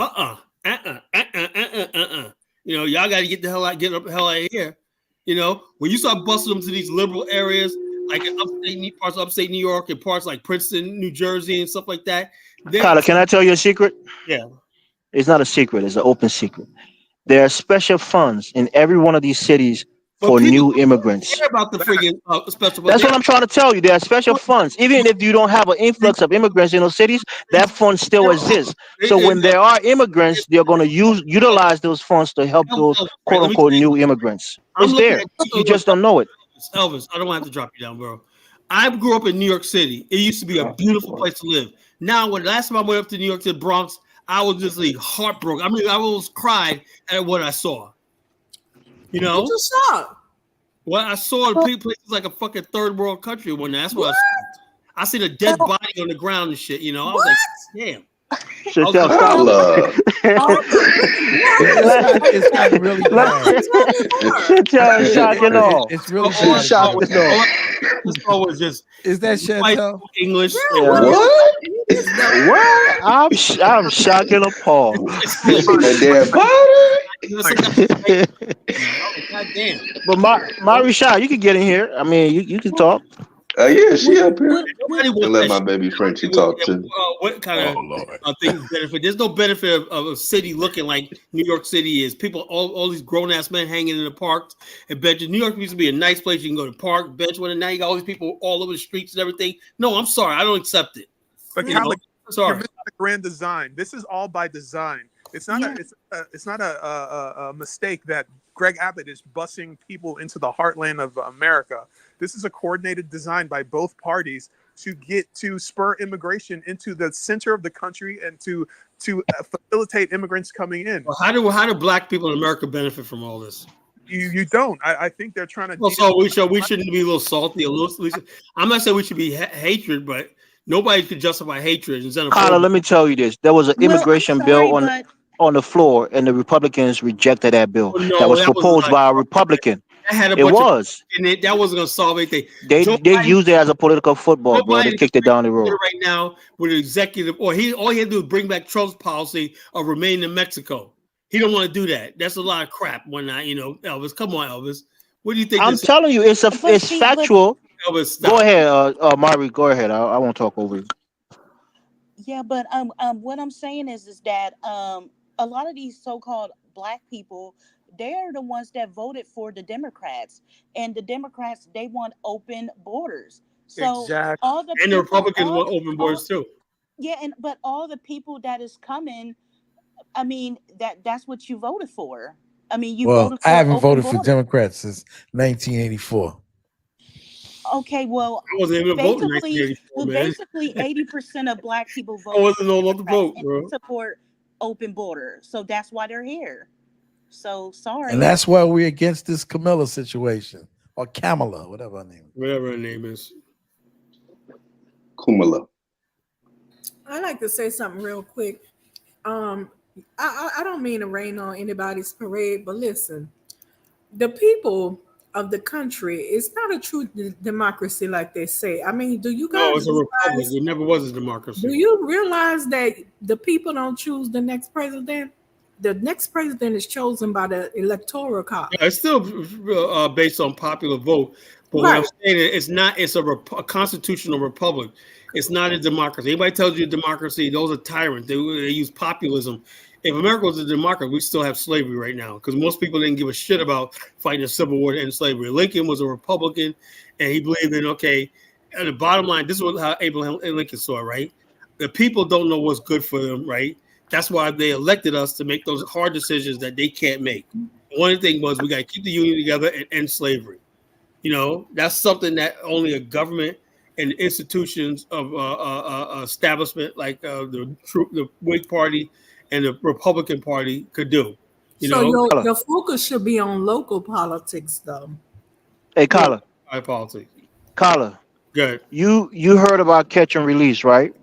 A: You know, y'all got to get the hell out of here. You know, when you start busting them to these liberal areas, like in parts of upstate New York and parts like Princeton, New Jersey, and stuff like that.
U: Carla, can I tell you a secret?
A: Yeah.
U: It's not a secret. It's an open secret. There are special funds in every one of these cities for new immigrants.
A: Care about the friggin' special.
U: That's what I'm trying to tell you. There are special funds. Even if you don't have an influx of immigrants in those cities, that fund still exists. So when there are immigrants, they're going to utilize those funds to help those quote unquote new immigrants. It's there. You just don't know it.
A: Elvis, I don't want to drop you down, bro. I grew up in New York City. It used to be a beautiful place to live. Now, when last time I went up to New York to the Bronx, I was just like heartbroken. I mean, I almost cried at what I saw. You know,
V: What you saw?
A: Well, I saw places like a fucking third world country one. That's what I seen a dead body on the ground and shit. You know, I was like, damn.
U: Chantel, stop.
T: It's gotten really bad.
U: Chantel is shocking all.
T: It's really
U: She's
T: bad.
U: shocked us all.
A: This all was just.
T: Is that Chantel?
A: English?
U: What? I'm shocked and appalled.
G: That damn body.
A: God damn.
U: But Marisha, you can get in here. I mean, you can talk.
G: Yeah, she up here.
A: Nobody
G: And let my baby Frenchie talk too.
A: What kind of things benefit? There's no benefit of a city looking like New York City is. People, all these grown ass men hanging in the parks and benches. New York used to be a nice place. You can go to park, bench. When now you got all these people all over the streets and everything. No, I'm sorry, I don't accept it.
F: But Catholic, you're missing the grand design. This is all by design. It's not a mistake that Greg Abbott is busing people into the heartland of America. This is a coordinated design by both parties to spur immigration into the center of the country and to facilitate immigrants coming in.
A: Well, how do black people in America benefit from all this?
F: You don't. I think they're trying to.
A: Well, so we shouldn't be a little salty, a little. I'm not saying we should be hatred, but nobody could justify hatred.
U: Carla, let me tell you this: there was an immigration bill on the floor, and the Republicans rejected that bill. That was proposed by a Republican. That wasn't
A: going to solve anything.
U: They used it as a political football, bro. They kicked it down the road.
A: Right now, with an executive, all he had to do is bring back Trump's policy of remaining in Mexico. He don't want to do that. That's a lot of crap. Elvis, come on, Elvis. What do you think?
U: I'm telling you, it's factual. Elvis, go ahead, Mari. Go ahead. I won't talk over you.
I: Yeah, but what I'm saying is that a lot of these so-called black people, they're the ones that voted for the Democrats, and the Democrats, they want open borders. So
A: exactly.
I: And
A: the Republicans want open borders too.
I: Yeah, but all the people that is coming, I mean, that's what you voted for. I mean, you voted for
T: I haven't voted
I: borders.
T: for Democrats since 1984.
I: Okay, well,
A: I wasn't even voting in 1984, man.
I: basically 80% of black people vote.
A: I wasn't allowed to vote, bro.
I: Support open borders, so that's why they're here. So sorry.
T: And that's why we're against this Camilla situation, or Kamala, whatever her name.
A: Whatever her name is.
G: Kamala.
V: I like to say something real quick. I don't mean to rain on anybody's parade, but listen, the people of the country, it's not a true democracy like they say. I mean, do you guys?
A: No, it's a republic. It never was a democracy.
V: Do you realize that the people don't choose the next president? The next president is chosen by the electoral college.
A: Yeah, it's still based on popular vote, but what I'm saying is it's a constitutional republic. It's not a democracy. Anybody tells you a democracy, those are tyrants. They use populism. If America was a democracy, we still have slavery right now because most people didn't give a shit about fighting a civil war to end slavery. Lincoln was a Republican, and he believed in, at the bottom line, this is how Abraham Lincoln saw it, right? The people don't know what's good for them, right? That's why they elected us to make those hard decisions that they can't make. One thing was we got to keep the union together and end slavery. That's something that only a government and institutions of establishment like the Whig Party and the Republican Party could do.
V: Your focus should be on local politics, though.
U: Hey, Carla.
A: High politics.
U: Carla.
A: Good.
U: You heard about catch and release, right?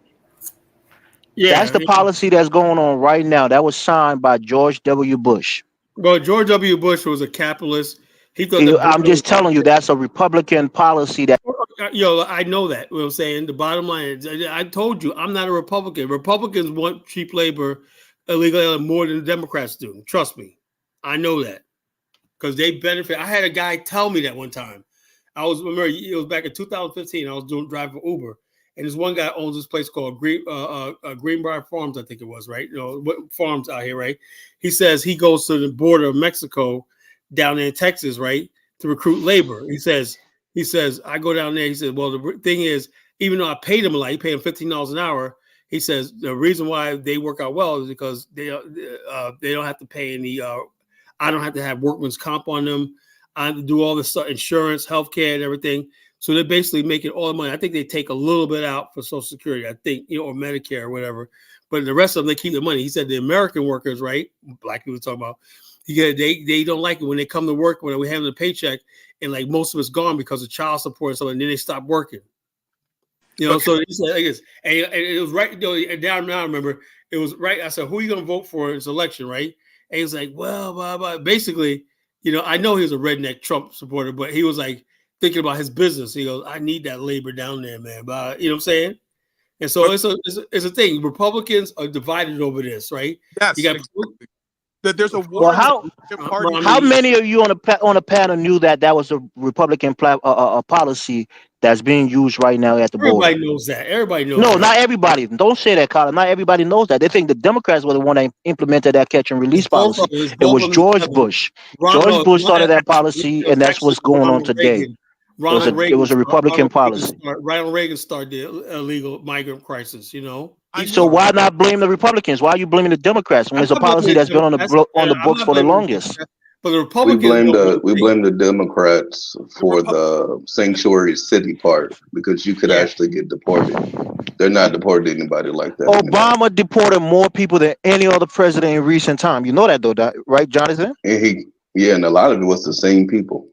A: Yeah.
U: That's the policy that's going on right now. That was signed by George W. Bush.
A: Well, George W. Bush was a capitalist.
U: I'm just telling you, that's a Republican policy that.
A: I know that. What I'm saying, the bottom line is, I told you, I'm not a Republican. Republicans want cheap labor, illegal more than the Democrats do. Trust me, I know that because they benefit. I had a guy tell me that one time. Remember, it was back in 2015. I was driving for Uber, and this one guy owns this place called Greenbrier Farms, I think it was, right? Farms out here, right? He says he goes to the border of Mexico down there in Texas, right, to recruit labor. He says, I go down there. He says, well, the thing is, even though I paid him a lot, he paid him $15 an hour. He says the reason why they work out well is because they don't have to pay any. I don't have to have workman's comp on them. I have to do all this stuff, insurance, healthcare, and everything. So they're basically making all the money. I think they take a little bit out for Social Security, I think, or Medicare or whatever. But the rest of them, they keep the money. He said the American workers, right? Black people talking about. They don't like it when they come to work, when we have the paycheck. and like most of it's gone because of child support and stuff, and then they stopped working. You know, so it's like this, and it was right. You know, and now I remember it was right. I said, "Who are you going to vote for in this election?" Right? And he was like, "Well, blah, blah." Basically, you know, I know he was a redneck Trump supporter, but he was like thinking about his business. He goes, "I need that labor down there, man." But you know what I'm saying? And so it's a thing. Republicans are divided over this, right?
F: Yes,
A: you got
F: exactly. That there's a war.
U: Well, how many of you on the panel knew that was a Republican policy that's being used right now at the border?
A: Everybody knows that. Everybody knows
U: No,
A: that.
U: not everybody. Don't say that, Colin. Not everybody knows that. They think the Democrats were the one that implemented that catch and release policy. It was George Bush. George Bush started that policy, and that's what's going on today. It was a Republican policy.
A: Ronald Reagan started the illegal migrant crisis. You know.
U: So why not blame the Republicans? Why are you blaming the Democrats when it's a policy that's been on the books for the longest?
A: But the Republicans
G: we blame the Democrats for the sanctuary city part because you could actually get deported. They're not deporting anybody like that.
U: Obama deported more people than any other president in recent time. You know that though, right, Jonathan?
G: And and a lot of it was the same people.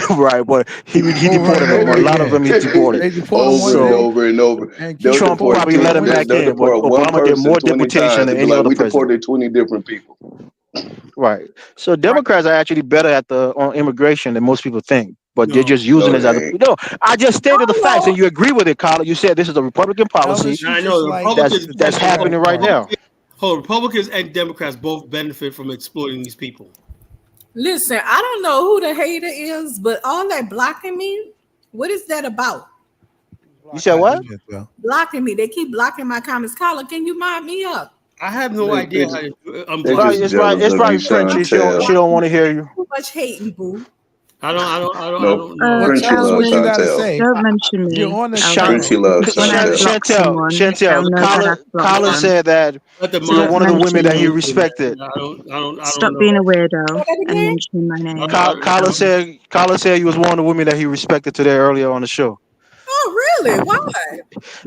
U: Right, but he deported them. A lot of them he deported.
G: Over and over.
U: Trump probably let him back in, but Obama did more deportation than any other president.
G: We deported 20 different people.
U: Right. So Democrats are actually better on immigration than most people think, but they're just using it as I just stated the facts, and you agree with it, Colin. You said this is a Republican policy.
A: I know
U: that's happening right now.
A: Republicans and Democrats both benefit from exploiting these people.
V: Listen, I don't know who the hater is, but all that blocking me, what is that about?
U: You said what?
V: Blocking me. They keep blocking my comments. Colin, can you mind me up?
A: I have no idea how to do it.
U: It's probably French. She don't want to hear you.
V: Too much hating, boo.
A: I don't know.
G: Frenchy loves Chantel.
J: Don't mention me.
G: Frenchy loves
U: Chantel. Colin said that you're one of the women that he respected.
J: Stop being a weirdo and mentioning my name.
U: Colin said you was one of the women that he respected today earlier on the show.
V: Oh, really? Why?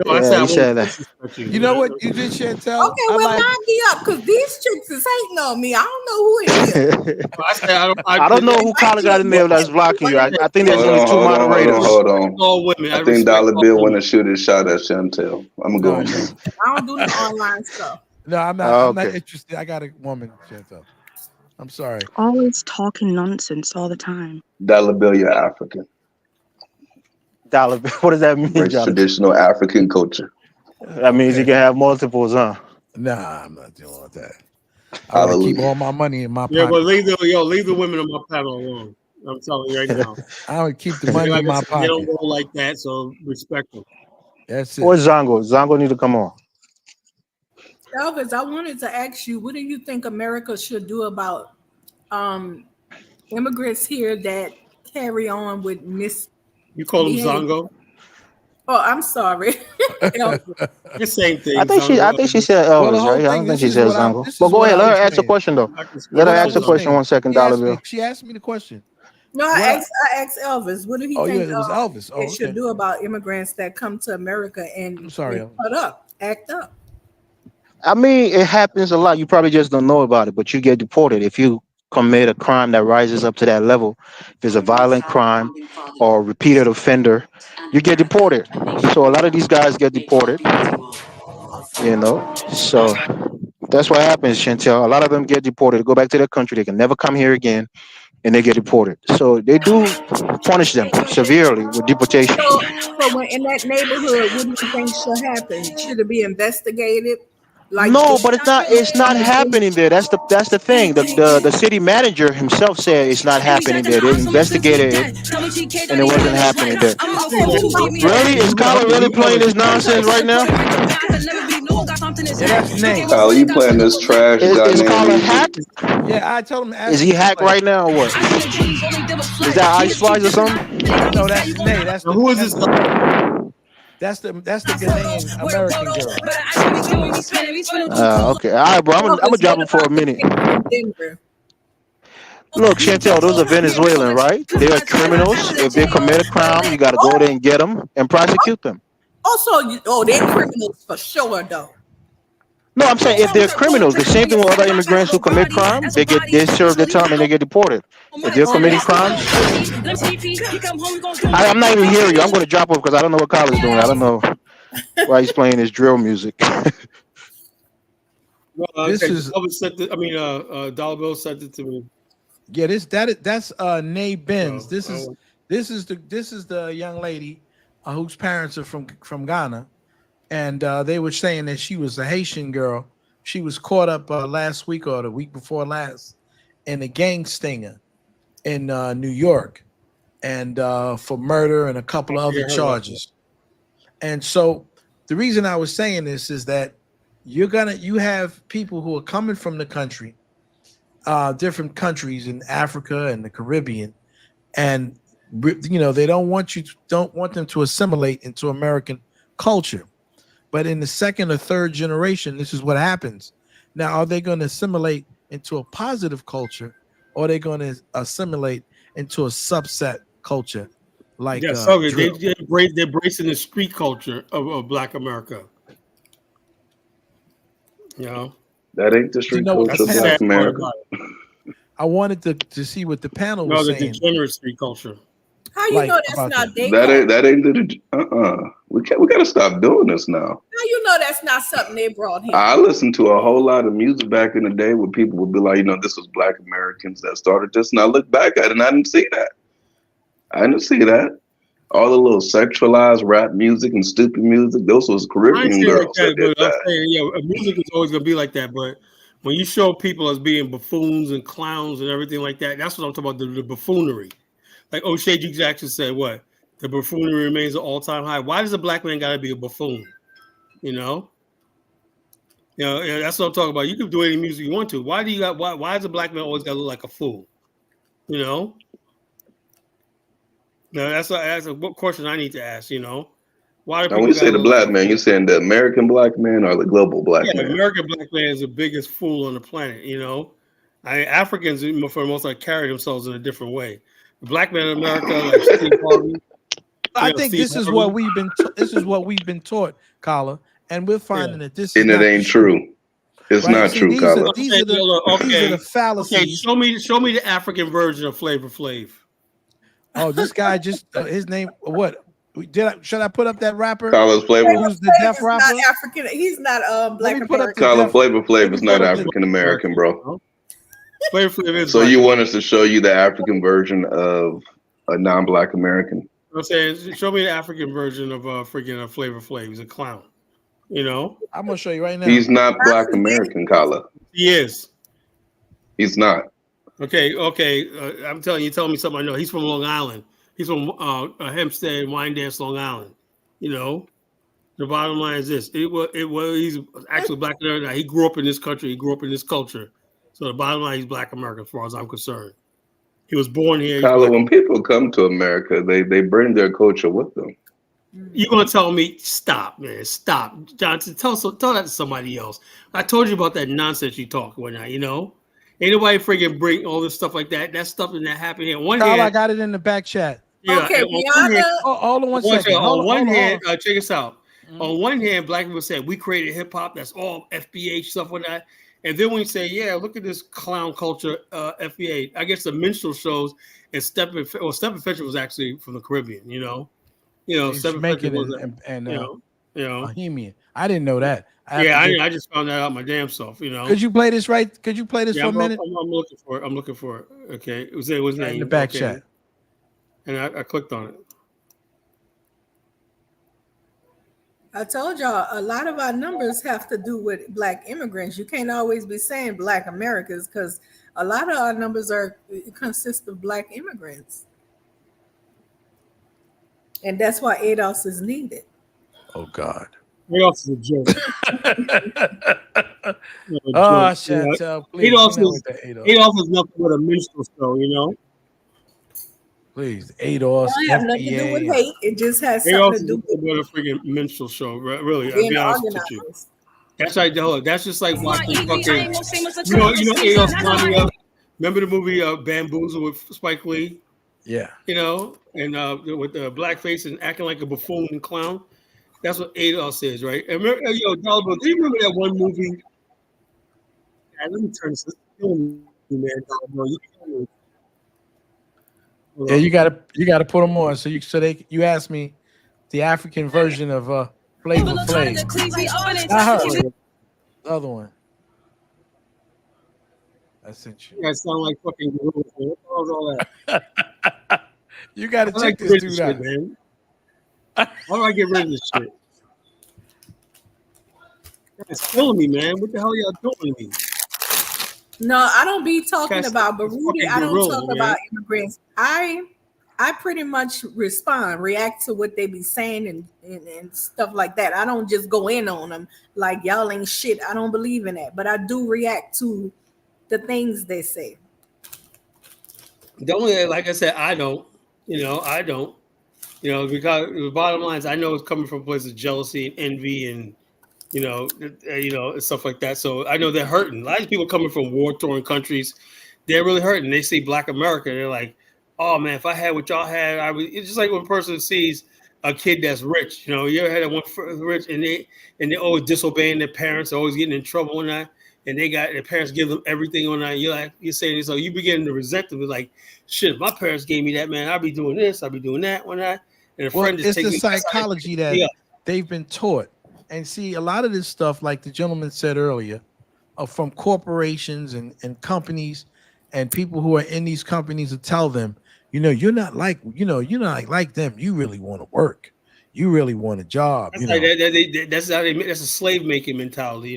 U: Yeah, he said that.
T: You know what you did, Chantel?
V: Okay, well, line me up because these chicks is hating on me. I don't know who it is.
U: I don't know who Colin got in there that's blocking you. I think there's only two moderators.
G: Hold on. I think Dollar Bill want to shoot his shot at Chantel. I'm going to go in there.
V: I don't do the online stuff.
T: No, I'm not. I'm not interested. I got a woman, Chantel. I'm sorry.
J: Always talking nonsense all the time.
G: Dollar Bill, you're African.
U: Dollar Bill. What does that mean,
G: It's traditional African culture.
U: That means you can have multiples, huh?
T: Nah, I'm not dealing with that. I want to keep all my money in my pocket.
A: Yeah, but leave the women on my panel alone. I'm telling you right now.
T: I would keep the money in my pocket.
A: They don't go like that, so respect them.
T: That's it.
U: Where's Zongo? Zongo need to come on.
V: Elvis, I wanted to ask you, what do you think America should do about immigrants here that carry on with
A: You call him Zongo?
V: Oh, I'm sorry.
A: The same thing.
U: I think she said Elvis, right? I don't think she said Zongo. But go ahead, let her ask the question though. Let her ask the question 1 second, Dollar Bill.
T: She asked me the question.
V: No, I asked Elvis. What do he think
T: it was Elvis.
V: It should do about immigrants that come to America and act up?
U: I mean, it happens a lot. You probably just don't know about it, but you get deported if you commit a crime that rises up to that level. If it's a violent crime or repeated offender, you get deported. So a lot of these guys get deported, you know. So that's what happens, Chantel. A lot of them get deported, go back to their country. They can never come here again, and they get deported. So they do punish them severely with deportation.
V: So when in that neighborhood, what do you think should happen? Should it be investigated?
U: No, but it's not happening there. That's the thing. The city manager himself said it's not happening there. They investigated it and it wasn't happening there. Really? Is Colin really playing this nonsense right now?
G: Kyle, you playing this trash?
U: Is Colin hacked?
T: Yeah, I told him.
U: Is he hacked right now or what? Is that Ice Spice or something?
T: No, that's Nate.
A: Who is this?
T: That's the Ghanaian American
U: girl. Okay. All right, bro. I'm gonna drop it for a minute. Look, Chantel, those are Venezuelan, right? They are criminals. If they commit a crime, you got to go there and get them and prosecute them.
V: Also, they're criminals for sure, though.
U: No, I'm saying if they're criminals, the same thing with other immigrants who commit crime, they serve their time and they get deported. If they're committing crimes, I'm not even hearing you. I'm going to drop off because I don't know what Kyle's doing. I don't know why he's playing his drill music.
T: This is
A: Dollar Bill sent it to me.
T: Yeah, that's Nay Benz. This is the young lady whose parents are from Ghana, and they were saying that she was a Haitian girl. She was caught up last week or the week before last in a gang stinger in New York, and for murder and a couple of other charges. And so the reason I was saying this is that you have people who are coming from the country, different countries in Africa and the Caribbean, and they don't want them to assimilate into American culture. But in the second or third generation, this is what happens. Now, are they going to assimilate into a positive culture, or are they going to assimilate into a subset culture? Like
A: they're embracing the street culture of Black America.
G: That ain't the street culture of Black America.
T: I wanted to see what the panel was saying.
A: The degenerate street culture.
V: How you know that's not their
G: that ain't the we gotta stop doing this now.
V: How you know that's not something they brought here?
G: I listened to a whole lot of music back in the day where people would be like, this was Black Americans that started this, and I look back at it and I didn't see that. All the little sexualized rap music and stupid music, those was Caribbean girls that did that.
A: Music is always gonna be like that, but when you show people as being buffoons and clowns and everything like that, that's what I'm talking about, the buffoonery. Like O'Shea G. Jackson said, what? The buffoonery remains an all-time high. Why does a Black man gotta be a buffoon? That's what I'm talking about. You can do any music you want to. Why does a Black man always gotta look like a fool? Now that's a question I need to ask. Why do
G: now, when you say the Black man, you're saying the American Black man or the global Black man?
A: The American Black man is the biggest fool on the planet. Africans, for the most part, carry themselves in a different way. The Black man in America, like Steve Harvey.
T: I think this is what we've been taught, Kala, and we're finding that this is
G: and it ain't true. It's not true, Kala.
T: These are the fallacies.
A: Okay, show me the African version of Flavor Flav.
T: Oh, this guy just his name what? Should I put up that rapper?
G: Kala's Flavor.
T: Who's the deaf rapper?
V: Not African. He's not Black American.
G: Kala Flavor Flav is not African American, bro.
A: Flavor Flav is.
G: So you want us to show you the African version of a non-Black American?
A: I'm saying, show me the African version of freaking Flavor Flav. He's a clown.
T: I'm gonna show you right now.
G: He's not Black American, Kala.
A: He is.
G: He's not.
A: Okay. I'm telling you, me something I know. He's from Long Island. He's from Hempstead, Wyandanch, Long Island. The bottom line is this: he's actually Black American. He grew up in this country. He grew up in this culture. So the bottom line, he's Black American, as far as I'm concerned. He was born here.
G: Kala, when people come to America, they bring their culture with them.
A: You're gonna tell me, stop, man, stop, Johnson. Tell that to somebody else. I told you about that nonsense you talk right now. Ain't nobody freaking bring all this stuff like that. That stuff that happened here.
T: Kala, I got it in the back chat.
A: Yeah,
V: okay,
T: hold on one second.
A: On one hand, check this out. On one hand, Black people said we created hip hop. That's all FBA stuff like that. And then when you say, yeah, look at this clown culture, FBA. I guess the minstrel shows and Stephen Fetcher was actually from the Caribbean. Stephen Fetcher was
T: Bohemian. I didn't know that.
A: I just found that out my damn self.
T: Could you play this right? Could you play this for a minute?
A: I'm looking for it. Okay, it was name
T: in the back chat,
A: and I clicked on it.
V: I told y'all a lot of our numbers have to do with Black immigrants. You can't always be saying Black Americans because a lot of our numbers consist of Black immigrants. And that's why ADOS is needed.
T: Oh God.
A: ADOS is a joke.
T: Chantel, please.
A: ADOS is nothing but a minstrel show,
T: Please, ADOS.
V: It have nothing to do with hate. It just has something to do
A: with a freaking minstrel show. Really, I'll be honest with you. That's like that's just like watching fucking. ADOS. Remember the movie Bamboozle with Spike Lee?
T: Yeah.
A: And with the blackface and acting like a buffoon and clown. That's what ADOS is, right? And remember, do you remember that one movie Let me turn this. It's killing me, man. Bro, you killing me. Hold
T: Yeah,
A: up.
T: you gotta put them on. So you asked me the African version of Flavor Flav. Not her. The other one. I sent you.
A: You guys sound like fucking gorillas, man. What the hell's all that?
T: You gotta
A: How do I
T: check
A: get
T: this
A: rid of this
T: dude
A: shit,
T: out.
A: man? How do I get rid of this shit? It's killing me, man. What the hell y'all doing to me?
V: No, I don't be talking
A: Cats-
V: about
A: it's
V: Burundi.
A: fucking
V: I don't
A: gorilla,
V: talk
A: man.
V: about immigrants. I pretty much react to what they be saying and stuff like that. I don't just go in on them like y'all ain't shit. I don't believe in that, but I do react to the things they say.
A: The only, like I said, I don't. I don't. Because the bottom line is, I know it's coming from places of jealousy and envy and and stuff like that. So I know they're hurting. A lot of people coming from war-torn countries, they're really hurting. They see Black America, they're like, "Oh man, if I had what y'all had, I would." It's just like when a person sees a kid that's rich. You ever had that one rich and they're always disobeying their parents, always getting in trouble and that, and their parents give them everything on that. You're saying so you begin to resent them. It's like, shit, if my parents gave me that, man, I'd be doing this, I'd be doing that, one that, and a
T: Well,
A: friend just
T: it's the
A: taking
T: psychology that they've been taught. And see, a lot of this stuff, like the gentleman said earlier, from corporations and companies and people who are in these companies to tell them, you're not like them. You really want to work. You really want a job.
A: That's like that's how that's a slave making mentality,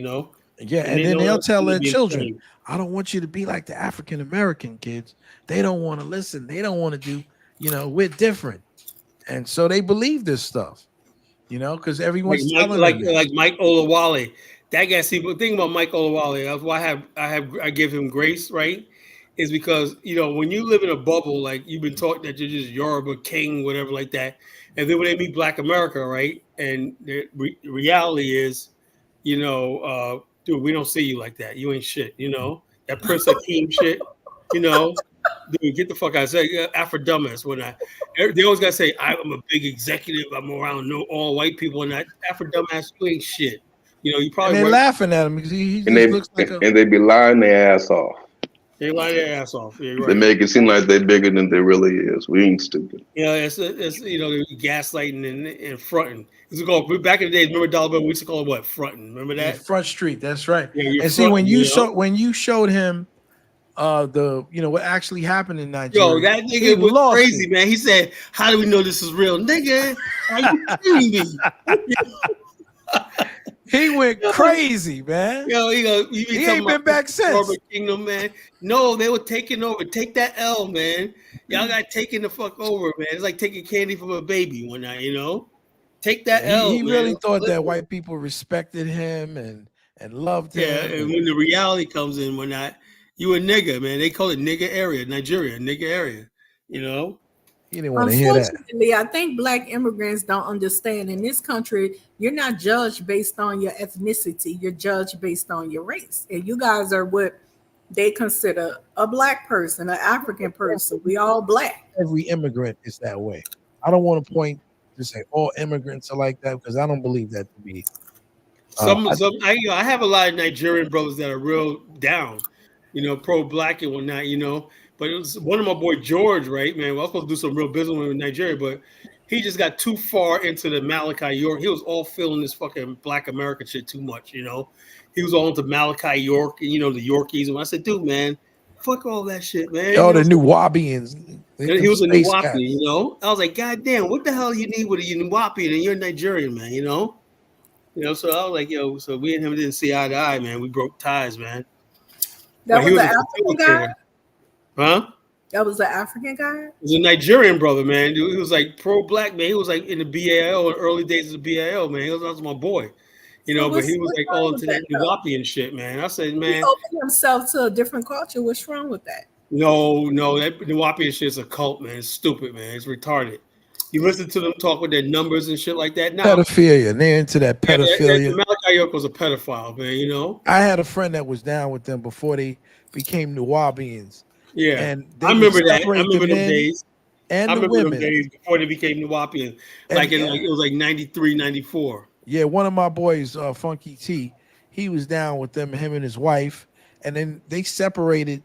T: Yeah, and then they'll tell their children, I don't want you to be like the African American kids. They don't want to listen. They don't want to do, we're different. And so they believe this stuff, because everyone's telling them this.
A: like Mike Olawale. That guy, see, but the thing about Mike Olawale, that's why I give him grace, right? Is because when you live in a bubble, like you've been taught that you're just Yoruba king, whatever like that, and then when they meet Black America, right? And the reality is, dude, we don't see you like that. You ain't shit, that Prince Hakeem shit, dude, get the fuck out. Say Afro dumbass when they always gotta say I'm a big executive. I'm around all white people and that Afro dumbass. You ain't shit. You probably
T: and they're laughing at him because he
G: and
T: just looks like
G: and they be lying their ass off.
A: They lie their ass off. Yeah, right.
G: They make it seem like they're bigger than they really is. We ain't stupid.
A: It's gaslighting and fronting. It's called back in the days. Remember dollar bill? We used to call it what? Fronting. Remember that?
T: Front Street. That's right.
A: Yeah,
T: and see when you showed him what actually happened in Nigeria.
A: Yo, that nigga was crazy, man. He said, "How do we know this is real, nigga? Are you kidding me?"
T: He went crazy, man.
A: Yo,
T: he ain't been back since.
A: Kingdom, man. No, they were taking over. Take that L, man. Y'all got taken the fuck over, man. It's like taking candy from a baby one night, Take that L.
T: He
A: man.
T: really thought that white people respected him and loved him.
A: Yeah, and when the reality comes in, when you a nigga, man. They call it nigga area, Nigeria, nigga area.
T: He didn't want to hear that.
V: Unfortunately, I think Black immigrants don't understand. In this country, you're not judged based on your ethnicity. You're judged based on your race. And you guys are what they consider a Black person, an African person. We all Black.
T: Every immigrant is that way. I don't want to point to say all immigrants are like that because I don't believe that to be.
A: I have a lot of Nigerian brothers that are real down, pro-Black and whatnot, But it was one of my boy George, right, man? I was supposed to do some real business with Nigeria, but he just got too far into the Malachi York. He was all feeling this fucking Black American shit too much, He was all into Malachi York and the Yorkies. And I said, dude, man, fuck all that shit, man.
T: Oh, the New Wabians.
A: He was a New Wapian, I was like, God damn, what the hell you need with a New Wapian and you're Nigerian, man, So I was like, yo, so we and him didn't see eye to eye, man. We broke ties, man.
V: That was the African guy?
A: Huh?
V: That was the African guy?
A: It was a Nigerian brother, man. He was like pro-Black, man. He was like in the BAL, in the early days of the BAL, man. He was my boy. But he was like all into that Nuwapian shit, man. I said, man.
V: He opened himself to a different culture. What's wrong with that?
A: No, that Nuwapian shit is a cult, man. It's stupid, man. It's retarded. You listen to them talk with their numbers and shit like that.
T: Pedophilia. They're into that pedophilia.
A: Malachi York was a pedophile, man,
T: I had a friend that was down with them before they became Nuwabians.
A: Yeah,
T: and
A: I remember that. I remember them days.
T: And the women.
A: Them days before they became Nuwapian. It was like 93, 94.
T: Yeah, one of my boys, Funky T, he was down with them, him and his wife, and then they separated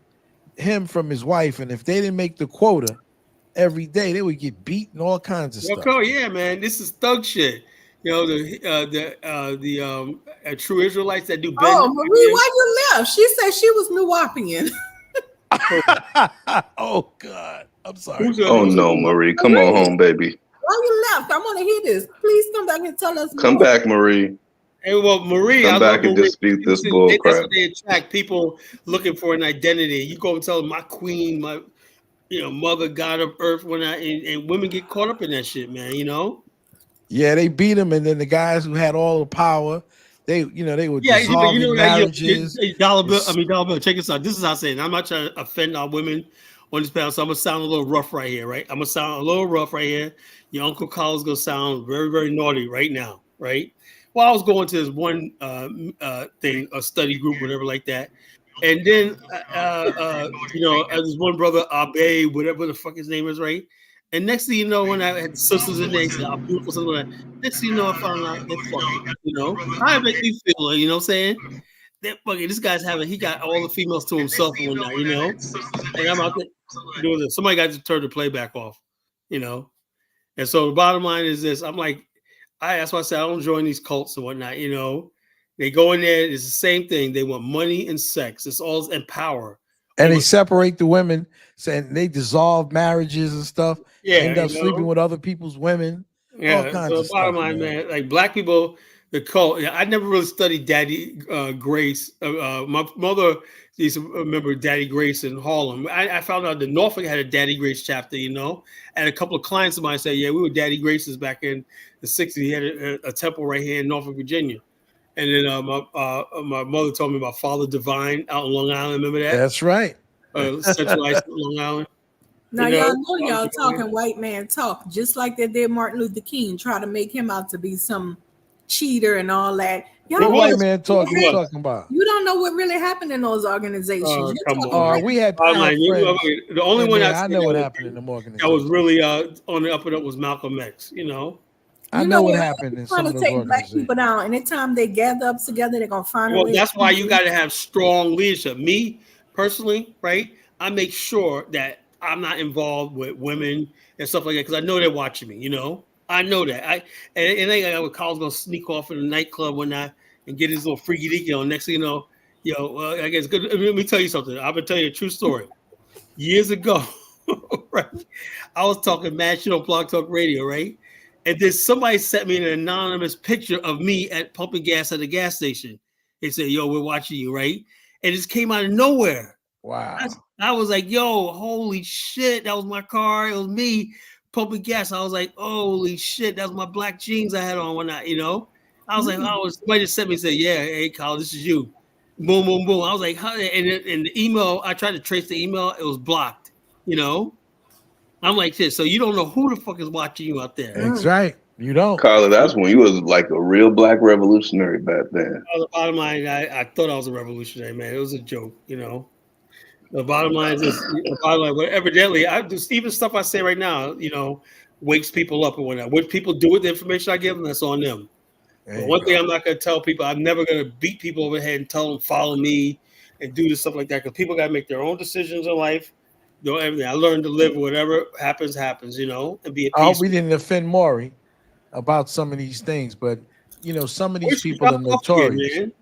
T: him from his wife, and if they didn't make the quota every day, they would get beat and all kinds of stuff.
A: Okay, yeah, man, this is thug shit. You know, the true Israelites that do Ben.
V: Oh, Marie, why you left? She said she was Nuwapian.
T: Oh God, I'm sorry.
G: Oh no, Marie, come on home, baby.
V: Why you left? I want to hear this. Please come back and tell us
G: Come
V: more.
G: back, Marie.
A: Hey, well, Marie,
G: Come
A: I
G: back
A: love
G: and
A: Marie.
G: dispute this
A: That's
G: bull
A: what
G: crap.
A: they attract, people looking for an identity. You go and tell them my queen, my mother, God of earth, and women get caught up in that shit, man. You know.
T: Yeah, they beat him, and then the guys who had all the power, they were
A: Yeah, but you
T: dissolving
A: know that
T: marriages.
A: Dollar Bill. Check this out. This is how I say it. I'm not trying to offend our women on this panel, so I'm gonna sound a little rough right here, right? I'm gonna sound a little rough right here. Your Uncle Carl's gonna sound very, very naughty right now, right? Well, I was going to this one thing, a study group, whatever like that, and then there's one brother Abe, whatever the fuck his name is, right? And next thing you know, when I had sisters in there, he said, "How beautiful something like that." Next thing you know, I found out they're fucking. How it make me feel? You know what I'm saying? That fucking this guy's he got all the females to himself and whatnot, And I'm out there doing this. Somebody got to turn the playback off, And so the bottom line is this: I'm like, that's why I said I don't join these cults and whatnot. They go in there. It's the same thing. They want money and sex. It's all and power.
T: And they separate the women, saying they dissolve marriages and stuff.
A: Yeah,
T: end up sleeping with other people's women.
A: Yeah,
T: all kinds
A: so
T: of
A: bottom
T: stuff,
A: line, man, like black people, the cult. I never really studied Daddy Grace. My mother used to remember Daddy Grace in Harlem. I found out that Norfolk had a Daddy Grace chapter, and a couple of clients of mine said, yeah, we were Daddy Graces back in the 60s. He had a temple right here in Norfolk, Virginia. And then my mother told me about Father Divine out in Long Island. Remember that?
T: That's right.
A: Centralized Long Island.
V: Now y'all know y'all talking white man talk, just like they did Martin Luther King, try to make him out to be some cheater and all that.
T: What white man talk you talking about?
V: You don't know what really happened in those organizations.
A: Come on,
T: we had
A: the only one
T: I know what happened in them organizations.
A: That was really on the up and up was Malcolm X.
T: I know what happened in some of those
V: take black
T: organizations.
V: people down. Anytime they gather up together, they're gonna find a way.
A: That's why you got to have strong leadership. Me personally, right? I make sure that I'm not involved with women and stuff like that because I know they're watching me. I know that. And then Carl's gonna sneak off in the nightclub one night and get his little freaky deaky on. Next thing you know, I guess good. Let me tell you something. I'm gonna tell you a true story. Years ago, right? I was talking mad shit on Blog Talk Radio, right? And then somebody sent me an anonymous picture of me pumping gas at a gas station. They said, "Yo, we're watching you," right? And it just came out of nowhere.
T: Wow.
A: I was like, "Yo, holy shit, that was my car. It was me pumping gas." I was like, "Holy shit, that was my black jeans I had on when I was like, somebody just sent me and said, yeah, hey, Kyle, this is you." Boom, boom, boom. I was like, "Huh?" And the email, I tried to trace the email, it was blocked. I'm like, shit. So you don't know who the fuck is watching you out there.
T: That's right. You don't.
G: Carla, that's when you was like a real black revolutionary back then.
A: The bottom line, I thought I was a revolutionary, man. It was a joke, The bottom line is this. The bottom line, but evidently, even stuff I say right now, wakes people up and whatnot. What people do with the information I give them, that's on them. But one thing I'm not going to tell people, I'm never going to beat people over the head and tell them follow me and do this stuff like that because people got to make their own decisions in life. Everything. I learned to live. Whatever happens, and be at peace.
T: I hope we didn't offend Maury about some of these things, but some of these people are notorious.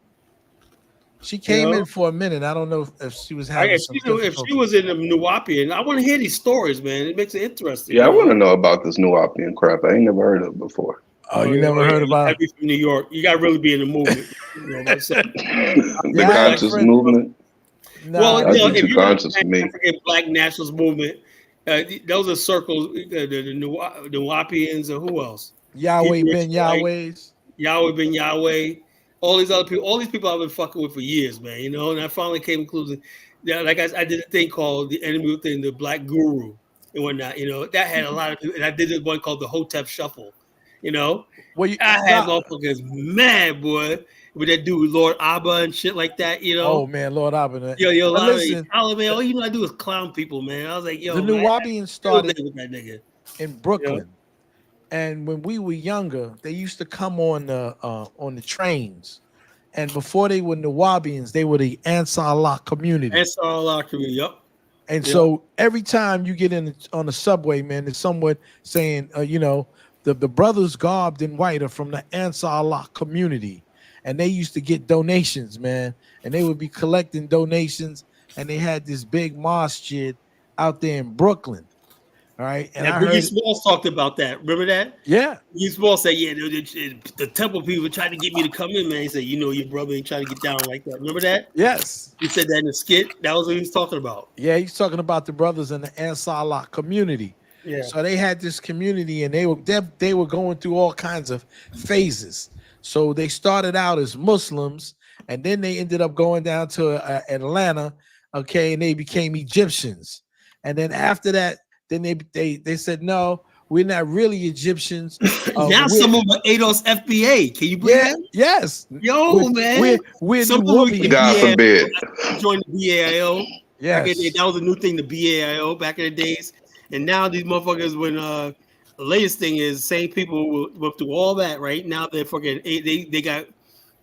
T: She came in for a minute. I don't know if she was having some difficulty.
A: If she was in the Nuwapian, I want to hear these stories, man. It makes it interesting.
G: Yeah, I want to know about this Nuwapian crap. I ain't never heard of it before.
T: Oh, you never heard about it?
A: From New York. You got to really be in the movement.
G: The conscious movement.
T: No,
A: well, if you're
G: conscious to me.
A: African Black Nationalist Movement, those are circles. The Nuwapians or who else?
T: Yahweh Ben Yahweh's.
A: Yahweh Ben Yahweh. All these other people. All these people I've been fucking with for years, man. And I finally came to conclusion. Like I did a thing called the enemy thing, the Black Guru and whatnot. That had a lot of people. And I did this one called the Hotep Shuffle. I had motherfuckers mad, boy, with that dude Lord Abba and shit like that.
T: Oh man, Lord Abba.
A: Yo, listen, man, all you know I do is clown people, man. I was like, yo,
T: the Nuwapians started
A: with that nigga
T: in Brooklyn, and when we were younger, they used to come on the trains, And before they were Nawabians, they were the Ansar Allah community.
A: Ansar Allah community, yep.
T: And so every time you get in on the subway, man, there's someone saying, the brothers garbed in white are from the Ansar Allah community. And they used to get donations, man. And they would be collecting donations. And they had this big mosque out there in Brooklyn. All right. And I
A: Biggie
T: heard
A: Smalls talked about that. Remember that?
T: Yeah.
A: Biggie Smalls said, yeah, the temple people tried to get me to come in, man. He said, your brother ain't trying to get down like that. Remember that?
T: Yes.
A: He said that in the skit. That was what he was talking about.
T: Yeah, he's talking about the brothers in the Ansar Allah community.
A: Yeah.
T: So they had this community, and they were going through all kinds of phases. So they started out as Muslims, and then they ended up going down to Atlanta, okay, and they became Egyptians. And then after that, then they said, no, we're not really Egyptians.
A: Now some of them are ADOS FBA. Can you believe that?
T: Yes.
A: Man.
T: We're
A: some
T: New
A: of them
G: God forbid.
A: join the BAIO.
T: Yes.
A: That was a new thing, the BAIO back in the days. And now these motherfuckers, when the latest thing is, same people went through all that, right? Now they're fucking, they got,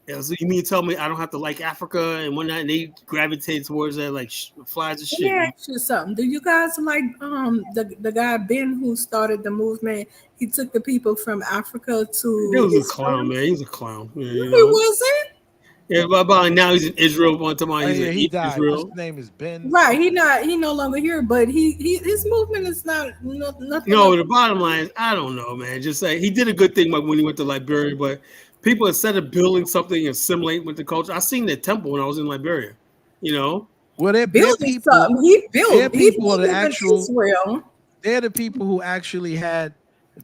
A: so you mean to tell me I don't have to like Africa and whatnot, and they gravitate towards that like flies and shit.
V: Let me ask you something. Do you guys like the guy Ben who started the movement? He took the people from Africa to.
A: He was a clown, man. He was a clown. Yeah,
V: He wasn't.
A: Yeah, but now he's in Israel. One time
T: he died.
A: Israel.
T: His name is Ben.
V: Right. He no longer here, but his movement is not nothing.
A: No, the bottom line is I don't know, man. Just say he did a good thing like when he went to Liberia, but people, instead of building something and assimilate with the culture, I seen the temple when I was in Liberia.
T: Well, they're
V: building
T: people.
V: something. He built.
T: They're people the actual.
V: Israel.
T: They're the people who actually had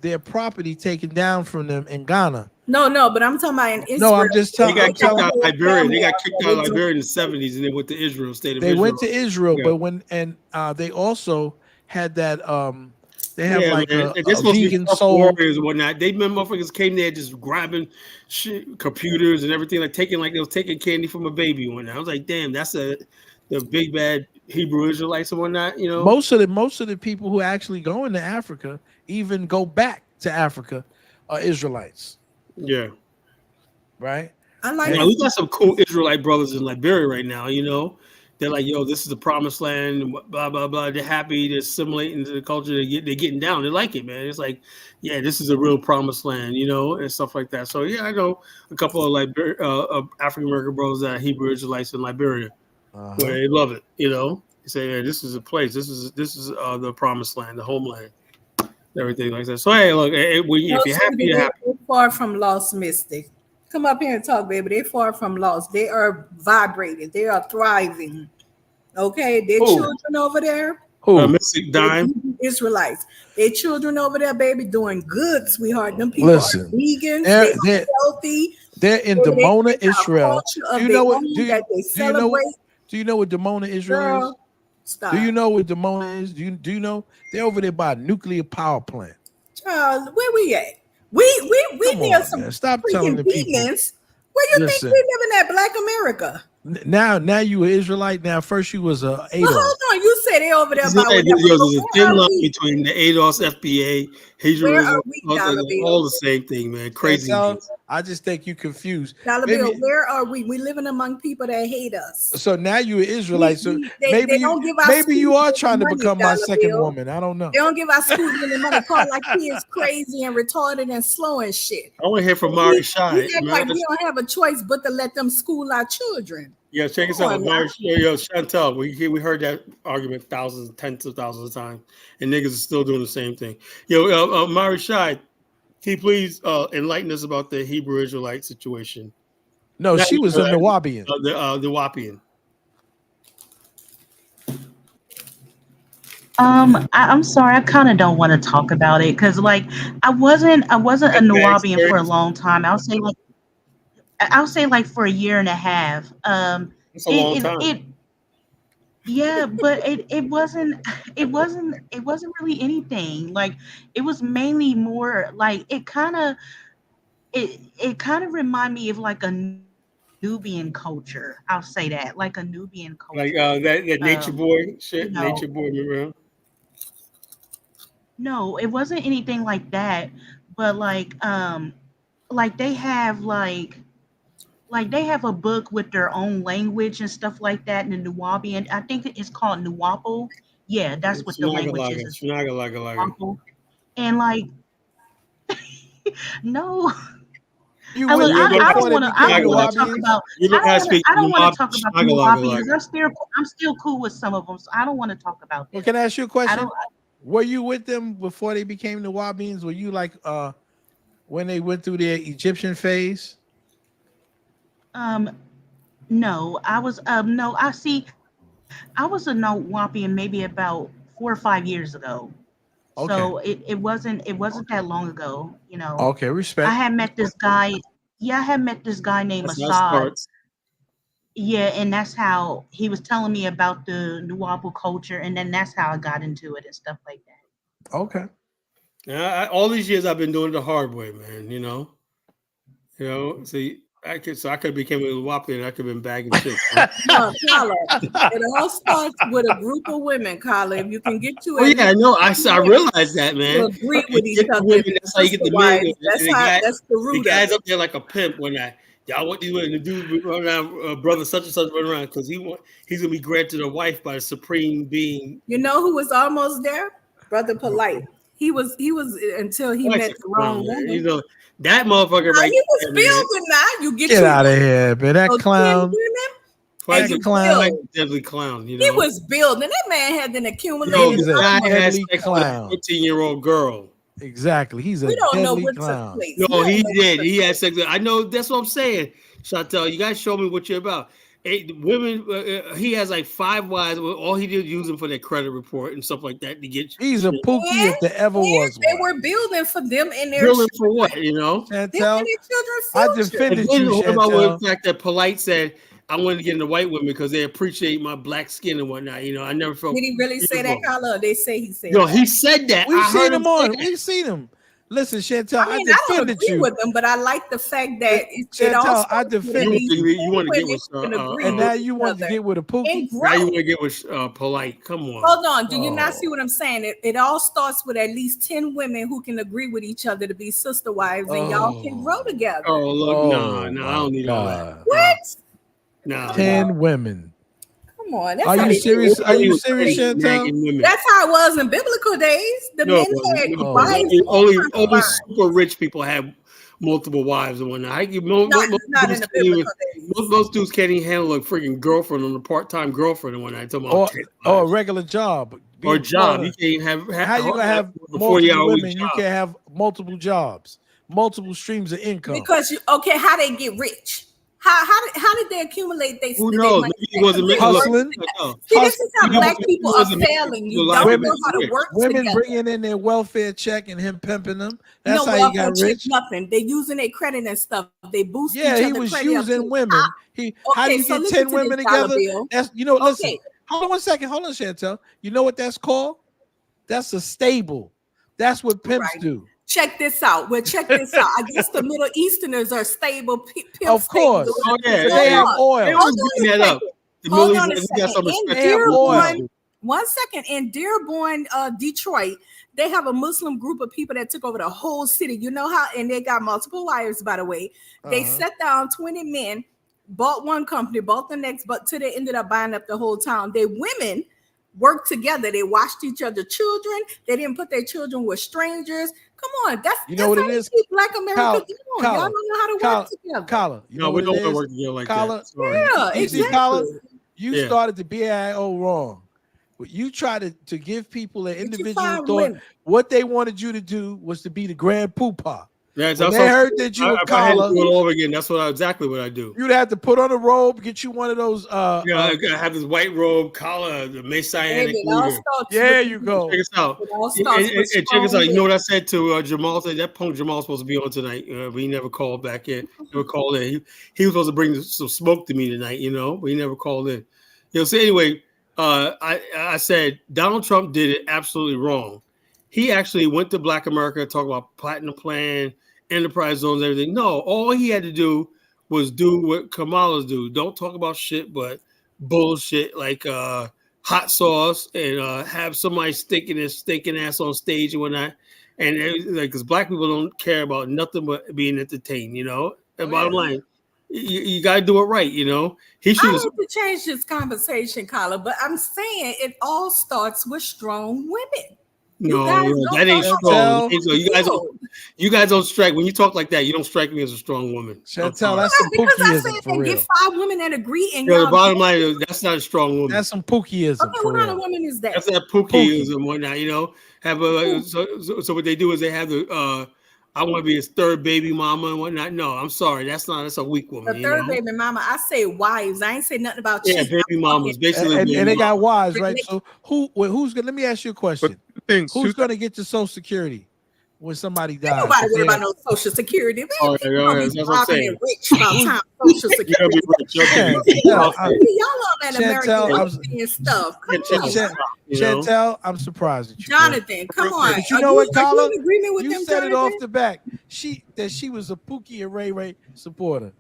T: their property taken down from them in Ghana.
V: No, but I'm talking about in Israel.
T: No, I'm just telling.
A: They got kicked out of Liberia. They got kicked out of Liberia in the 70s, and they went to Israel.
T: They went to Israel, but they also had that. They have a vegan soul
A: warriors and whatnot. They motherfuckers came there just grabbing shit, computers and everything, like they was taking candy from a baby one. I was like, damn, that's the big bad Hebrew Israelites and whatnot.
T: Most of the people who actually go into Africa, even go back to Africa, are Israelites.
A: Yeah.
T: Right.
V: I like.
A: We got some cool Israelite brothers in Liberia right now. They're like, yo, this is the promised land, blah, blah, blah. They're happy to assimilate into the culture. They're getting down. They like it, man. It's like, yeah, this is a real promised land, and stuff like that. So, yeah, I know a couple of African-American brothers that are Hebrew Israelites in Liberia where they love it, They say, yeah, this is a place. This is the promised land, the homeland, everything like that. So, hey, look, if you're happy, you're happy.
V: They're far from lost, Mystic. Come up here and talk, baby. They're far from lost. They are vibrating. They are thriving. Okay, their children over there.
A: Mystic Dime.
V: Israelites. Their children over there, baby, doing good, sweetheart. Them people are vegans. They're healthy.
T: They're in Dimona, Israel.
V: Do you know what? Do
T: you know what Dimona, Israel is?
V: Stop.
T: Do you know what Dimona is? Do you know they're over there by a nuclear power plant?
V: Charles, where we at? We near some
T: stop telling the people.
V: Where you think we live in that Black America?
T: Now you an Israelite. Now first you was a ADOS.
V: Well, hold on, you say they over there.
A: There's a thin line between the ADOS, FBA, Hebrew, all the same thing, man. Crazy.
T: I just think you confused.
V: Dollar Bill, where are we? We living among people that hate us.
T: So now you an Israelite. So maybe you are trying to become my second woman. I don't know.
V: They don't give our schools any money. Call like he is crazy and retarded and slow and shit.
A: I want to hear from Mari Shai.
V: We act like we don't have a choice but to let them school our children.
A: Yeah, check us out. Chantel, we heard that argument thousands, tens of thousands of times, and niggas are still doing the same thing. Mari Shai, can you please enlighten us about the Hebrew Israelite situation?
T: No, she was a Nawabian.
A: The Wapian.
I: I'm sorry, I kind of don't want to talk about it because, I wasn't a Nawabian for a long time. I'll say for a year and a half.
A: It's a long time.
I: But it wasn't really anything. It was mainly more it kind of reminded me of a Nubian culture. I'll say that, a Nubian culture.
A: That nature boy shit, nature boy around.
I: No, it wasn't anything like that. But they have like they have a book with their own language and stuff like that in the Nuwabian. I think it's called Nuwapo. Yeah, that's what the language is. It's Nuwapo. And like, no.
T: You
I: I
T: with
I: look,
T: them
I: I
T: before
I: don't
T: they
I: want to. I
T: became
I: don't want to talk
T: Nuwabians?
I: about.
A: You don't have to speak
I: I don't want
A: Nuwabi,
I: to talk about the
A: Shagalaga.
I: Nuwabians. I'm still cool with some of them, so I don't want to talk about them.
T: Well, can I ask you a
I: I
T: question?
I: don't.
T: Were you with them before they became the Nuwabians? Were you like when they went through their Egyptian phase?
I: No, I was. No, I see. I was a Nuwabian maybe about 4 or 5 years ago.
T: Okay.
I: So it wasn't that long ago.
T: Okay,
I: I
T: respect.
I: had met this guy. Yeah, I had met this guy named
A: That's how it
I: Assad.
A: starts.
I: Yeah, and that's how he was telling me about the Nuwapu culture, and then that's how I got into it and stuff like that.
T: Okay.
A: Yeah, all these years I've been doing it the hard way, man. See, I could have became a whopping and I could have been bagging chicks. Right?
V: No, Carla, it all starts with a group of women, Carla. If you can get to
A: Oh
V: at
A: yeah, I
V: least
A: know.
V: 2
A: I
V: women
A: realize that,
V: to
A: man.
V: agree
A: You
V: with each
A: get the
V: other,
A: women, that's how you get the men.
V: sister-wise, that's the
A: The
V: root of
A: guy's
V: it.
A: up there like a pimp when y'all want these women. The dude run around, brother such and such run around because he's gonna be granted a wife by the supreme being.
V: You know who was almost there? Brother Polite. He was until he
A: Polite's
V: met
A: a
V: the wrong
A: clown, man.
V: woman.
A: That motherfucker
V: Now
A: right
V: he was
A: there, man.
V: building now. You get
T: Get
V: you
T: out of here, man. That
V: those 10
T: clown.
V: women
A: Polite's
V: and
A: a
V: you build.
A: deadly clown.
V: He was building. That man had an accumulated.
A: Yo,
T: He's
A: the
T: a
A: guy has
T: deadly
A: sex with a
T: clown.
A: 14-year-old girl.
T: Exactly. He's a
V: We don't know
T: deadly
V: what took
T: clown.
V: place.
A: No,
V: We don't
A: he
V: know what
A: did.
V: took
A: He had
V: place.
A: sex. I know. That's what I'm saying, Chantel. You guys show me what you're about. Women. He has like 5 wives. All he did was use them for their credit report and stuff like that to get.
T: He's a pookie if there ever was
V: They
T: one.
V: were building for them and their
A: Building for
V: children.
A: what?
V: Them and
T: Chantel,
V: their children's
T: I
V: future.
T: defended
A: And
T: you,
A: then what about
T: Chantel.
A: the fact that Polite said I wanted to get into white women because they appreciate my black skin and whatnot. I never felt.
V: Did he really say that, Carla? They say he said
A: Yo,
V: that.
A: he said that.
T: We've
A: I heard
T: seen him
A: say
T: on.
A: that.
T: We've seen him. Listen, Chantel,
V: I mean,
T: I
V: I don't
T: defended
V: agree
T: you.
V: with them, but I like the fact that it all
T: Chantel, I
V: starts with at
T: defended
V: least
T: you.
V: 10
A: You want to get
V: women
A: with
V: who can agree
T: And
V: with
T: now
V: each
T: you want to
V: other
T: get with a
V: and
T: pookie?
A: Now you
V: grow.
A: want to get with Polite? Come on.
V: Hold on. Do you not
T: Oh.
V: see what I'm saying? It all starts with at least 10 women who can agree with each other to be sister wives, and y'all can grow together.
A: Oh look,
T: Oh,
A: I
T: my
A: don't need all that.
T: God.
V: What?
A: No,
T: 10 women.
V: Come on. That's
T: Are
V: how
T: you
V: they
T: serious? Are you
A: was
T: serious,
A: nagging
T: Chantel?
A: women.
V: That's how it was in biblical days. The
A: No,
V: men
A: it wasn't.
V: had
A: No,
V: wives and
A: only
V: concubines.
A: super rich people have multiple wives and whatnot.
V: Not in the biblical days.
A: Most dudes can't even handle a freaking girlfriend or a part-time girlfriend and whatnot. Talking about 10
T: Or a
A: wives.
T: regular job.
A: Or
T: Being
A: a job. You
T: Florida.
A: can't have
T: How you gonna have
A: a
T: multiple
A: 40-hour week
T: women? You
A: job.
T: can have multiple jobs, multiple streams of income.
V: Because how they get rich? How did they accumulate their
A: Who
V: their
A: knows?
V: money?
A: Maybe he wasn't
V: They
A: making
V: work
T: hustling.
V: together. See, this is how black people are failing. You don't
T: Women,
V: know how to work
T: women
V: together.
T: bringing in their welfare check and him pimping them. That's
V: No
T: how he
V: welfare
T: got
V: check,
T: rich.
V: nothing. They using their credit and stuff. They boost
T: Yeah,
V: each
T: he
V: other
T: was
V: credit up to
T: using
V: the
T: women.
V: top.
T: How do you
V: so
T: get
V: listen
T: 10
V: to
T: women
V: this, Dollar
T: together?
V: Bill.
T: That's listen.
V: Okay.
T: Hold on one second. Hold on, Chantel. You know what that's called? That's a stable. That's what pimps
V: Right.
T: do.
V: Check this out. Well, check this out. I guess the Middle Easterners are stable pimp
T: Of course.
V: stables.
A: Oh yeah,
T: Because they have oil.
A: They
V: Hold
A: always
V: on
A: bring
V: a
A: that up.
V: second.
A: The
V: Hold
A: Middle
V: on a
A: East, we got some
V: second. In
A: respect.
T: They have
V: Dearborn,
T: oil.
V: 1 second. In Dearborn, Detroit, they have a Muslim group of people that took over the whole city. You know how? And they got multiple wives, by the way. They set down 20 men, bought one company, bought the next, but till they ended up buying up the whole town. They women worked together. They watched each other children. They didn't put their children with strangers. Come on, that's
T: what
V: how
T: it
V: you
T: is?
V: keep Black America
T: Kala,
V: going. Y'all don't know how to work together.
T: Kala, you know
A: No, we
T: what
A: don't
T: it
A: want to
T: is?
A: work together like
T: Kala,
A: that. Sorry.
V: Yeah,
T: you see,
V: exactly.
T: Kala, you
A: Yeah.
T: started the BIO wrong. You try to give people an
V: Get you
T: individual
V: 5
T: thought.
V: women.
T: What they wanted you to do was to be the grand poopah.
A: Yeah,
T: When
A: that's
T: they
A: what-
T: heard that you were
A: if I had to
T: Kala,
A: do it all over again, that's exactly what I do.
T: you'd have to put on a robe, get you one of those.
A: I have this white robe, collar, the Messianic
V: Baby, it all
A: leader.
V: starts
T: There
V: with-
T: you go.
A: Check us out.
V: It all starts with
A: And check us
V: strong
A: out. You know what I
V: women.
A: said to Jamal? Said that punk Jamal's supposed to be on tonight. But he never called back in. Never called in. He was supposed to bring some smoke to me tonight, but he never called in. So anyway, I said Donald Trump did it absolutely wrong. He actually went to Black America, talk about platinum plan, enterprise zones, everything. No, all he had to do was do what Kamala's do. Don't talk about shit, but bullshit like hot sauce and have somebody sticking their stinking ass on stage and whatnot. And because Black people don't care about nothing but being entertained, And bottom line, You got to do it right. You know, he
V: I
A: should.
V: hate to change this conversation, Carla, but I'm saying it all starts with strong women. You guys don't
A: that ain't
V: know
A: strong.
V: how
A: You guys don't strike when you talk like that. You don't strike me as a strong woman.
T: Chantel, that's some
V: because I
T: pookieism
V: said
T: for
V: that
T: real.
V: get 5 women that agree and
A: The
V: y'all.
A: bottom line is that's not a strong woman.
T: That's some pookieism
V: Okay,
T: for
V: what kind of
T: real.
V: woman is that?
A: That's that pookieism and whatnot. You know, have a so what they do is they have the I want to be his third baby mama and whatnot. No, I'm sorry, that's a weak woman.
V: The
A: You
V: third
A: know?
V: baby mama. I say wives. I ain't say nothing about
A: Yeah,
V: cheating.
A: baby mamas, basically.
T: And they got wives, right?
V: Relate-
T: So who's gonna? Let me ask you a question. Who's gonna get your Social Security when somebody dies?
V: Ain't nobody worry about no Social Security. Man,
A: Oh,
V: people
A: yeah,
V: gonna
A: that's
V: be
A: what I'm
V: robbing
A: saying.
V: and rich about time Social
A: You gotta
V: Security.
A: be rich. Okay.
V: Y'all love that American
T: Chantel,
V: and stuff. Come on,
T: Chantel, I'm surprised at you.
V: Jonathan. Come on.
T: But you know what, Carla?
V: Are you in agreement with
T: You
V: them,
T: said it
V: Jonathan?
T: off the back. She was a Pookie and Ray Ray supporter.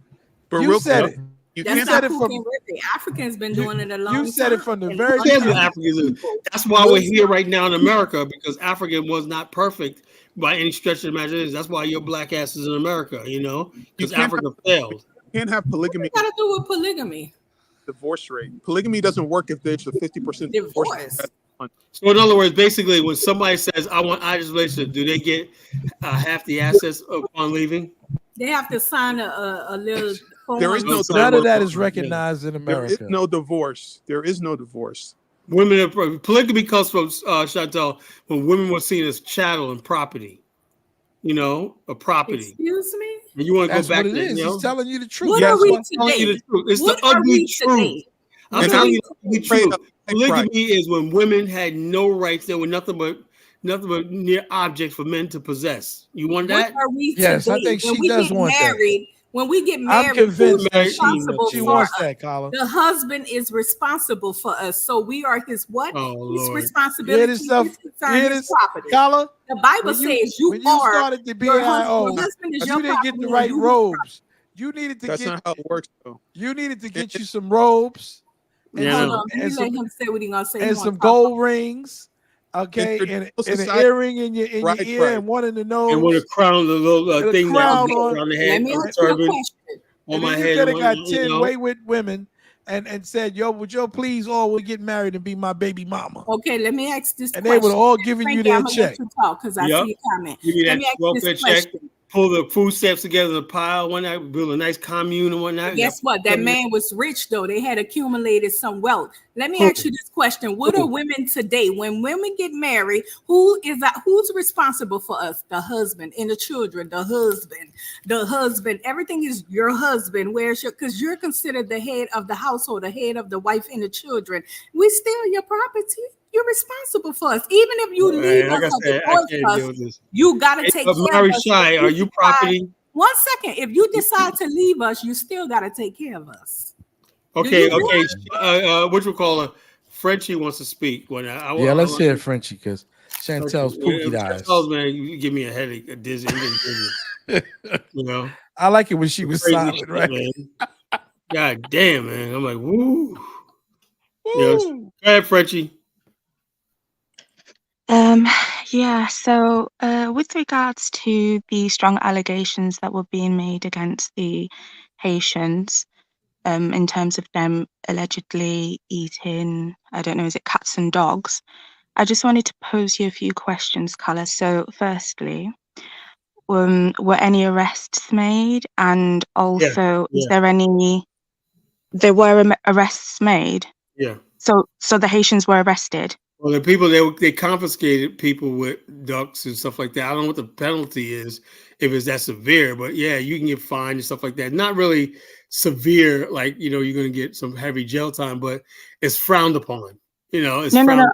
F: But
T: You
F: real
T: said
F: quick,
T: it.
F: you
V: That's
F: can't
V: not
T: it from
V: Pookie and Ripley. Africans been doing it a long time.
T: you said it from the
V: And
T: very
A: That's
T: beginning.
A: Africanism. That's why we're here right now in America, because African was not perfect by any stretch of the imagination. That's why your black ass is in America, you know, because Africa failed.
F: You can't have polygamy.
V: What got to do with polygamy?
F: Divorce rate. Polygamy doesn't work if there's a 50% divorce.
A: So in other words, basically, when somebody says, "I want Irish relationship," do they get half the assets upon leaving?
V: They have to sign a little form.
F: There is no
T: None of that is recognized in
F: There is
T: America.
F: no divorce. There is no divorce.
A: Women polygamy comes from Chantal when women were seen as chattel and property. You know, a property.
V: Excuse me?
A: And you want to
T: That's
A: go back
T: what it
A: to,
T: is.
A: you know?
T: He's telling you the truth.
V: What
T: Yes,
V: are we
T: I'm
A: telling you
V: today?
A: the truth. It's
V: What
A: the
V: are
A: ugly
V: we
A: truth.
V: today?
A: I'm
V: What are
A: telling
V: we
A: you the
V: today?
A: truth. Polygamy is when women had no rights. There were nothing but near objects for men to possess. You want
V: What
A: that?
V: are we
T: Yes,
V: today?
T: I think
V: When
T: she
V: we
T: does
V: get
T: want that.
V: married, when we get
T: I'm
V: married,
T: convinced
V: who's
T: that
V: responsible
T: she
V: for
T: wants
V: us?
T: that, Carla.
V: The husband is responsible for us. So we are his what?
A: Oh,
V: His
A: Lord.
V: responsibility,
T: Hear this stuff?
V: his concern,
T: Hear
V: his
T: this,
V: property.
T: Carla?
V: The Bible
T: When you
V: says you are
T: started the
V: your
T: BIO,
V: husband is
T: you
V: your
T: didn't get
V: property
T: the
V: and
T: right
V: you his
T: robes. You needed to
F: That's
T: get.
F: not how it works, though.
T: You needed to get you some robes and
A: Yeah,
V: Hold
T: some
V: on, let me let him say what he gonna say. He
T: and
V: wanna
T: some
V: talk
T: gold rings.
F: In
T: Okay,
F: traditional
T: and an
F: society,
T: earring in your
F: right,
T: ear
F: right.
T: and one in the
A: And with a
T: nose
A: crown, the little
T: and a
A: thing that
T: crown
A: goes
T: on.
A: around the
V: Let
A: head,
V: me
A: a
V: ask you a
A: turban
V: question.
A: on
T: And
A: my
T: then you
A: head.
T: could
A: And
T: have got
A: whatnot,
T: 10
A: you know?
T: wayward women and said, yo, would you please all would get married and be my baby mama?
V: Okay, let me ask this
T: And they would
V: question.
T: have all given you
V: Frankie,
T: their
V: I'm gonna let
T: check.
V: you talk because I
A: Yep.
V: see your comment.
A: Give me
V: Let
A: that
V: me ask
A: welfare
V: this
A: check.
V: question.
A: Pull the food stamps together in a pile one night, build a nice commune and whatnot.
V: Guess what? That man was rich though. They had accumulated some wealth. Let me
A: Who?
V: ask you this question: what are women today? When women get married, who's responsible for us? The husband and the children. The husband. Everything is your husband. Where's your? Because you're considered the head of the household, the head of the wife and the children. We steal your property. You're responsible for us. Even if you leave
A: Like
V: us
A: I
V: or
A: said, I
V: divorce
A: can't deal
V: us,
A: with this.
V: you gotta
A: Hey,
V: take
A: but
V: care
A: Mary
V: of us.
A: Shy,
V: If
A: are
V: you
A: you
V: decide-
A: property?
V: 1 second. If you decide to leave us, you still gotta take care of us.
A: Okay,
V: you
A: okay. What you call her? Frenchie wants to speak. When
T: Yeah, let's hear it, Frenchie, because Chantel's pookie eyes.
A: Chantel's, man, you give me a headache, a dizzy. You know,
T: I like it when she was
A: crazy
T: silent,
A: shit,
T: right?
A: man. God damn, man. I'm like, woo. Yes. Go ahead, Frenchie.
J: Yeah, so with regards to the strong allegations that were being made against the Haitians, in terms of them allegedly eating, I don't know, is it cats and dogs? I just wanted to pose you a few questions, Carla. So, firstly, were any arrests made? And also, is there any? There were arrests made.
A: Yeah.
J: So the Haitians were arrested.
A: Well, the people they confiscated people with ducks and stuff like that. I don't know what the penalty is if it's that severe, but yeah, you can get fined and stuff like that. Not really severe, like you're going to get some heavy jail time, but it's frowned upon. It's frowned.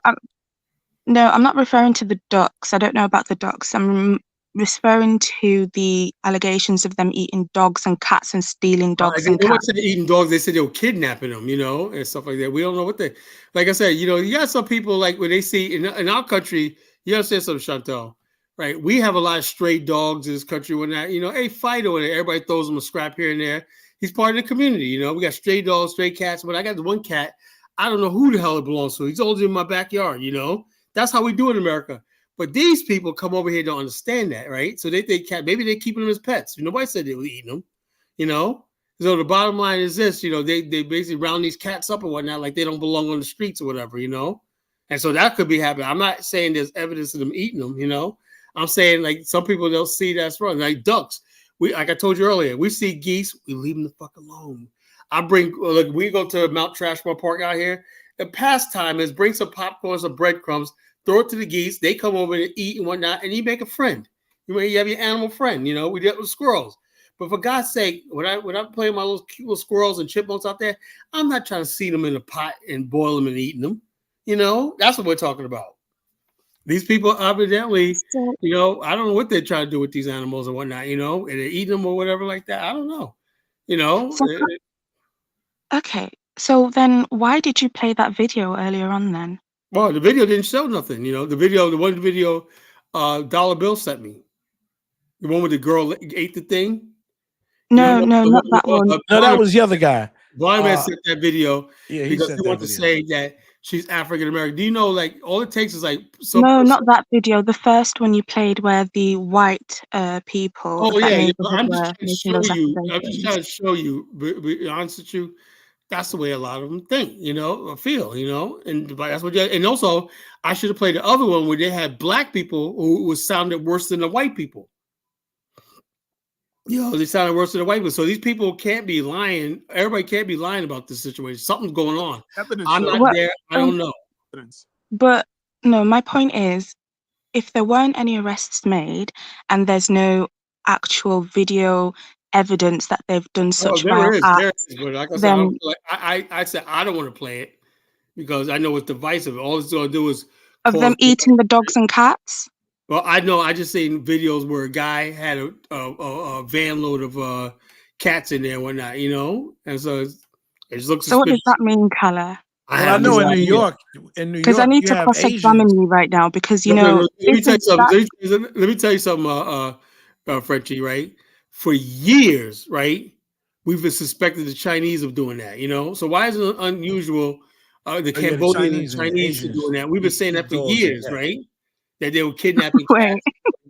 J: No, I'm not referring to the ducks. I don't know about the ducks. I'm referring to the allegations of them eating dogs and cats and stealing dogs and
A: They
J: cats.
A: said eating dogs. They said they were kidnapping them, and stuff like that. We don't know what they. Like I said, you got some people like when they see in our country. You understand something, Chantal? Right? We have a lot of stray dogs in this country. When that, hey, Fido, and everybody throws him a scrap here and there. He's part of the community. We got stray dogs, stray cats. But I got the one cat. I don't know who the hell it belongs to. He's always in my backyard. That's how we do it in America. But these people come over here don't understand that, right? So they think cat. Maybe they're keeping them as pets. Nobody said they were eating them. So the bottom line is this, they basically round these cats up and whatnot, like they don't belong on the streets or whatever, And so that could be happening. I'm not saying there's evidence of them eating them, I'm saying like some people don't see that's wrong. Like ducks. Like I told you earlier, we see geese, we leave them the fuck alone. We go to Mount Trashmore Park out here. The pastime is bring some popcorn, some breadcrumbs, throw it to the geese. They come over and eat and whatnot, and you make a friend. You have your animal friend. We did it with squirrels. But for God's sake, when I'm playing my little cute little squirrels and chipmunks out there, I'm not trying to see them in a pot and boil them and eating them. That's what we're talking about. These people evidently, I don't know what they're trying to do with these animals and whatnot, and they're eating them or whatever like that. I don't know.
J: Okay, so then why did you play that video earlier on then?
A: Well, the video didn't show nothing. The one video Dollar Bill sent me. The one with the girl ate the thing.
J: No, not that one.
T: No, that was the other guy.
A: Blind Man sent that video because
T: sent
A: he
T: that
A: wanted to say that she's African American. Do you know, like, all it takes is like
J: not that video. The first one you played where the white people of that neighborhood
A: I'm
J: were
A: just
J: making those
A: trying to show you. Be honest with you, that's the way a lot of them think, or feel, and that's what. And also, I should have played the other one where they had black people who sounded worse than the white people. They sounded worse than the white people. So these people can't be lying. Everybody can't be lying about this situation. Something's going on. I'm not there. I don't know.
J: But no, my point is, if there weren't any arrests made and there's no actual video evidence that they've done such
A: there
J: vile
A: is,
J: acts,
A: but like I said,
J: then
A: I said I don't want to play it because I know it's divisive. All it's going to do is
J: of them eating the dogs and cats.
A: Well, I know. I just seen videos where a guy had a van load of cats in there and whatnot, and so it just looks.
J: So what does that mean, Color?
T: I know in New York,
J: because I need to cross-examine you right now because
A: let me tell you something, Frenchie. Right, for years, right, we've been suspected the Chinese of doing that. So why is it unusual? The Cambodians and Chinese doing that. We've been saying that for years, right? That they were kidnapping cats.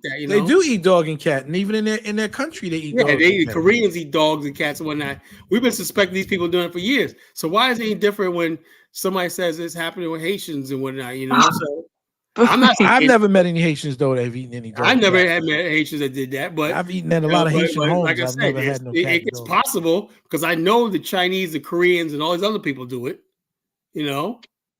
A: That,
T: They do eat dog and cat, and even in their country they eat.
A: Yeah, the Koreans eat dogs and cats and whatnot. We've been suspecting these people doing it for years. So why is it any different when somebody says it's happening with Haitians and whatnot? So
T: I've never met any Haitians though that have eaten any dog.
A: I never had met Haitians that did that, but
T: I've eaten at a lot of Haitian homes.
A: Like I said, it's possible because I know the Chinese, the Koreans, and all these other people do it.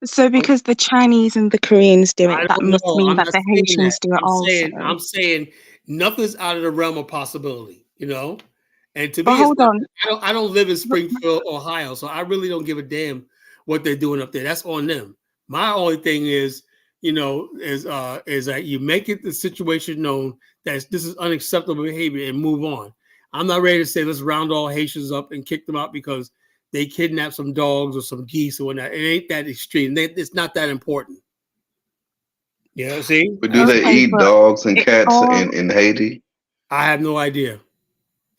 J: So because the Chinese and the Koreans do it, that must mean that the Haitians do it also.
A: I'm saying nothing's out of the realm of possibility, And to
J: me,
A: hold on. I don't live in Springfield, Ohio, so I really don't give a damn what they're doing up there. That's on them. My only thing is, is that you make it the situation known that this is unacceptable behavior and move on. I'm not ready to say let's round all Haitians up and kick them out because they kidnap some dogs or some geese or whatnot. It ain't that extreme. It's not that important. See?
G: But do they eat dogs and cats in Haiti?
A: I have no idea.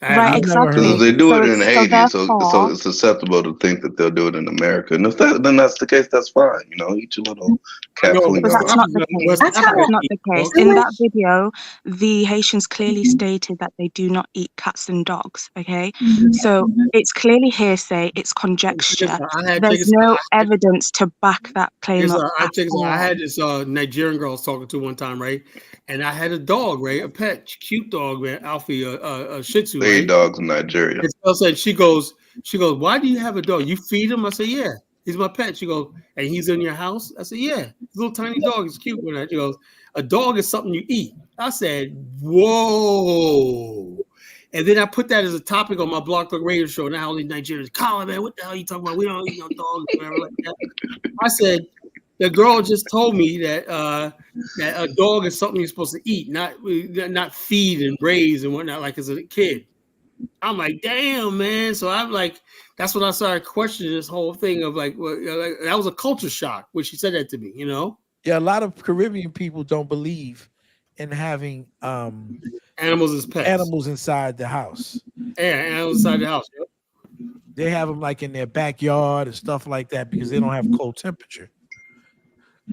J: Right, exactly.
G: Because they do it in Haiti, so it's acceptable to think that they'll do it in America. And if then that's the case, that's fine. Eat your little cat food.
J: But that's not the case. That's not the case. In that video, the Haitians clearly stated that they do not eat cats and dogs. Okay, so it's clearly hearsay. It's conjecture. There's no evidence to back that claim up.
A: I had this Nigerian girl I was talking to one time, right? And I had a dog, right? A pet, cute dog, man, Alfie, a Shih Tzu.
G: They eat dogs in Nigeria.
A: And so I said, she goes, why do you have a dog? You feed him? I said, yeah, he's my pet. She goes, and he's in your house? I said, yeah, little tiny dog is cute. She goes, a dog is something you eat. I said, whoa. And then I put that as a topic on my Blog Talk Radio show. Now all these Nigerians, Colin, man, what the hell are you talking about? We don't eat no dogs, whatever like that. I said, the girl just told me that that a dog is something you're supposed to eat, not feed and raise and whatnot, like as a kid. I'm like, damn, man. So I'm like, that's when I started questioning this whole thing of like, that was a culture shock when she said that to me,
T: Yeah, a lot of Caribbean people don't believe in having
A: animals as pets,
T: animals inside the house.
A: Yeah, animals inside the house. Yep.
T: They have them like in their backyard and stuff like that because they don't have cold temperature.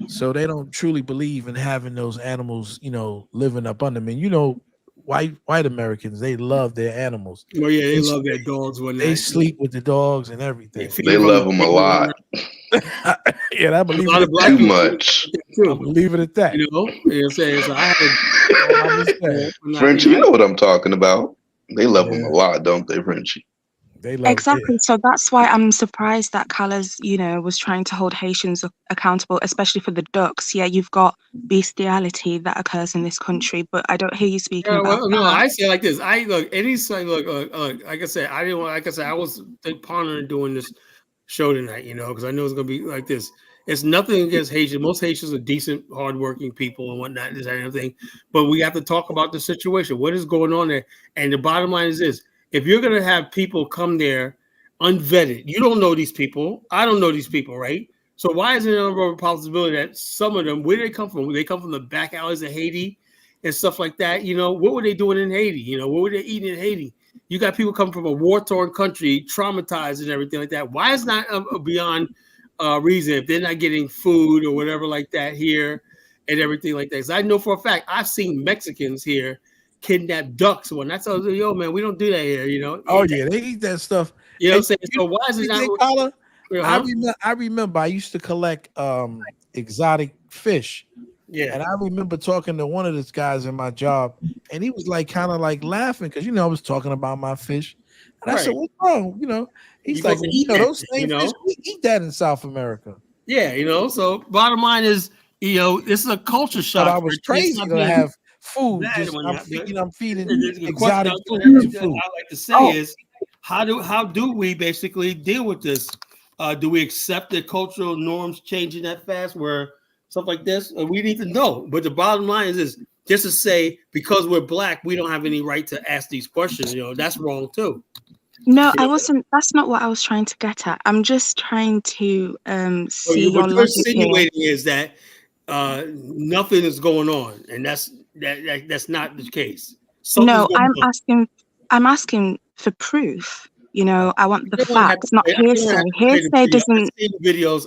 T: So they don't truly believe in having those animals, living up under them. And white Americans, they love their animals.
A: Oh yeah, they love their dogs when
T: they sleep with the dogs and everything.
G: They love them a lot.
T: Yeah, I believe it.
A: Black
G: Too
A: people
G: much.
T: I believe it at that.
A: You know what I'm saying? So I had
G: French, you know what I'm talking about. They love them a lot, don't they, Frenchie?
T: They love
J: Exactly. So that's why I'm surprised that Callas, was trying to hold Haitians accountable, especially for the ducks. Yeah, you've got bestiality that occurs in this country, but I don't hear you speaking about
A: no,
J: that.
A: I say like this. I look any site like I said, I didn't want like I said, I was pondering doing this show tonight, because I know it's gonna be like this. It's nothing against Haitians. Most Haitians are decent, hardworking people and whatnot, this and everything. But we have to talk about the situation. What is going on there? And the bottom line is this: if you're gonna have people come there unvetted, you don't know these people. I don't know these people, right? So why is it a possibility that some of them, where do they come from? They come from the back alleys of Haiti and stuff like that. What were they doing in Haiti? What were they eating in Haiti? You got people coming from a war-torn country, traumatized and everything like that. Why is not beyond reason if they're not getting food or whatever like that here and everything like that? Because I know for a fact I've seen Mexicans here kidnap ducks. When I told them, yo, man, we don't do that here.
T: Oh yeah, they eat that stuff.
A: You know what I'm saying? So why is it not?
T: I remember I used to collect exotic fish.
A: Yeah.
T: And I remember talking to one of these guys in my job, and he was like kind of like laughing because I was talking about my fish. And I said, what's wrong? He's like, those same fish, we eat that in South America.
A: Yeah, so bottom line is, this is a culture shock.
T: But I was crazy to have food. I'm feeding exotic food.
A: I like to say is how do we basically deal with this? Do we accept the cultural norms changing that fast where stuff like this? We need to know. But the bottom line is this: just to say because we're black, we don't have any right to ask these questions. That's wrong too.
J: No, I wasn't. That's not what I was trying to get at. I'm just trying to see your
A: What you're
J: logic here.
A: insinuating is that nothing is going on, and that's not the case.
J: No, I'm asking for proof. I want the facts, not hearsay. Hearsay doesn't.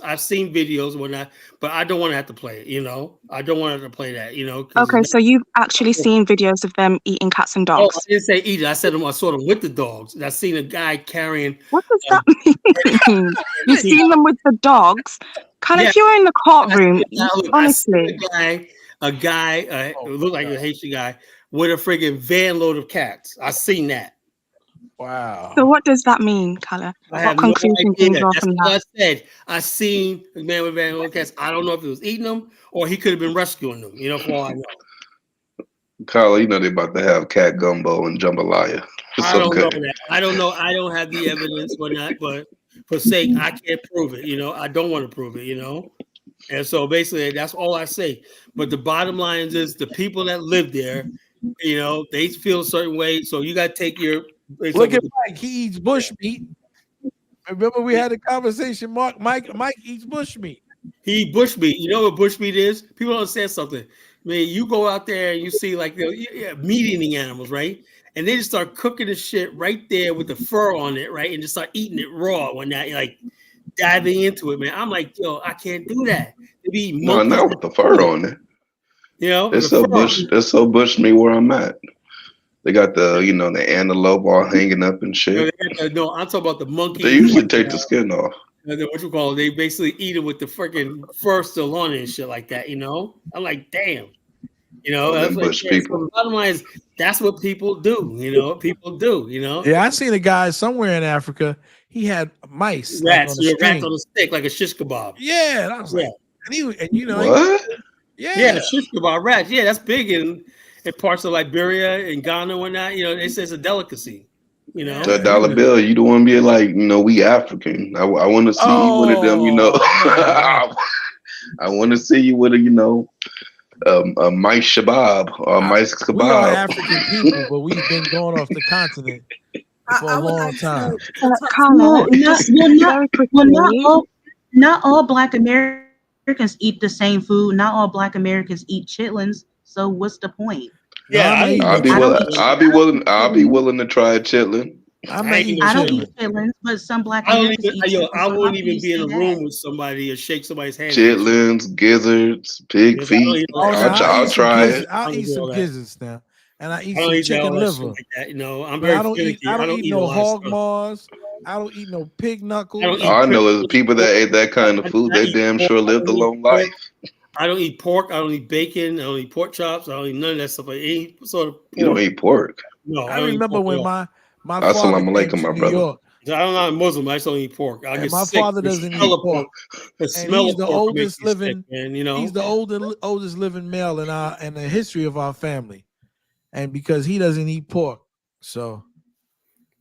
A: I've seen videos but I don't want to have to play it. I don't want to play that.
J: Okay, so you've actually seen videos of them eating cats and
A: Oh,
J: dogs.
A: I didn't say eat it. I said I saw them with the dogs. And I seen a guy carrying.
J: What does that mean? You've seen them with the dogs? If you're in the courtroom, honestly.
A: A guy looked like a Haitian guy with a friggin' van load of cats. I seen that.
T: Wow.
J: So what does that mean, Kala? What conclusion can you draw from that?
A: I said. I seen a man with van load of cats. I don't know if he was eating them or he could have been rescuing them. For all I know.
G: Carla, they about to have cat gumbo and jambalaya.
A: I don't know that. I don't know. I don't have the evidence for that, but for sake, I can't prove it. I don't want to prove it. And so basically, that's all I say. But the bottom line is the people that live there, they feel a certain way. So you got to take your.
T: Look at Mike. He eats bush meat. Remember we had a conversation. Mike eats bush meat.
A: He eats bush meat. You know what bush meat is? People don't understand something. I mean, you go out there and you see like meat eating animals, right? And they just start cooking the shit right there with the fur on it, right? And just start eating it raw when that like diving into it, man. I'm like, yo, I can't do that.
G: No, not with the fur on it. It's so bush meat where I'm at. They got the the antelope all hanging up and shit.
A: No, I'm talking about the monkey.
G: They usually take the skin off.
A: What you call it? They basically eat it with the freaking fur still on it and shit like that. I'm like, damn. That's
G: bush people.
A: So the bottom line is that's what people do. People do.
T: Yeah, I seen a guy somewhere in Africa. He had mice.
A: Rats on a stick, like a shish kebab.
T: Yeah, and I was like,
G: what?
A: Yeah, shish kebab rats. Yeah, that's big in parts of Liberia and Ghana and whatnot. They say it's a delicacy.
G: The dollar bill, you don't want to be like, we African. I want to see you with them, I want to see you with a mice shabab or mice kebab.
T: We are African people, but we've been going off the continent for a long time.
I: Not all Black Americans eat the same food. Not all Black Americans eat chitlins. So what's the point?
G: Yeah, I'll be willing to try a chitlin.
I: I don't eat chitlins, but some Black Americans eat chitlins.
A: I wouldn't even be in a room with somebody or shake somebody's hand.
G: Chitlins, gizzards, pig feet. I'll try it.
T: I'll eat some gizzards now. and I eat
A: I don't
T: some
A: eat all
T: chicken
A: that shit
T: liver.
A: like that. You know, I'm
T: But
A: very
T: I don't
A: finicky. I don't eat a
T: no
A: lot of
T: hog
A: stuff.
T: maws. I don't eat no pig
A: I don't
T: knuckles.
A: eat
G: All I know is
A: pork.
G: people that ate that kind of food,
A: I
G: they
A: eat
G: damn
A: pork.
G: sure
A: I
G: lived a
A: don't eat
G: long
A: pork.
G: life.
A: I don't eat pork. I don't eat bacon. I don't eat pork chops. I don't eat none of that stuff. I eat sort of
G: You don't
A: pork.
G: eat pork.
A: No, I
T: I
A: don't eat
T: remember
A: pork at
T: when
A: all.
T: my father
G: Assalamu
T: came
G: alaikum,
T: to
G: my
T: New
G: brother.
T: York,
A: I'm not a Muslim. I just don't eat pork. I
T: and
A: get
T: my
A: sick.
T: father
A: The
T: doesn't
A: smell
T: eat
A: of
T: pork,
A: pork. The
T: and
A: smell
T: he's
A: of
T: the
A: pork will make
T: oldest
A: me sick,
T: living.
A: man. You know.
T: He's the oldest living male in the history of our family, and because he doesn't eat pork, so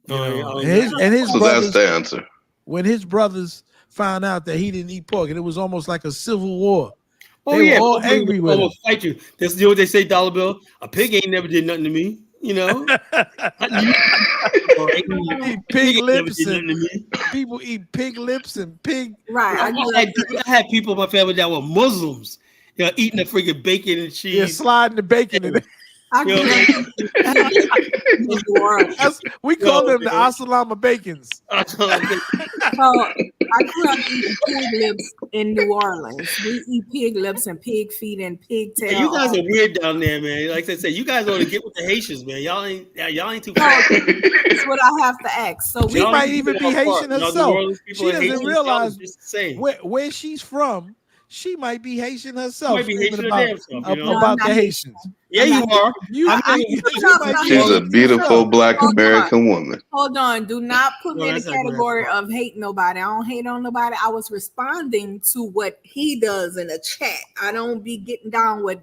T: you know, and his
G: So that's
T: brothers.
G: the answer.
T: When his brothers found out that he didn't eat pork, and it was almost like a civil war.
A: Oh
T: They were
A: yeah,
T: all
A: people
T: angry with him.
A: almost fight you. That's what they say, Dollar Bill. A pig ain't never did nothing to me. You know.
T: Eat pig
A: ain't never
T: lips
A: did
T: and
A: nothing to me.
T: people eat pig lips and pig.
V: Right.
A: I had people in my family that were Muslims, you know, eating the freaking bacon and cheese.
T: Yeah, sliding the bacon in it.
V: I grew up in New Orleans.
T: We call them the Asalama Bacons.
V: So I grew up eating pig lips in New Orleans. We eat pig lips and pig feet and pigtail.
A: Yeah, you guys are weird down there, man. Like I said, you guys ought to get with the Haitians, man. Y'all ain't too far.
V: That's what I have to ask. So
T: She might even be Haitian herself. She doesn't
A: Haitians,
T: realize
A: just the same.
T: where she's from. She might be Haitian herself.
A: Might be Haitian
T: about,
A: damn self, you know?
T: about the Haitians.
A: Yeah, you are.
G: She's a beautiful black American woman.
V: Hold on. Do not put me in the
A: that's not gonna
V: category of hate nobody. I don't hate on nobody. I was responding to what he does in the chat. I don't be getting down with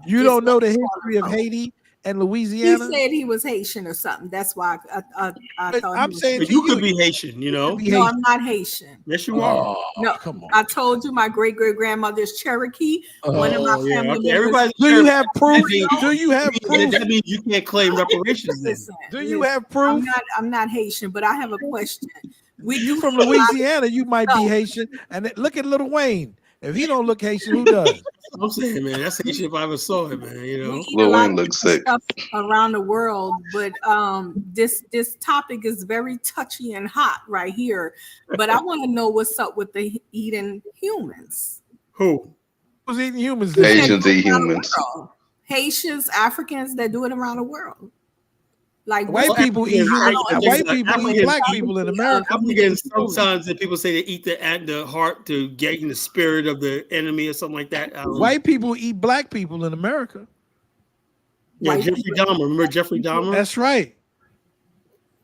T: You don't know the history of Haiti and
V: He
T: Louisiana?
V: said he was Haitian or something. That's why I thought
T: I'm saying
A: But you could be Haitian, you know.
V: No, I'm not Haitian.
A: Yes, you are.
V: No,
T: come on.
V: I told you my great grandmother's Cherokee. One of my
A: Oh, yeah,
V: family
A: okay.
V: members.
A: Everybody's
T: Do you have proof?
A: That
T: Do you have proof?
A: That means you can't claim reparations then.
T: Do you have proof?
V: I'm not Haitian, but I have a question.
T: You from Louisiana, you might be Haitian. And look at Lil Wayne. If he don't look Haitian, who does?
A: I'm saying, man, that's Haitian if I ever saw it, man. You know,
G: Lil Wayne looks sick.
V: Stuff around the world, but this topic is very touchy and hot right here. But I want to know what's up with the eating humans.
A: Who?
T: Who's eating humans?
G: Haitians eat humans.
V: Haitians, Africans that do it around the world. Like
T: White people eat humans. White people eat black people in America.
A: Africans sometimes that people say they eat the heart to gain the spirit of the enemy or something like that.
T: White people eat black people in America.
A: Yeah, Jeffrey Dahmer. Remember Jeffrey Dahmer?
T: That's right.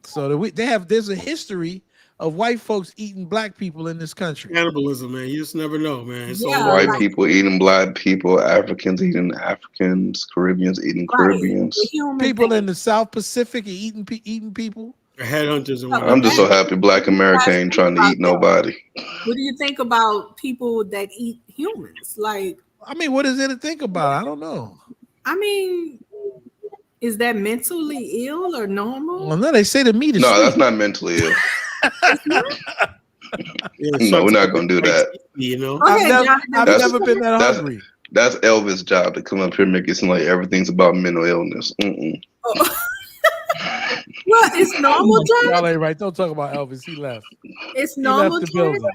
T: So there's a history of white folks eating black people in this country.
A: Cannibalism, man. You just never know, man. So
G: White people eating black people, Africans eating Africans, Caribbeans eating Caribbeans.
T: People in the South Pacific are eating people.
A: Headhunters and
G: I'm just so happy black America ain't trying to eat nobody.
V: What do you think about people that eat humans? Like,
T: I mean, what is there to think about? I don't know.
V: I mean, is that mentally ill or normal?
T: Well, no, they say the meat is
G: No,
T: sweet.
G: that's not mentally ill. No, we're not gonna do that.
A: You know,
T: I've never been that hungry.
G: That's Elvis' job to come up here and make it seem like everything's about mental illness.
V: Well, it's normal, John.
T: Y'all ain't right. Don't talk about Elvis. He left.
V: It's
T: He
V: normal,
T: left the
V: John.
T: building.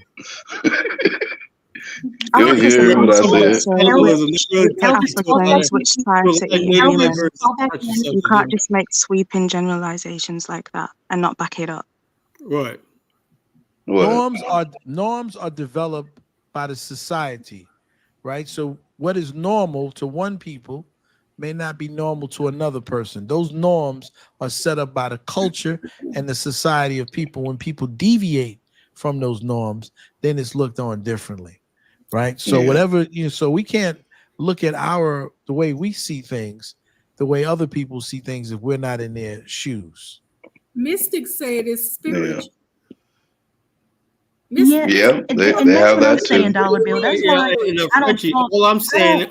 G: You didn't hear what I said.
J: Africans which try to eat humans. You can't just make sweeping generalizations like that and not back it up.
A: Right.
T: Norms are developed by the society, right? So what is normal to one people may not be normal to another person. Those norms are set up by the culture and the society of people. When people deviate from those norms, then it's looked on differently, right? So so we can't look at the way we see things the way other people see things if we're not in their shoes.
V: Mystics say it is spiritual.
G: Yeah, they have that too.
J: Dollar Bill. That's why
A: all I'm saying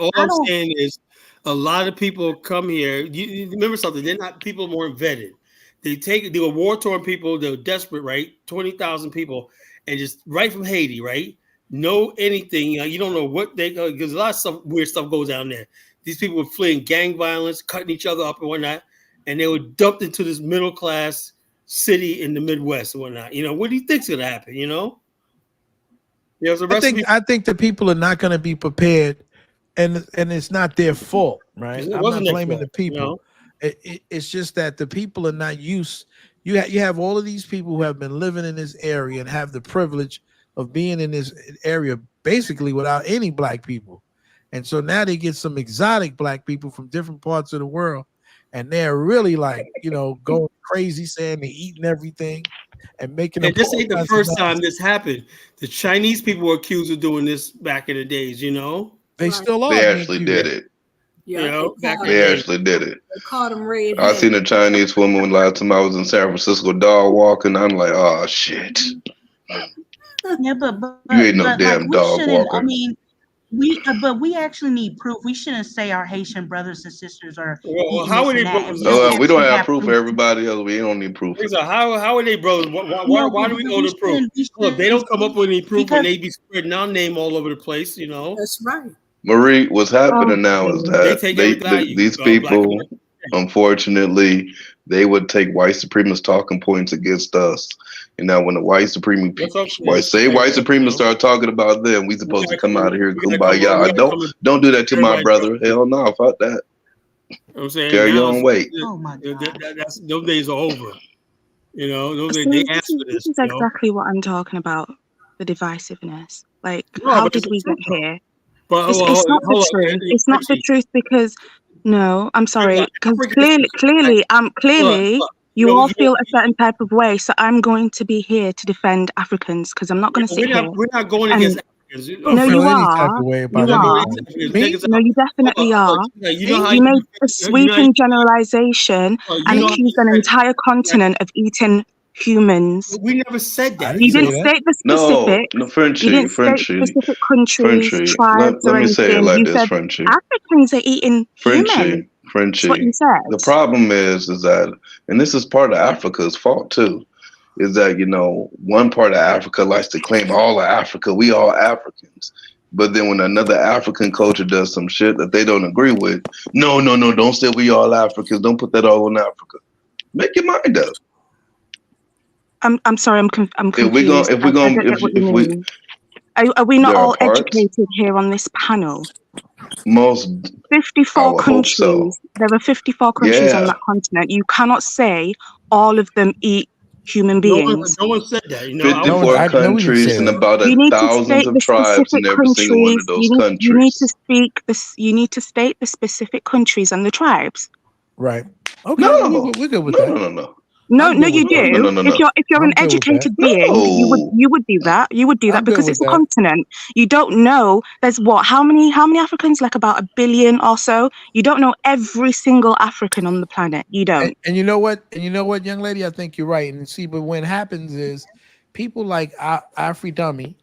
A: is a lot of people come here. You remember something? They're not people more vetted. They were war-torn people. They were desperate, right? 20,000 people, and just right from Haiti, right? Know anything? You don't know what they go because a lot of weird stuff goes down there. These people were fleeing gang violence, cutting each other up and whatnot, and they were dumped into this middle class city in the Midwest and whatnot. You know, what do you think's gonna happen? You know.
T: I think the people are not going to be prepared, and it's not their fault, right? I'm not blaming the people. It's just that the people are not used. You have all of these people who have been living in this area and have the privilege of being in this area basically without any black people. And so now they get some exotic black people from different parts of the world, and they're really like, going crazy, saying they're eating everything and making them.
A: And this ain't the first time this happened. The Chinese people were accused of doing this back in the days,
T: They still are.
G: They actually did it.
V: Yeah,
G: They actually did it.
V: They called them red.
G: I seen a Chinese woman last time I was in San Francisco, dog walking. I'm like, oh shit.
I: Yeah, but
G: You ain't no damn
I: we
G: dog
I: shouldn't.
G: walker.
I: I mean, we actually need proof. We shouldn't say our Haitian brothers and sisters are eating
A: how
I: this
A: are they
I: and that. And
A: brothers?
G: We don't
I: actually
G: have proof for everybody else. We don't need proof.
A: So how are they brothers? Why do we owe the proof? Look, they don't come up with any proof, and they be spreading our name all over the place.
V: That's right.
G: Marie, what's happening now is
A: They
G: that
A: take everything out of you,
G: these
A: Black
G: people,
A: Americans.
G: unfortunately, they would take white supremacist talking points against us. And now when the white supremacists start talking about them, we supposed to come out of here and kumbaya. Don't do that to my brother. Hell no, fuck that.
A: You know what I'm saying?
G: Carry your own weight.
I: Oh my God.
A: Those days are over. Those
J: See,
A: they
J: this
A: asked for
J: is
A: this.
J: exactly what I'm talking about. The divisiveness. Like,
A: No,
J: how
A: but
J: did
A: it's
J: we
A: the
J: get
A: truth, though.
J: here?
A: But
J: It's not the truth. It's not the truth because no, I'm sorry. Because clearly, you all feel a certain type of way. So I'm going to be here to defend Africans because I'm not going to sit here.
A: We're not going
J: and-
A: against Africans.
J: No, you
T: any type
J: are.
T: of way
J: You
T: about
J: are.
T: Me?
J: No, you definitely are.
A: how
J: You made a sweeping generalization and accused an entire continent of eating humans.
A: We never said that.
J: You didn't state the specific.
G: No,
J: You
G: Frenchie,
J: didn't state specific countries, tribes,
G: Let
J: or
G: me say it
J: anything.
G: like
J: You
G: this,
J: said
G: Frenchie.
J: Africans are eating humans. That's what you said.
G: The problem is that, and this is part of Africa's fault too, is that one part of Africa likes to claim all of Africa. We all Africans. But then when another African culture does some shit that they don't agree with, no, don't say we all Africans. Don't put that all on Africa. Make your mind up.
J: I'm sorry. I'm confused.
G: If we're going,
J: Are we not
G: there are
J: all
G: parts.
J: educated here on this panel?
G: Most
J: 54
G: I would hope
J: countries.
G: so.
J: There are 54 countries on
G: Yeah.
J: that continent. You cannot say all of them eat human beings.
A: No one said that.
G: 54 countries and about
J: You need to
G: thousands
J: state
G: of
J: the
G: tribes
J: specific
G: in every single one of
J: countries.
G: those countries.
J: You need to speak this. You need to state the specific countries and the tribes.
T: Right. Okay.
G: No.
T: We're good with
G: No,
T: that.
G: no.
J: No,
T: I'm
J: no,
T: good
J: you
T: with that.
J: do.
G: No.
J: If you're
T: I'm
J: an
T: good with
J: educated
T: that.
J: being,
G: No.
J: you would do that. You would do that
T: I'm good
J: because
T: with
J: it's a
T: that.
J: continent. You don't know there's how many Africans? Like about 1 billion or so. You don't know every single African on the planet. You don't.
T: And you know what? Young lady, I think you're right. And see, but what happens is people like Afri Dummy,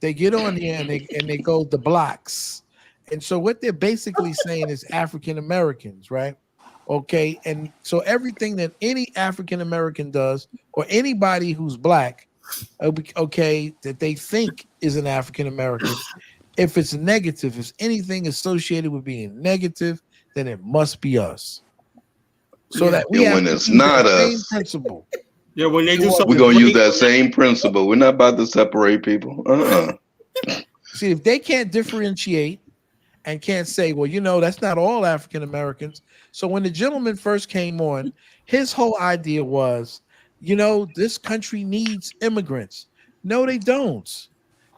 T: they get on there and they go the blacks. And so what they're basically saying is African Americans, right? Okay. And so everything that any African American does, or anybody who's black, okay, that they think is an African American, if it's negative, if anything associated with being negative, then it must be us. So that we
G: And
T: have
G: when
T: to
G: it's
T: use
G: not
T: that same
G: us,
T: principle.
A: Yeah, when they do something,
G: we're gonna use that same principle. We're not about to separate people.
T: See, if they can't differentiate and can't say, well, that's not all African Americans. So when the gentleman first came on, his whole idea was, this country needs immigrants. No, they don't.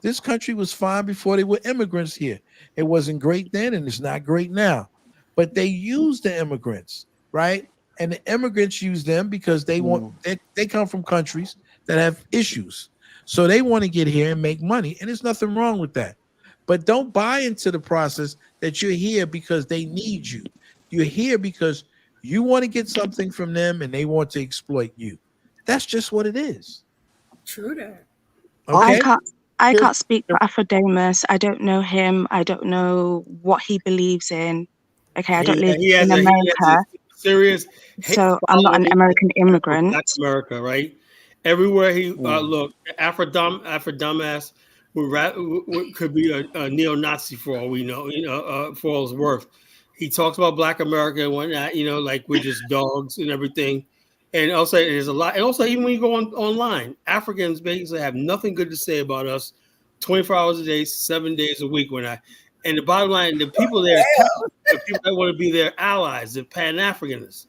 T: This country was fine before they were immigrants here. It wasn't great then, and it's not great now. But they use the immigrants, right? And the immigrants use them because they come from countries that have issues. So they want to get here and make money. And there's nothing wrong with that. But don't buy into the process that you're here because they need you. You're here because you want to get something from them and they want to exploit you. That's just what it is.
V: True that.
T: Okay.
J: I can't speak for Afrodamus. I don't know him. I don't know what he believes in. Okay, I don't live in America.
A: Serious.
J: So I'm not an American immigrant.
A: Black America, right? Everywhere he look, Afro-dumbass could be a neo-Nazi for all we know, for all it's worth. He talks about Black America and whatnot, like we're just dogs and everything. And also, there's a lot. And also, even when you go online, Africans basically have nothing good to say about us 24 hours a day, 7 days a week. And the bottom line, the people there, the people that want to be their allies, the Pan-Africanists.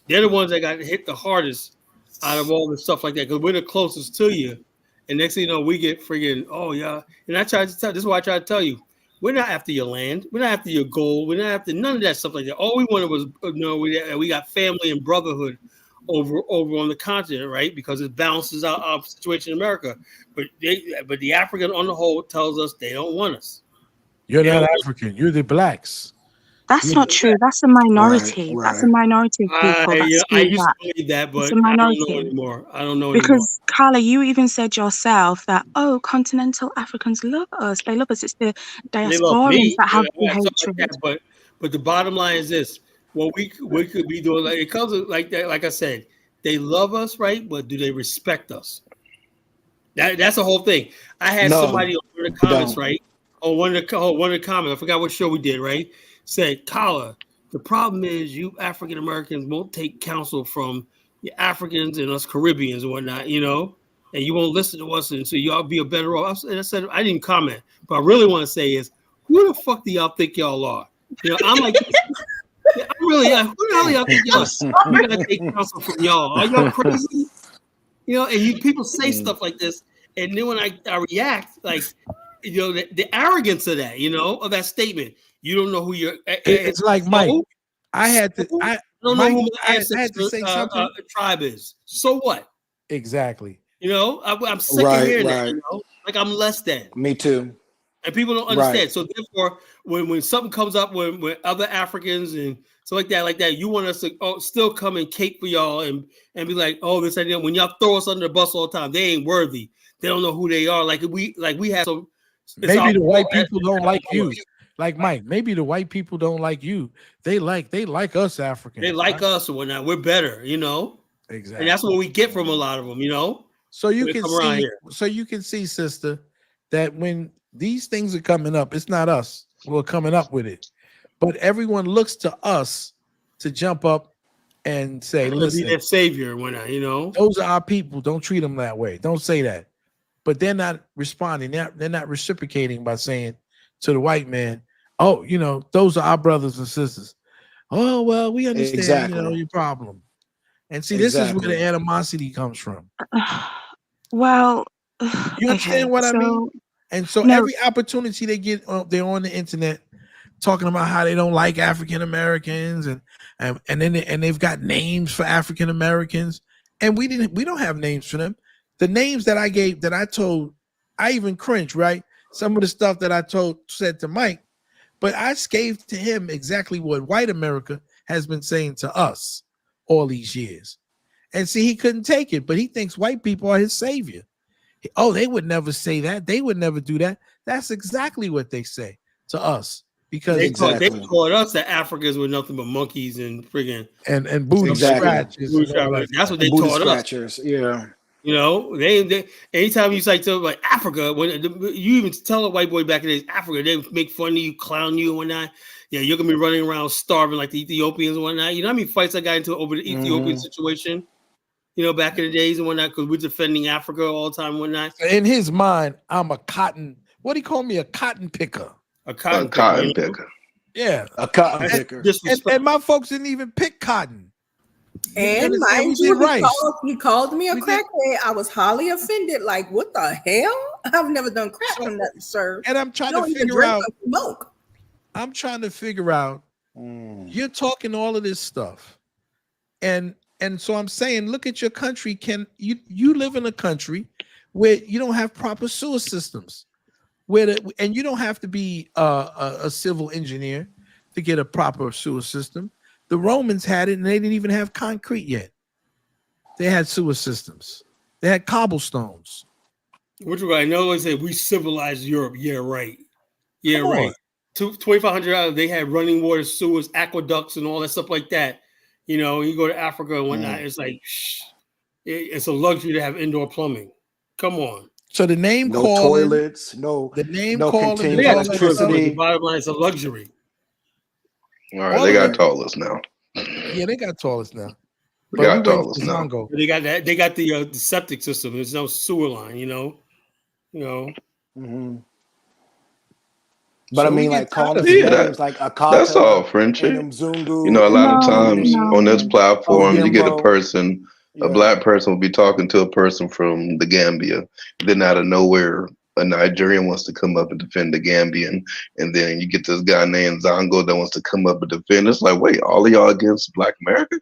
A: They're the ones that got hit the hardest out of all the stuff like that because we're the closest to you. And next thing you know, we get friggin', oh, yeah. And I try to tell, this is why I try to tell you, we're not after your land. We're not after your gold. We're not after none of that stuff like that. All we wanted was, we got family and brotherhood over on the continent, right? Because it balances out our situation in America. But the African on the whole tells us they don't want us.
T: You're not African. You're the blacks.
J: That's not true. That's a minority. That's a minority of people that
A: I
J: speak
A: used
J: that.
A: to believe that,
J: It's
A: but
J: a
A: I don't know
J: minority.
A: anymore. I don't know anymore.
J: Because Carla, you even said yourself that continental Africans love us. They love us. It's the
A: They love
J: diasporans
A: me,
J: that have the
A: stuff
J: hatred.
A: like that. But the bottom line is this: what we could be doing, like it comes like that. Like I said, they love us, right? But do they respect us? That's the whole thing. I had somebody on one of the comments, right? On one of the comments, I forgot what show we did, right? Said, Carla, the problem is you African Americans won't take counsel from the Africans and us Caribbeans and whatnot, and you won't listen to us, and so y'all be a better off. And I said, I didn't comment, but I really want to say is, who the fuck do y'all think y'all are? I'm like, I'm really, who the hell y'all think y'all? You gotta take counsel from y'all. Are y'all crazy? And people say stuff like this, and then when I react, like, the arrogance of that, of that statement. You don't know who you're.
T: It's like Mike. I don't
A: know who my ancestor tribe is. So what?
T: Exactly.
A: I'm sick of hearing that. Like I'm less than.
K: Me too.
A: And people don't understand. So therefore, when something comes up with other Africans and so like that, you want us to still come and cape for y'all and be like, oh, this idea. When y'all throw us under the bus all the time, they ain't worthy. They don't know who they are. Like we have some.
T: Maybe the white people don't like you. Like Mike, maybe the white people don't like you. They like us Africans.
A: They like us or whatnot. We're better,
T: Exactly.
A: And that's what we get from a lot of them,
T: So you can see, sister, that when these things are coming up, it's not us who are coming up with it, but everyone looks to us to jump up and say, "Listen,
A: be their savior." When
T: those are our people. Don't treat them that way. Don't say that. But they're not responding. They're not reciprocating by saying to the white man, "Oh, those are our brothers and sisters." Oh, well, we understand, your problem. And see, this is where the animosity comes from.
J: Well,
T: you understand what I mean? And so every opportunity they get, they're on the internet talking about how they don't like African Americans, and then they've got names for African Americans, and we don't have names for them. The names that I gave, that I told, I even cringed, right? Some of the stuff that I said to Mike, but I gave to him exactly what white America has been saying to us all these years. And see, he couldn't take it, but he thinks white people are his savior. Oh, they would never say that. They would never do that. That's exactly what they say to us. Because
A: they taught us that Africans were nothing but monkeys and friggin'
T: and booty scratchers.
A: That's what they taught us.
K: Yeah.
A: They anytime you say to like Africa, when you even tell a white boy back in the days, Africa, they make fun of you, clown you and whatnot. Yeah, you're gonna be running around starving like the Ethiopians and whatnot. You know how many fights I got into over the Ethiopian situation? Back in the days and whatnot, because we're defending Africa all the time and whatnot.
T: In his mind, I'm a cotton. What do you call me? A cotton picker.
A: A cotton
G: picker.
T: Yeah,
K: a cotton picker.
T: And my folks didn't even pick cotton.
V: And mind you, he called me a crackhead. I was highly offended. Like, what the hell? I've never done crack from that, sir.
T: And I'm trying to figure out. I'm trying to figure out. You're talking all of this stuff, and so I'm saying, look at your country. Can you live in a country where you don't have proper sewer systems, and you don't have to be a civil engineer to get a proper sewer system. The Romans had it, and they didn't even have concrete yet. They had sewer systems. They had cobblestones.
A: Which I know they say we civilized Europe. Yeah, right. Yeah, right. 2,500 they had running water, sewers, aqueducts, and all that stuff like that. You go to Africa and whatnot. It's like it's a luxury to have indoor plumbing. Come on.
T: So the name
K: toilets,
A: continuous electricity. The bottom line is a luxury.
G: All right, they got toilets now.
T: Yeah, they got toilets now.
G: They got toilets now.
A: They got that. They got the septic system. There's no sewer line.
K: But I
T: So we
K: mean,
T: get
K: like
T: tired
K: calling
T: of
K: them
T: it.
G: Yeah,
K: names like
G: that's all,
K: Akata
G: Frenchie.
K: and
G: You know, a
K: Mzungu
G: lot of
K: and
G: times on this platform, you get a
K: Oyembo.
G: person, a
K: Yeah.
G: black person will be talking to a person from the Gambia. Then out of nowhere, a Nigerian wants to come up and defend the Gambian. And then you get this guy named Zongo that wants to come up and defend. It's like, wait, all of y'all against Black America?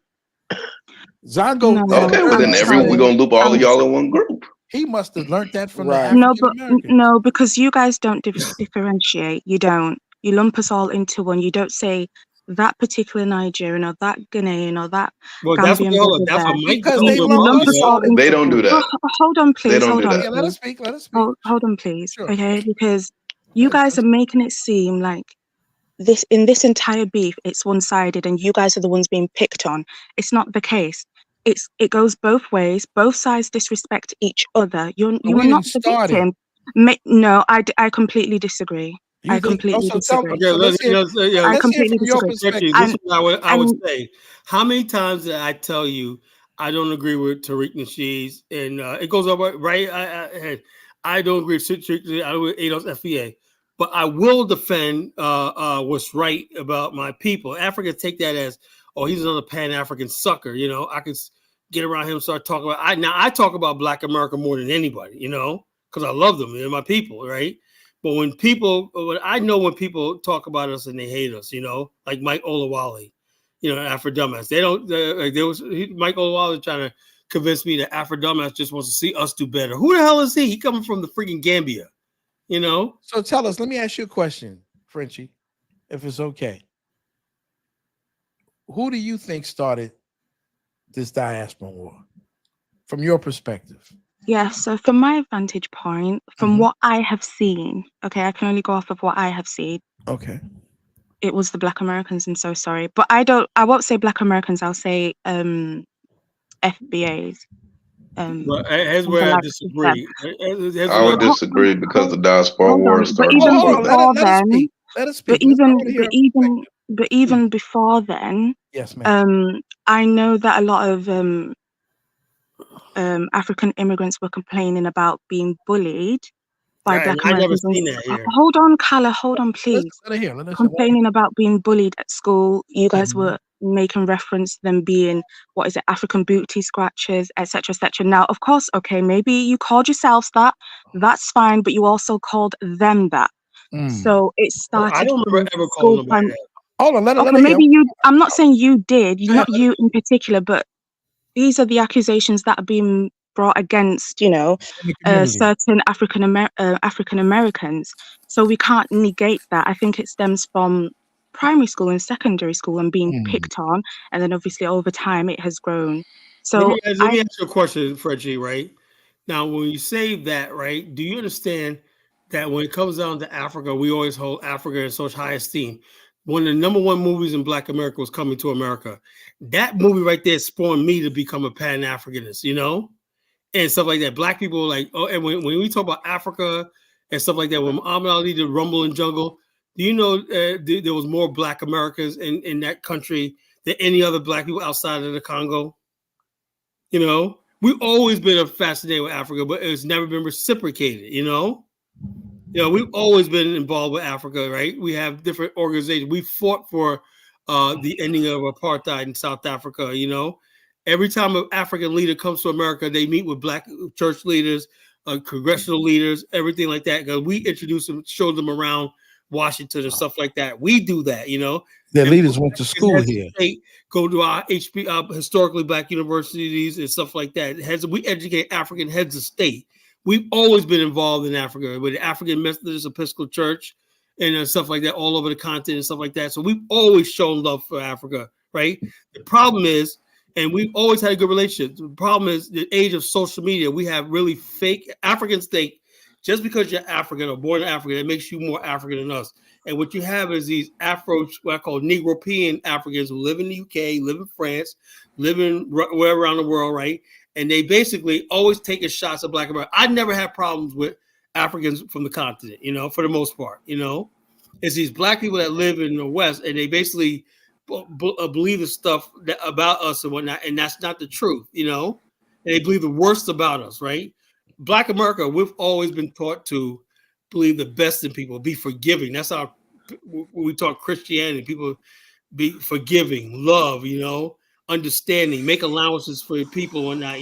T: Zongo,
G: Okay, well then we're gonna loop all of y'all in one group.
T: He must have learned that from the
K: Right.
J: No,
T: African
J: but
T: Americans.
J: no, because you guys don't differentiate. You don't. You lump us all into one. You don't say that particular Nigerian or that Ghanaian or that
A: Well, that's what
J: Gambian
A: hold on.
J: brother
A: That's
J: there.
A: what Mike
T: Because
A: told
T: they
A: me
J: You
T: lump
A: about
J: lump
A: you,
J: us
T: us
J: all
T: all
J: into.
G: They don't do that.
J: Hold on,
G: They
J: please.
G: don't
J: Hold
G: do
J: on,
G: that.
T: Yeah, let us
J: please.
T: speak. Let us speak.
J: Hold on, please.
T: Sure.
J: Okay, because you guys are making it seem like this entire beef, it's one-sided, and you guys are the ones being picked on. It's not the case. It goes both ways. Both sides disrespect each other. You
T: But
J: are
T: we
J: not
T: didn't
J: the
T: start it.
J: victim. No, I completely disagree.
T: You
J: I
T: think?
J: completely
T: So tell me.
J: disagree.
T: So let's hear.
J: I
T: Let's hear
J: completely
T: from your
J: disagree.
T: perspective.
A: This is what I would
J: And
A: say. How many times did I tell you I don't agree with Tariq Nasheed? And it goes over right. I don't agree with Tariq. I don't agree with FBA, but I will defend what's right about my people. Africa take that as, oh, he's another Pan-African sucker. You know, I could get around him, start talking about. I talk about Black America more than anybody. You know, because I love them. They're my people, right? But when I know when people talk about us and they hate us, you know, like Mike Olawale, you know, Afro Dumbass. They don't. Mike Olawale trying to convince me that Afro Dumbass just wants to see us do better. Who the hell is he? He coming from the freaking Gambia, you know.
T: So tell us. Let me ask you a question, Frenchie, if it's okay. Who do you think started this diaspora war, from your perspective?
J: yeah, so from my vantage point, from what I have seen, okay, I can only go off of what I have seen.
T: Okay.
J: It was the Black Americans. I'm so sorry, but I won't say Black Americans. I'll say FBAs.
A: But here's
J: And
A: where
J: the
A: I
J: likes of them.
A: disagree. Here's
G: I would
A: where
G: disagree because the diaspora
J: Hold
G: war
J: on, but
G: started
J: even
G: before that.
T: Let us speak. Let us speak. I want to hear.
J: but even before then,
T: Yes, ma'am.
J: I know that a lot of African immigrants were complaining about being bullied by
A: Right,
J: Black
A: I never
J: Americans.
A: seen that here.
J: Hold on, Kala, hold on, please.
T: Let us hear. Let us hear.
J: Complaining about being bullied at school. You guys were making reference to them being, what is it, African booty scratchers, etc., etc. Now, of course, okay, maybe you called yourselves that. That's fine, but you also called them that. So it
A: Oh, I
J: started
A: don't
J: from
A: remember ever calling
J: school
A: nobody
J: time.
A: that.
T: Hold on, let
J: Okay,
T: her hear.
J: maybe you. I'm not saying you did. Not you in particular, but these are the accusations that are being brought against,
T: In the community.
J: certain African Americans. So we can't negate that. I think it stems from primary school and secondary school and being picked on, and then obviously over time it has grown. So
A: Let me ask you a question, Frenchie, right? Now, when you say that, right, do you understand that when it comes down to Africa, we always hold Africa in such high esteem? One of the number one movies in Black America was Coming to America. That movie right there spawned me to become a Pan-Africanist, you know? And stuff like that. Black people like, oh, and when we talk about Africa and stuff like that, when Muhammad Ali did Rumble in Jungle, do you know there was more Black Americans in that country than any other Black people outside of the Congo? You know, we've always been fascinated with Africa, but it's never been reciprocated, you know? We've always been involved with Africa, right? We have different organizations. We fought for the ending of apartheid in South Africa, you know? Every time an African leader comes to America, they meet with Black church leaders, congressional leaders, everything like that. Because we introduce them, show them around Washington and stuff like that. We do that, you know?
T: Their
A: And
T: leaders went to school
A: as a
T: here.
A: state, go to our historically Black universities and stuff like that. We educate African heads of state. We've always been involved in Africa with the African Methodist Episcopal Church and stuff like that all over the continent and stuff like that. So we've always shown love for Africa, right? The problem is, and we've always had a good relationship. The problem is the age of social media. We have really fake Africans think just because you're African or born in Africa, it makes you more African than us. And what you have is these what I call Negropean Africans who live in the UK, live in France, live in wherever around the world, right? And they basically always taking shots at Black America. I never had problems with Africans from the continent, you know, for the most part, you know. It's these Black people that live in the West, and they basically believe the stuff about us and whatnot, and that's not the truth, you know. And they believe the worst about us, right? Black America, we've always been taught to believe the best in people, be forgiving. That's our when we talk Christianity, people be forgiving, love, understanding, make allowances for people and that.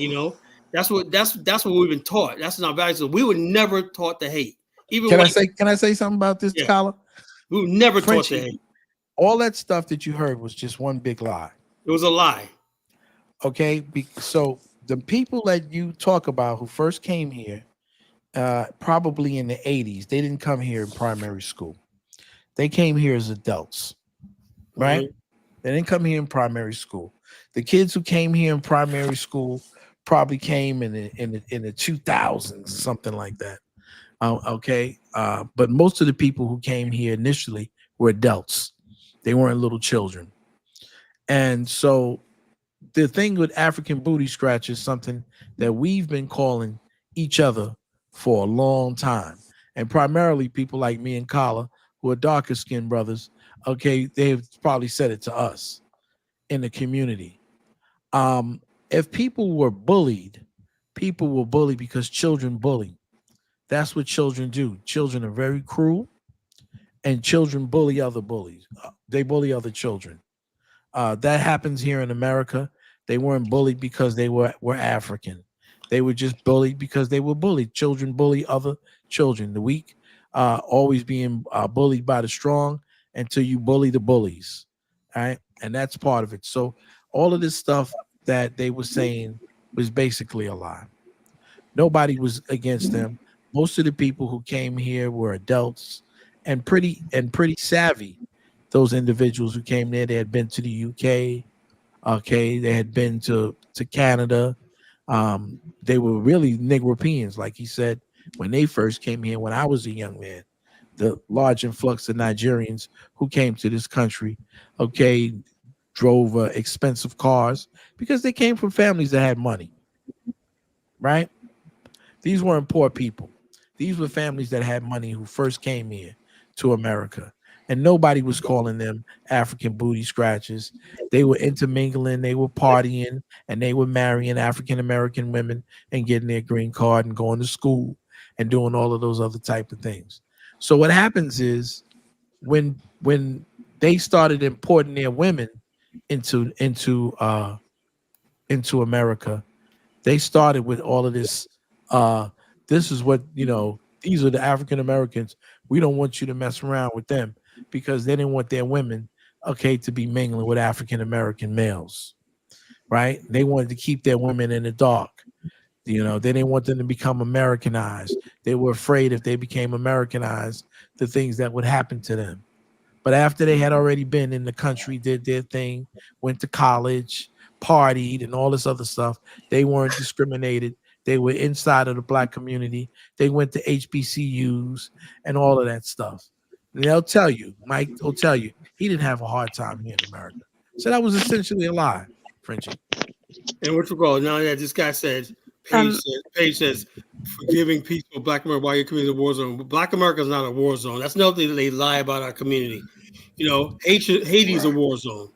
A: That's what we've been taught. That's in our values. So we were never taught to hate. Even
T: Can I say something about this,
A: Yeah.
T: Kala?
A: We were never taught
T: Frenchie,
A: to hate.
T: all that stuff that you heard was just one big lie.
A: It was a lie.
T: Okay, so the people that you talk about who first came here, probably in the 80s, they didn't come here in primary school. They came here as adults, right?
A: Mhm.
T: They didn't come here in primary school. The kids who came here in primary school probably came in the 2000s, something like that. Okay, but most of the people who came here initially were adults. They weren't little children, and so the thing with African booty scratch is something that we've been calling each other for a long time, and primarily people like me and Kala, who are darker skinned brothers. Okay, they've probably said it to us in the community. If people were bullied because children bully. That's what children do. Children are very cruel, and children bully other bullies. They bully other children. That happens here in America. They weren't bullied because they were African. They were just bullied because they were bullied. Children bully other children. The weak always being bullied by the strong until you bully the bullies. All right. And that's part of it. So all of this stuff that they were saying was basically a lie. Nobody was against them. Most of the people who came here were adults and pretty savvy. Those individuals who came there, they had been to the UK. Okay, they had been to Canada. They were really Negropeans, like he said, when they first came here. When I was a young man, the large influx of Nigerians who came to this country, okay, drove expensive cars because they came from families that had money, right? These weren't poor people. These were families that had money who first came here to America. And nobody was calling them African booty scratchers. They were intermingling, they were partying, and they were marrying African American women and getting their green card and going to school and doing all of those other type of things. So what happens is when they started importing their women into America, they started with all of this. This is what, these are the African Americans. We don't want you to mess around with them because they didn't want their women, okay, to be mingling with African American males, right? They wanted to keep their women in the dark. They didn't want them to become Americanized. They were afraid if they became Americanized, the things that would happen to them. But after they had already been in the country, did their thing, went to college, partied, and all this other stuff, they weren't discriminated. They were inside of the Black community. They went to HBCUs and all of that stuff. And they'll tell you, Mike will tell you, he didn't have a hard time here in America. So that was essentially a lie, Frenchie.
A: And what you call now that this guy says, Paige says, forgiving peaceful Black America while your community is a war zone. But Black America is not a war zone. That's another thing that they lie about our community. Haiti is a war zone.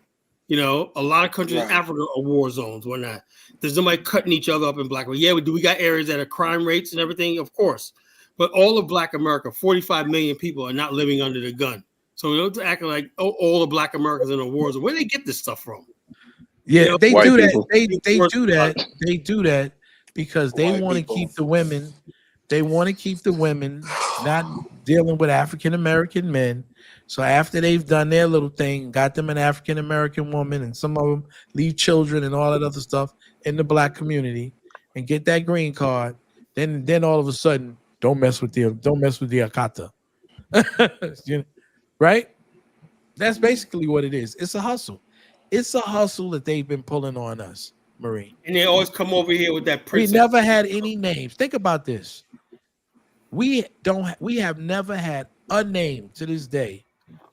A: A lot of countries in Africa are war zones. We're not. There's nobody cutting each other up in Black America. Yeah, we got areas that are crime rates and everything, of course. But all of Black America, 45 million people are not living under the gun. So don't act like all of Black Americans in a war zone. Where do they get this stuff from?
T: Yeah, they
A: white
T: do
A: people.
T: that. They do that. They do that because they want to keep the women. They want to keep the women not dealing with African American men. So after they've done their little thing, got them an African American woman, and some of them leave children and all that other stuff in the Black community, and get that green card, then all of a sudden, don't mess with the Akata, right? That's basically what it is. It's a hustle. It's a hustle that they've been pulling on us, Marie.
A: And they always come over here with that princess.
T: We never had any names. Think about this. We have never had a name to this day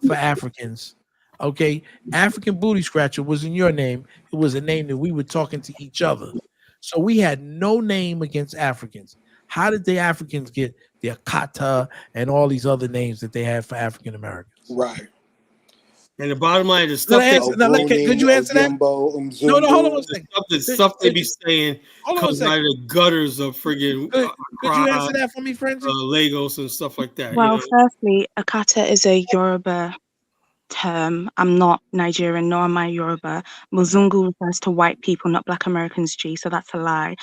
T: for Africans. Okay. African booty scratcher wasn't your name. It was a name that we were talking to each other. So we had no name against Africans. How did the Africans get the Akata and all these other names that they have for African Americans?
L: Right.
A: And the bottom line is
K: Now,
A: stuff that
K: could you answer that? No, hold on a second.
A: the stuff they be saying
K: Hold on a
A: comes out of
K: second.
A: the gutters of friggin'
K: Could you answer that for me, Frenzy?
A: Lagos and stuff like that. You
J: Well,
A: know,
J: firstly, Akata is a Yoruba term. I'm not Nigerian, nor am I Yoruba. Muzungu refers to white people, not Black Americans, G, so that's a lie.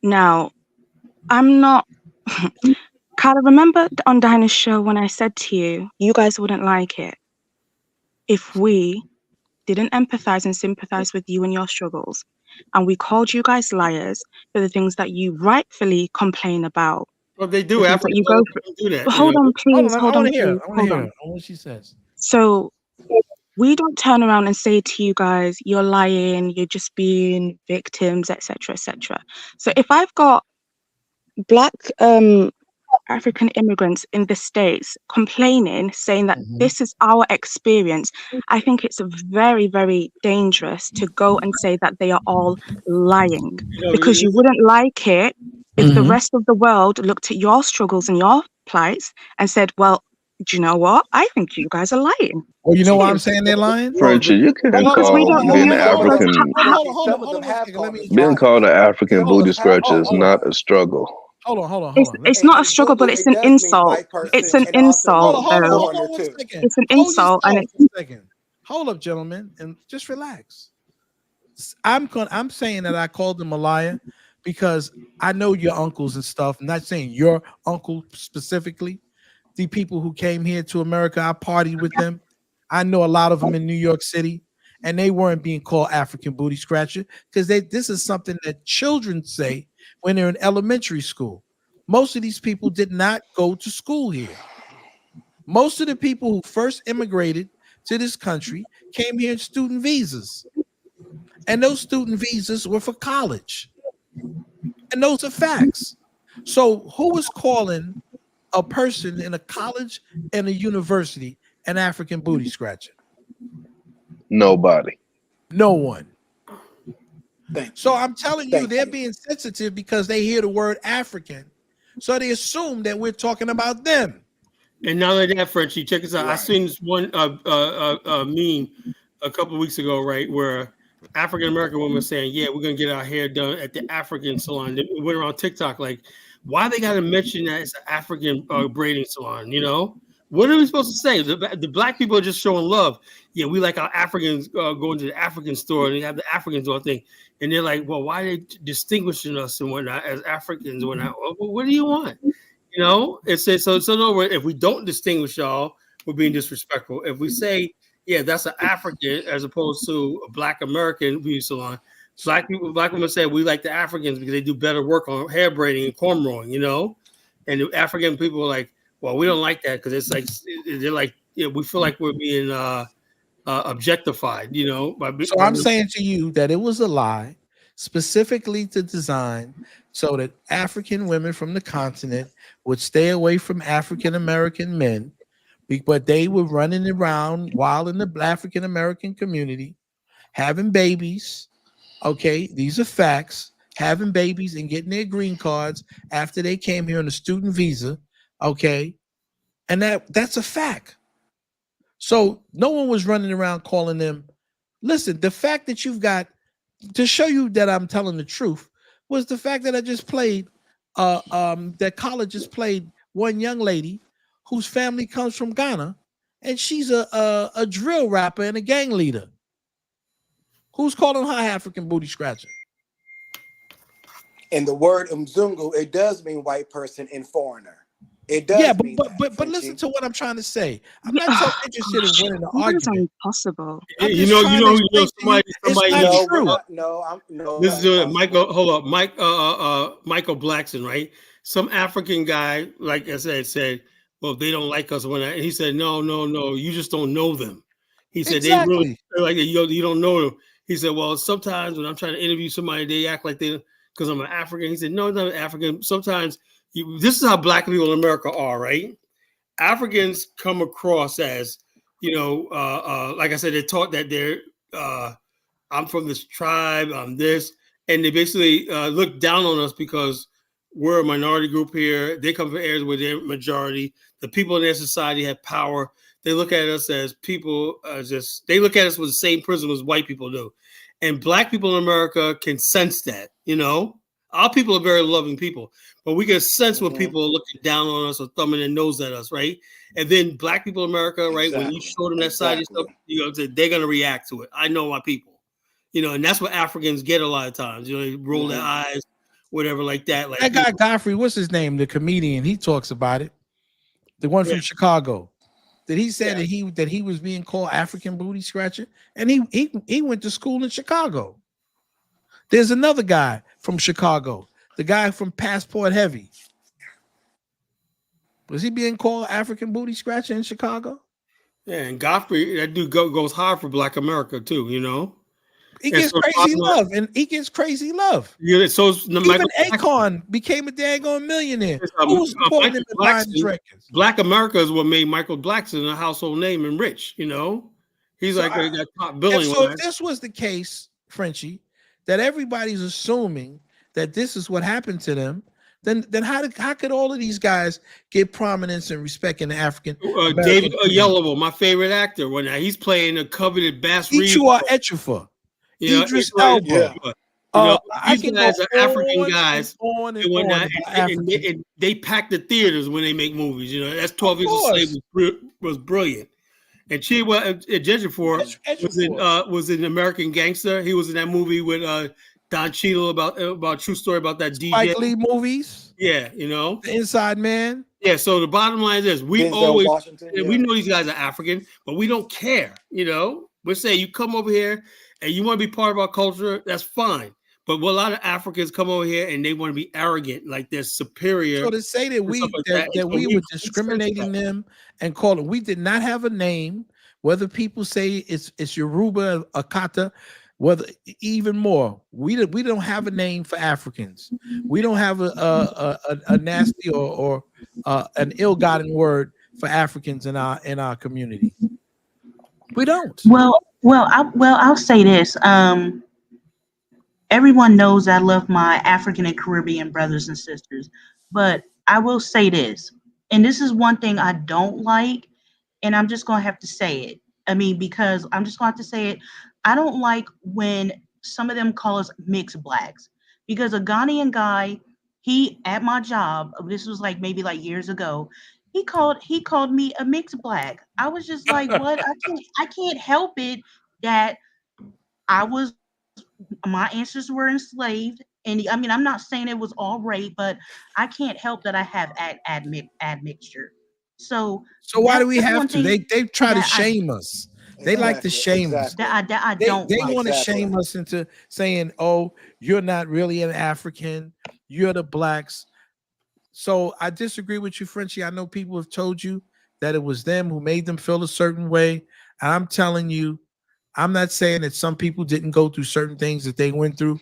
J: Now, I'm not... Carla, remember on Dinah's show when I said to you, you guys wouldn't like it if we didn't empathize and sympathize with you and your struggles, and we called you guys liars for the things that you rightfully complain about.
A: well, they do.
J: The things that
A: Africans
J: you go through.
A: don't do that.
J: But
A: You
J: hold
A: know?
J: on, please.
K: I
J: Hold
K: want
J: on,
K: to hear.
J: please.
K: I want to
J: Hold
K: hear
J: on.
K: what she says.
J: So we don't turn around and say to you guys, you're lying, you're just being victims, etc., etc. So if I've got Black African immigrants in the States complaining, saying that this is our experience, I think it's very, very dangerous to go and say that they are all lying, because you wouldn't like it if the rest of the world looked at your struggles and your plights and said, well, do you know what? I think you guys are lying.
K: Well, you know why I'm saying they're lying?
G: Frenchie, you couldn't
J: Because we
G: call
J: don't know.
G: being
J: Because
G: African,
K: Hold on a second. Let me.
G: being called an African booty scratcher is not a struggle.
K: Hold on.
J: It's not a struggle, but it's an insult. It's an insult, though.
K: Hold on 1 second.
J: It's an
K: Hold
J: insult, and
K: yourself 1 second. Hold up, gentlemen, and just relax. I'm saying that I called them a liar because I know your uncles and stuff. I'm not saying your uncle specifically. The people who came here to America, I partied with them. I know a lot of them in New York City, and they weren't being called African booty scratcher because this is something that children say when they're in elementary school. Most of these people did not go to school here. Most of the people who first immigrated to this country came here in student visas. And those student visas were for college. And those are facts. So who is calling a person in a college and a university an African booty scratcher?
G: Nobody.
K: No one. So I'm telling you, they're being sensitive because they hear the word African. So they assume that we're talking about them.
A: And not only that, Frenchie, check this out. I seen this one meme a couple of weeks ago, right, where African American woman saying, "Yeah, we're gonna get our hair done at the African salon." It went around TikTok, like, why they got to mention that it's an African braiding salon? You know, what are we supposed to say? The black people are just showing love. Yeah, we like our Africans going to the African store and they have the Africans on thing, and they're like, "Well, why are they distinguishing us and whatnot as Africans?" Well, what do you want? You know, it's so. In other words, if we don't distinguish y'all, we're being disrespectful. If we say, yeah, that's an African as opposed to a Black American beauty salon, black women say we like the Africans because they do better work on hair braiding and cornrowing, you know. And the African people are like, well, we don't like that because it's like they're like, yeah, we feel like we're being objectified, you know.
K: So I'm saying to you that it was a lie, specifically to design so that African women from the continent would stay away from African American men, but they were running around while in the African American community, having babies. Okay, these are facts. Having babies and getting their green cards after they came here on a student visa. Okay, and that's a fact. So no one was running around calling them. Listen, the fact that you've got to show you that I'm telling the truth was the fact that I just played that college just played one young lady whose family comes from Ghana, and she's a drill rapper and a gang leader. Who's calling her African booty scratcher?
L: And the word Mzungu, it does mean white person and foreigner. It does.
K: Yeah,
L: mean
K: but listen to what I'm trying to say. I'm not so interested in winning the argument.
J: Impossible.
A: You know, somebody. This is Michael. Hold up, Michael Blackson, right? Some African guy, like I said, well, they don't like us when he said, no, you just don't know them. He said they really like you don't know them. He said, well, sometimes when I'm trying to interview somebody, they act like they because I'm an African. He said, no, I'm not African. Sometimes this is how black people in America are, right? Africans come across as, you know, like I said, they're taught that they're, I'm from this tribe, I'm this, and they basically look down on us because we're a minority group here. They come from areas where they're majority. The people in their society have power. they look at us as people. They look at us with the same prism as white people do, and black people in America can sense that. Our people are very loving people, but we can sense when people are looking down on us or thumbing their nose at us, right? And then black people in America, right? When you show them that side of yourself, they're gonna react to it. I know my people, and that's what Africans get a lot of times. They roll their eyes, whatever, like that. Like
K: that guy Godfrey, what's his name? The comedian, he talks about it. The one from Chicago. That he said that he was being called African booty scratcher, and he went to school in Chicago. There's another guy from Chicago, the guy from Passport Heavy. Was he being called African booty scratcher in Chicago?
A: Yeah, and Godfrey, that dude goes hard for Black America too.
K: He gets crazy love, and he gets crazy love.
A: Yeah, so
K: even Akon became a daggone millionaire. Who's supporting him behind his records?
A: Black America is what made Michael Blackson a household name and rich. He's like a top billing.
K: So if this was the case, Frenchie, that everybody's assuming that this is what happened to them, then how could all of these guys get prominence and respect in the African?
A: David Oyelowo, my favorite actor, he's playing a coveted Bass Reeves.
K: Ichua Echefa. Idris Elba.
A: These guys are African guys. And they pack the theaters when they make movies. That's 12 Years a Slave was brilliant. And Chiwetel Ejiofor was in American Gangster. He was in that movie with Don Cheadle about true story about that DJ.
K: Spike Lee movies.
A: Yeah,
K: The Inside Man.
A: Yeah, so the bottom line is we know these guys are African, but we don't care. We're saying you come over here and you want to be part of our culture, that's fine. But a lot of Africans come over here and they want to be arrogant, like they're superior.
K: So to say that we were discriminating them and calling, we did not have a name. Whether people say it's Yoruba, Akata, whether even more, we don't have a name for Africans. We don't have a nasty or an ill-gotten word for Africans in our community. We don't.
I: I'll say this. Everyone knows I love my African and Caribbean brothers and sisters, but I will say this, and this is one thing I don't like, and I'm just gonna have to say it. Because I'm just gonna have to say it. I don't like when some of them call us mixed blacks, because a Ghanaian guy, he at my job, this was maybe years ago, he called me a mixed black. I was just like, what? I can't help it that my ancestors were enslaved, and I'm not saying it was all rape, but I can't help that I have admixture. So
K: why do we have to? They try to shame us. They like to shame us. They want to shame us into saying, "Oh, you're not really an African. You're the blacks." So I disagree with you, Frenchie. I know people have told you that it was them who made them feel a certain way. And I'm telling you, I'm not saying that some people didn't go through certain things that they went through,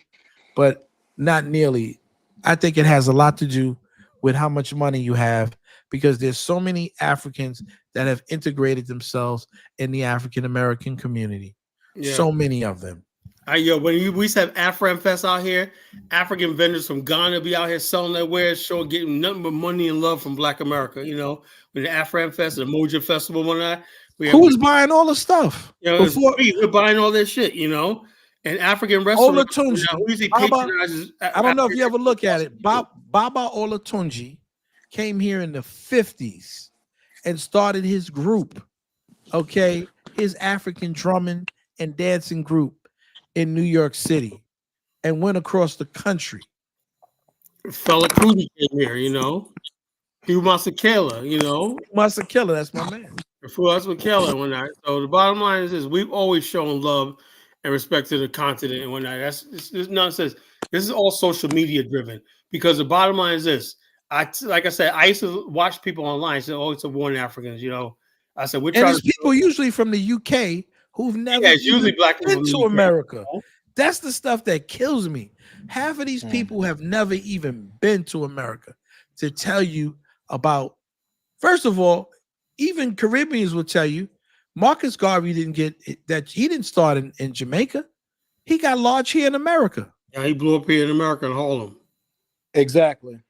K: but not nearly. I think it has a lot to do with how much money you have, because there's so many Africans that have integrated themselves in the African American community. Yeah. So many of them.
A: We used to have Afram Fest out here, African vendors from Ghana be out here selling their wares, getting nothing but money and love from Black America. With the Afram Fest, the Moja Festival, one night.
K: Who was buying all the stuff?
A: We're buying all this shit, and African restaurants.
K: I don't know if you ever look at it. Baba Olatunji came here in the 50s and started his group, his African drumming and dancing group in New York City, and went across the country.
A: Fela Kuti came here, Hugh Masekela,
K: Masekela, that's my man.
A: That's Masekela and whatnot. So the bottom line is this: we've always shown love and respect to the continent and whatnot. It's nonsense. This is all social media driven, because the bottom line is this: like I said, I used to watch people online say, "Oh, it's a war in Africans," I said, "We're trying."
K: It's people usually from the UK who've never
A: usually black
K: been to America. That's the stuff that kills me. Half of these people have never even been to America to tell you about. First of all, even Caribbeans will tell you Marcus Garvey didn't get that. He didn't start in Jamaica. He got lodged here in America.
A: Yeah, he blew up here in America in Harlem.
K: Exactly.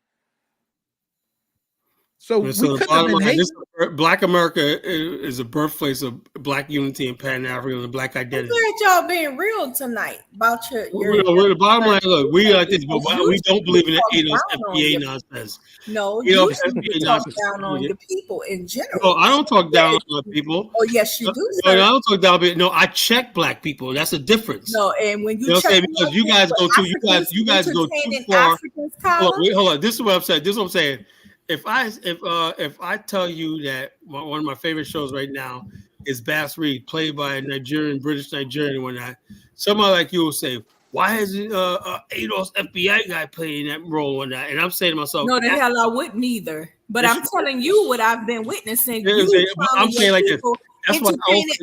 K: So we couldn't have been hating.
A: Black America is a birthplace of Black unity and Pan-African and Black identity.
V: I'm glad y'all being real tonight about your
A: The bottom line, look, we like this, but we don't believe in the ADOS FBA nonsense.
V: No,
A: You know,
V: you should talk down on the people in general.
A: No, I don't talk down on people.
V: Oh, yes, you do,
A: No,
V: sir.
A: I don't talk down. No, I check Black people. That's a difference.
V: No, and when you
A: know what I'm
V: check
A: saying? Because you guys go too, you guys go too far. Hold on. This is what I'm saying. This is what I'm saying. If I tell you that one of my favorite shows right now is Bass Reed, played by a British Nigerian and whatnot, somebody like you will say, why isn't ADOS FBI guy playing that role and that? And I'm saying to myself,
V: no, the hell I wouldn't either. But I'm telling you what I've been witnessing.
A: I'm saying like this. That's why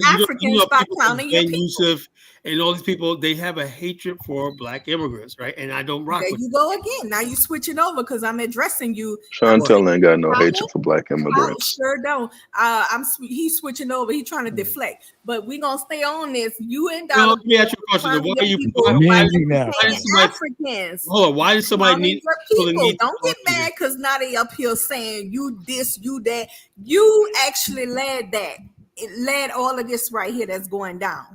V: Africans by clowning your people.
A: Yusuf and all these people, they have a hatred for Black immigrants, right? And I don't rock
V: there
A: with
V: you go again. Now you switching over because I'm addressing you.
G: Chantel ain't got no hatred for Black immigrants.
V: I sure don't. He's switching over. He's trying to deflect. But we're gonna stay on this. You and Dollar.
A: Let me ask you a question. Why are you
V: Africans?
A: Hold on. Why does somebody need
V: people? Don't get mad because now they up here saying you this, you that. You actually led that. It led all of this right here that's going down.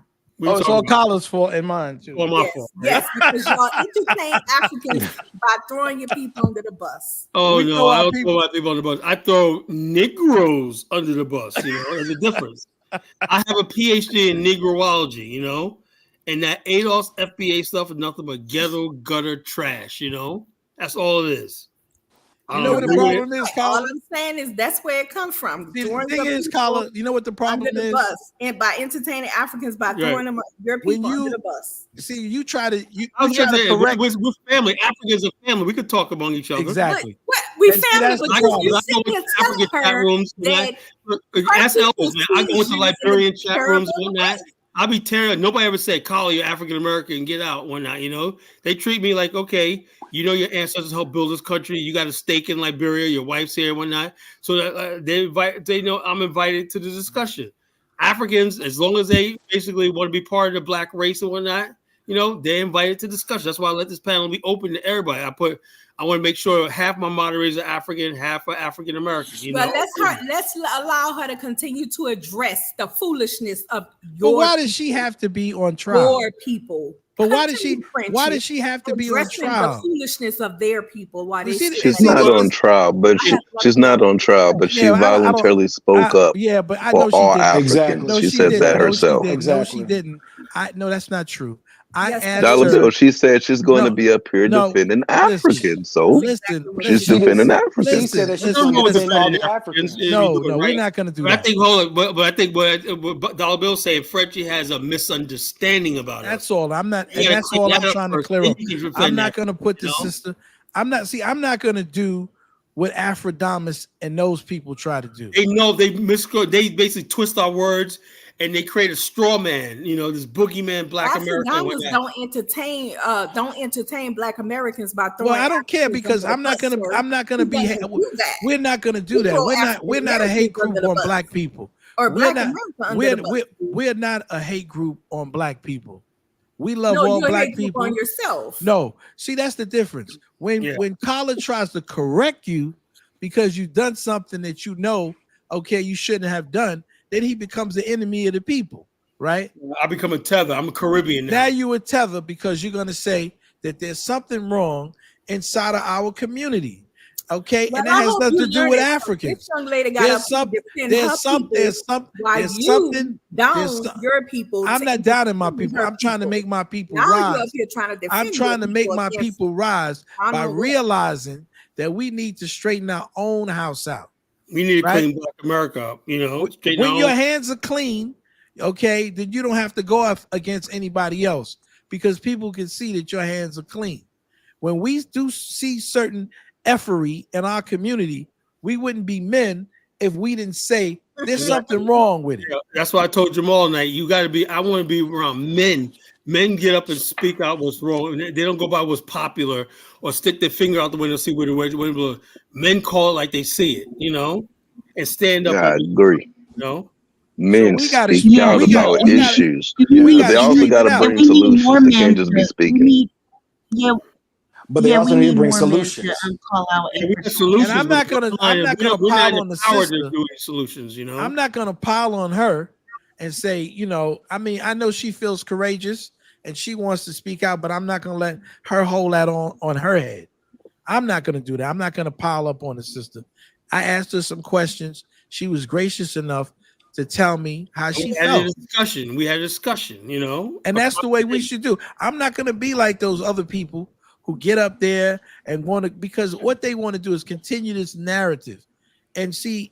K: Oh, it's all Colin's fault and mine too.
A: Well, my fault.
V: Yes, because y'all entertain Africans by throwing your people under the bus.
A: Oh no, I don't throw my people under the bus. I throw Negroes under the bus. You know, there's a difference. I have a PhD in Negroology. You know, and that ADOS FBA stuff is nothing but ghetto gutter trash. You know, that's all it is.
K: You know what the problem is, Colin?
V: All I'm saying is that's where it comes from.
K: The thing is, Colin, you know what the problem is?
V: Bus, and by entertaining Africans by throwing them your people under the bus.
K: See, you try to
A: correct. We're family. Africans are family. We could talk among each other.
K: Exactly.
V: We family, but you sit here telling her
A: rooms. Ask Elvis, man. I go into Liberian chat rooms and whatnot. I'll be tearing. Nobody ever said, "Call you're African American, get out." Whatnot. You know, they treat me like, okay, you know, your ancestors helped build this country. You got a stake in Liberia. Your wife's here, and whatnot. So that they know I'm invited to the discussion. Africans, as long as they basically want to be part of the Black race and whatnot, you know, they're invited to discussion. That's why I let this panel be open to everybody. I want to make sure half my moderators are African, half are African American.
V: But let's allow her to continue to address the foolishness of your.
K: But why does she have to be on trial?
V: Your people.
K: But why does she have to be on trial?
V: The foolishness of their people. Why
G: she's not on trial, but she's not on trial, but she voluntarily spoke up.
K: Yeah, but I
G: know
K: she
G: all
K: did.
G: Africans.
K: Exactly. No,
G: she said that herself.
K: Exactly. No, she didn't. No, that's not true. I asked
G: Dollar
K: her.
G: Bill, she said she's going to be up here defending Africans. So she's defending Africans.
K: She said that she's going to defend all the Africans. No, we're not going to do that.
A: I think, hold on, but I think what Dollar Bill said, Frenchie has a misunderstanding about it.
K: That's all. I'm not, and that's all I'm trying to clear up. I'm not going to put the sister. I'm not going to do what Afrodamus and those people try to do.
A: They know they basically twist our words. And they create a straw man, you know, this boogeyman Black American.
V: Don't entertain Black Americans by throwing.
K: Well, I don't care because I'm not gonna be. We're not gonna do that. We're not a hate group on Black people.
V: Or Black
K: we're not a hate group on Black people. We love all Black people.
V: On yourself.
K: No, see that's the difference. When Colin tries to correct you because you've done something that you know, okay, you shouldn't have done. Then he becomes the enemy of the people, right?
A: I become a tether. I'm a Caribbean now.
K: Now you a tether because you're going to say that there's something wrong inside of our community, okay?
V: Well,
K: and that has nothing to do with Africans.
V: This young lady got
K: there's something
V: down your people.
K: I'm not downing my people. I'm trying to make my people rise. I'm trying to make my people rise by realizing that we need to straighten our own house out.
A: We need to clean Black America up, you know.
K: When your hands are clean, okay, then you don't have to go up against anybody else because people can see that your hands are clean. When we do see certain effery in our community, we wouldn't be men if we didn't say there's something wrong with it.
A: Yeah, that's why I told Jamal tonight, you got to be, I want to be around men. Men get up and speak out what's wrong. They don't go by what's popular or stick their finger out the window and see where the wind blows. Men call it like they see it, you know, and stand up.
G: I agree.
A: You know?
G: Men speak out about issues. They also got to bring solutions. They can't just be speaking.
M: but they also need to bring solutions.
N: Call out
A: Yeah, we have solutions.
K: And I'm not gonna pile on the sister.
A: Doing solutions, you know.
K: I'm not gonna pile on her and say, you know, I mean, I know she feels courageous and she wants to speak out, but I'm not gonna let her hold that on her head. I'm not gonna do that. I'm not gonna pile up on the sister. I asked her some questions. She was gracious enough to tell me how she felt.
A: We had a discussion, you know.
K: And that's the way we should do. I'm not gonna be like those other people who get up there and want to, because what they want to do is continue this narrative. And see,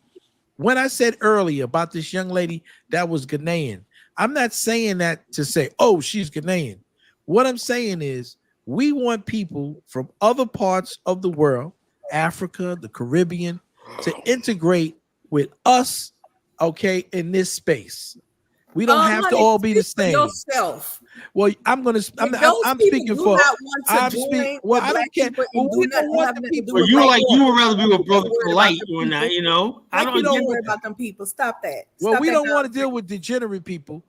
K: when I said earlier about this young lady that was Ghanaian, I'm not saying that to say, oh, she's Ghanaian. What I'm saying is we want people from other parts of the world, Africa, the Caribbean, to integrate with us, okay, in this space. We don't have to all be the same.
V: Yourself.
K: Well, I'm speaking for. I don't care. Well, we don't want the people.
A: Well, you would rather be with Brother Polite or not, you know.
V: I don't worry about them people. Stop that.
K: Well, we don't want to deal with degenerate people.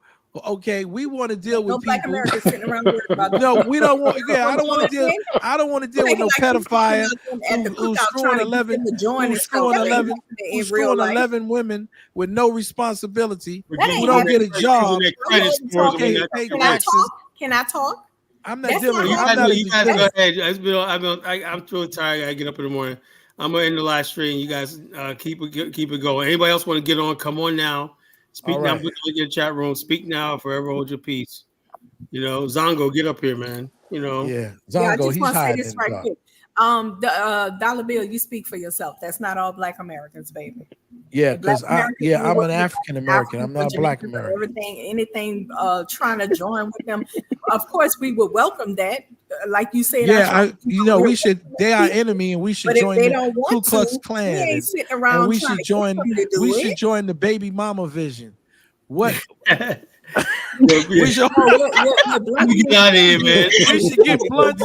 K: Okay, we want to deal with
V: Black
K: people.
V: Americans sitting around worried about
K: No, we don't want. Yeah, I don't want to deal. I don't want to deal with no pedophile who's screwing 11, who's screwing 11 women with no responsibility, who don't get a job.
V: Can I talk?
K: I'm not dealing.
A: You guys go ahead. I'm too tired. I gotta get up in the morning. I'm gonna end the live stream. You guys keep it going. Anybody else want to get on? Come on now. Speak now. Put in the chat room. Speak now. Forever hold your peace. You know, Zongo, get up here, man. You know.
K: Yeah,
V: Zongo. I just want to say this right quick. The dollar bill, you speak for yourself. That's not all Black Americans, baby.
K: Yeah, because I'm an African American. I'm not a Black American.
V: Anything trying to join with them, of course we would welcome that. Like you said,
K: we should. They are enemy, and we should join the Ku Klux Klan.
V: We ain't sitting around.
K: And we should join. We should join the baby mama vision. What?
A: We should get out of here, man.
K: We should get blunt.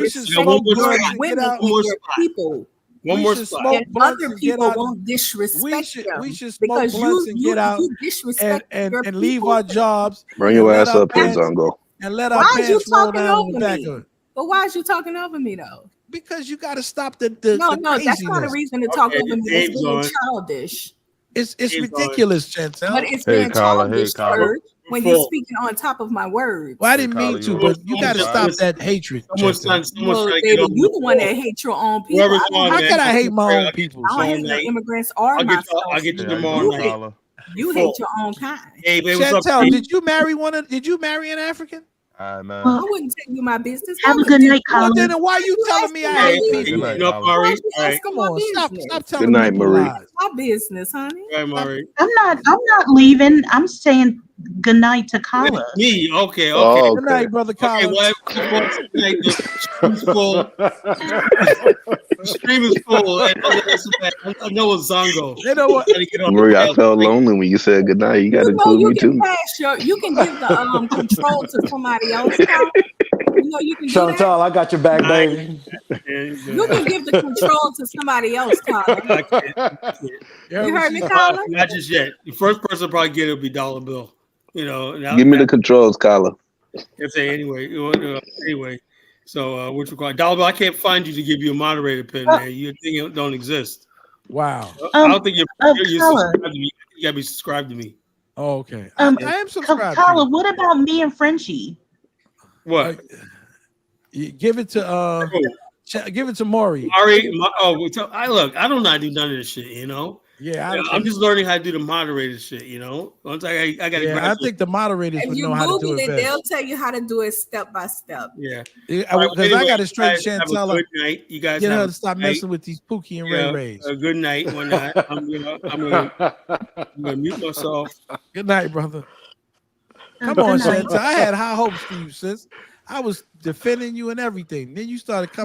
K: We should smoke blunt.
V: People.
A: One more spot.
V: Other people won't disrespect them.
K: We should smoke blunts and get out and leave our jobs.
G: Bring your ass up here, Zongo.
K: And let our pants roll down the back of it.
V: But why is you talking over me though?
K: Because you got to stop the
V: No, that's not a reason to talk over me. It's being childish.
K: It's ridiculous, Chantel.
V: But it's being childish when you're speaking on top of my words.
K: Well, I didn't mean to, but you got to stop that hatred.
V: Baby, you the one that hates your own people.
K: How can I hate my own people?
V: I don't hate no immigrants or myself.
A: I'll get you tomorrow.
V: You hate your own kind.
A: Hey, baby,
K: Chantel, did you marry an African?
V: I wouldn't tell you my business.
N: Have a good night, Colin.
K: Well, then why are you telling me I hate people?
A: Good night, Marie.
K: Come on, stop telling
G: me. Good night, Marie.
V: My business, honey.
A: Good night, Marie.
N: I'm not leaving. I'm saying good night to Colin.
A: Me, okay.
K: Good night, brother Colin.
A: The stream is full. I know it's Zongo.
K: You know what?
G: Marie, I felt lonely when you said good night. You got to include me too.
V: You can give the control to somebody else. You can
M: Chantal, I got your back, baby.
V: You can give the control to somebody else, Colin. You heard me, Colin?
A: Not just yet. The first person to probably get it will be Dollar Bill. You know.
G: Give me the controls, Kyla.
A: Anyway. So, which requires Dollar Bill, I can't find you to give you a moderator pin, man. Your thing don't exist.
K: Wow.
A: I don't think you're subscribed to me. You gotta be subscribed to me.
K: Oh, okay. I am subscribed.
N: Colin, what about me and Frenchie?
A: What?
K: Give it to Maury.
A: I don't know how to do none of this shit, you know.
K: Yeah,
A: I'm just learning how to do the moderator shit, you know. Once I got to.
K: Yeah, I think the moderators would know how to do it.
V: They'll tell you how to do it step by step.
A: Yeah,
K: because I got to straight Chantel.
A: Good night, you guys.
K: Get her to stop messing with these Pookie and Ray Rays.
A: Good night. One night. I'm gonna mute myself.
K: Good night, brother. Come on, Chantel. I had high hopes for you, sis. I was defending you and everything. Then you started coming.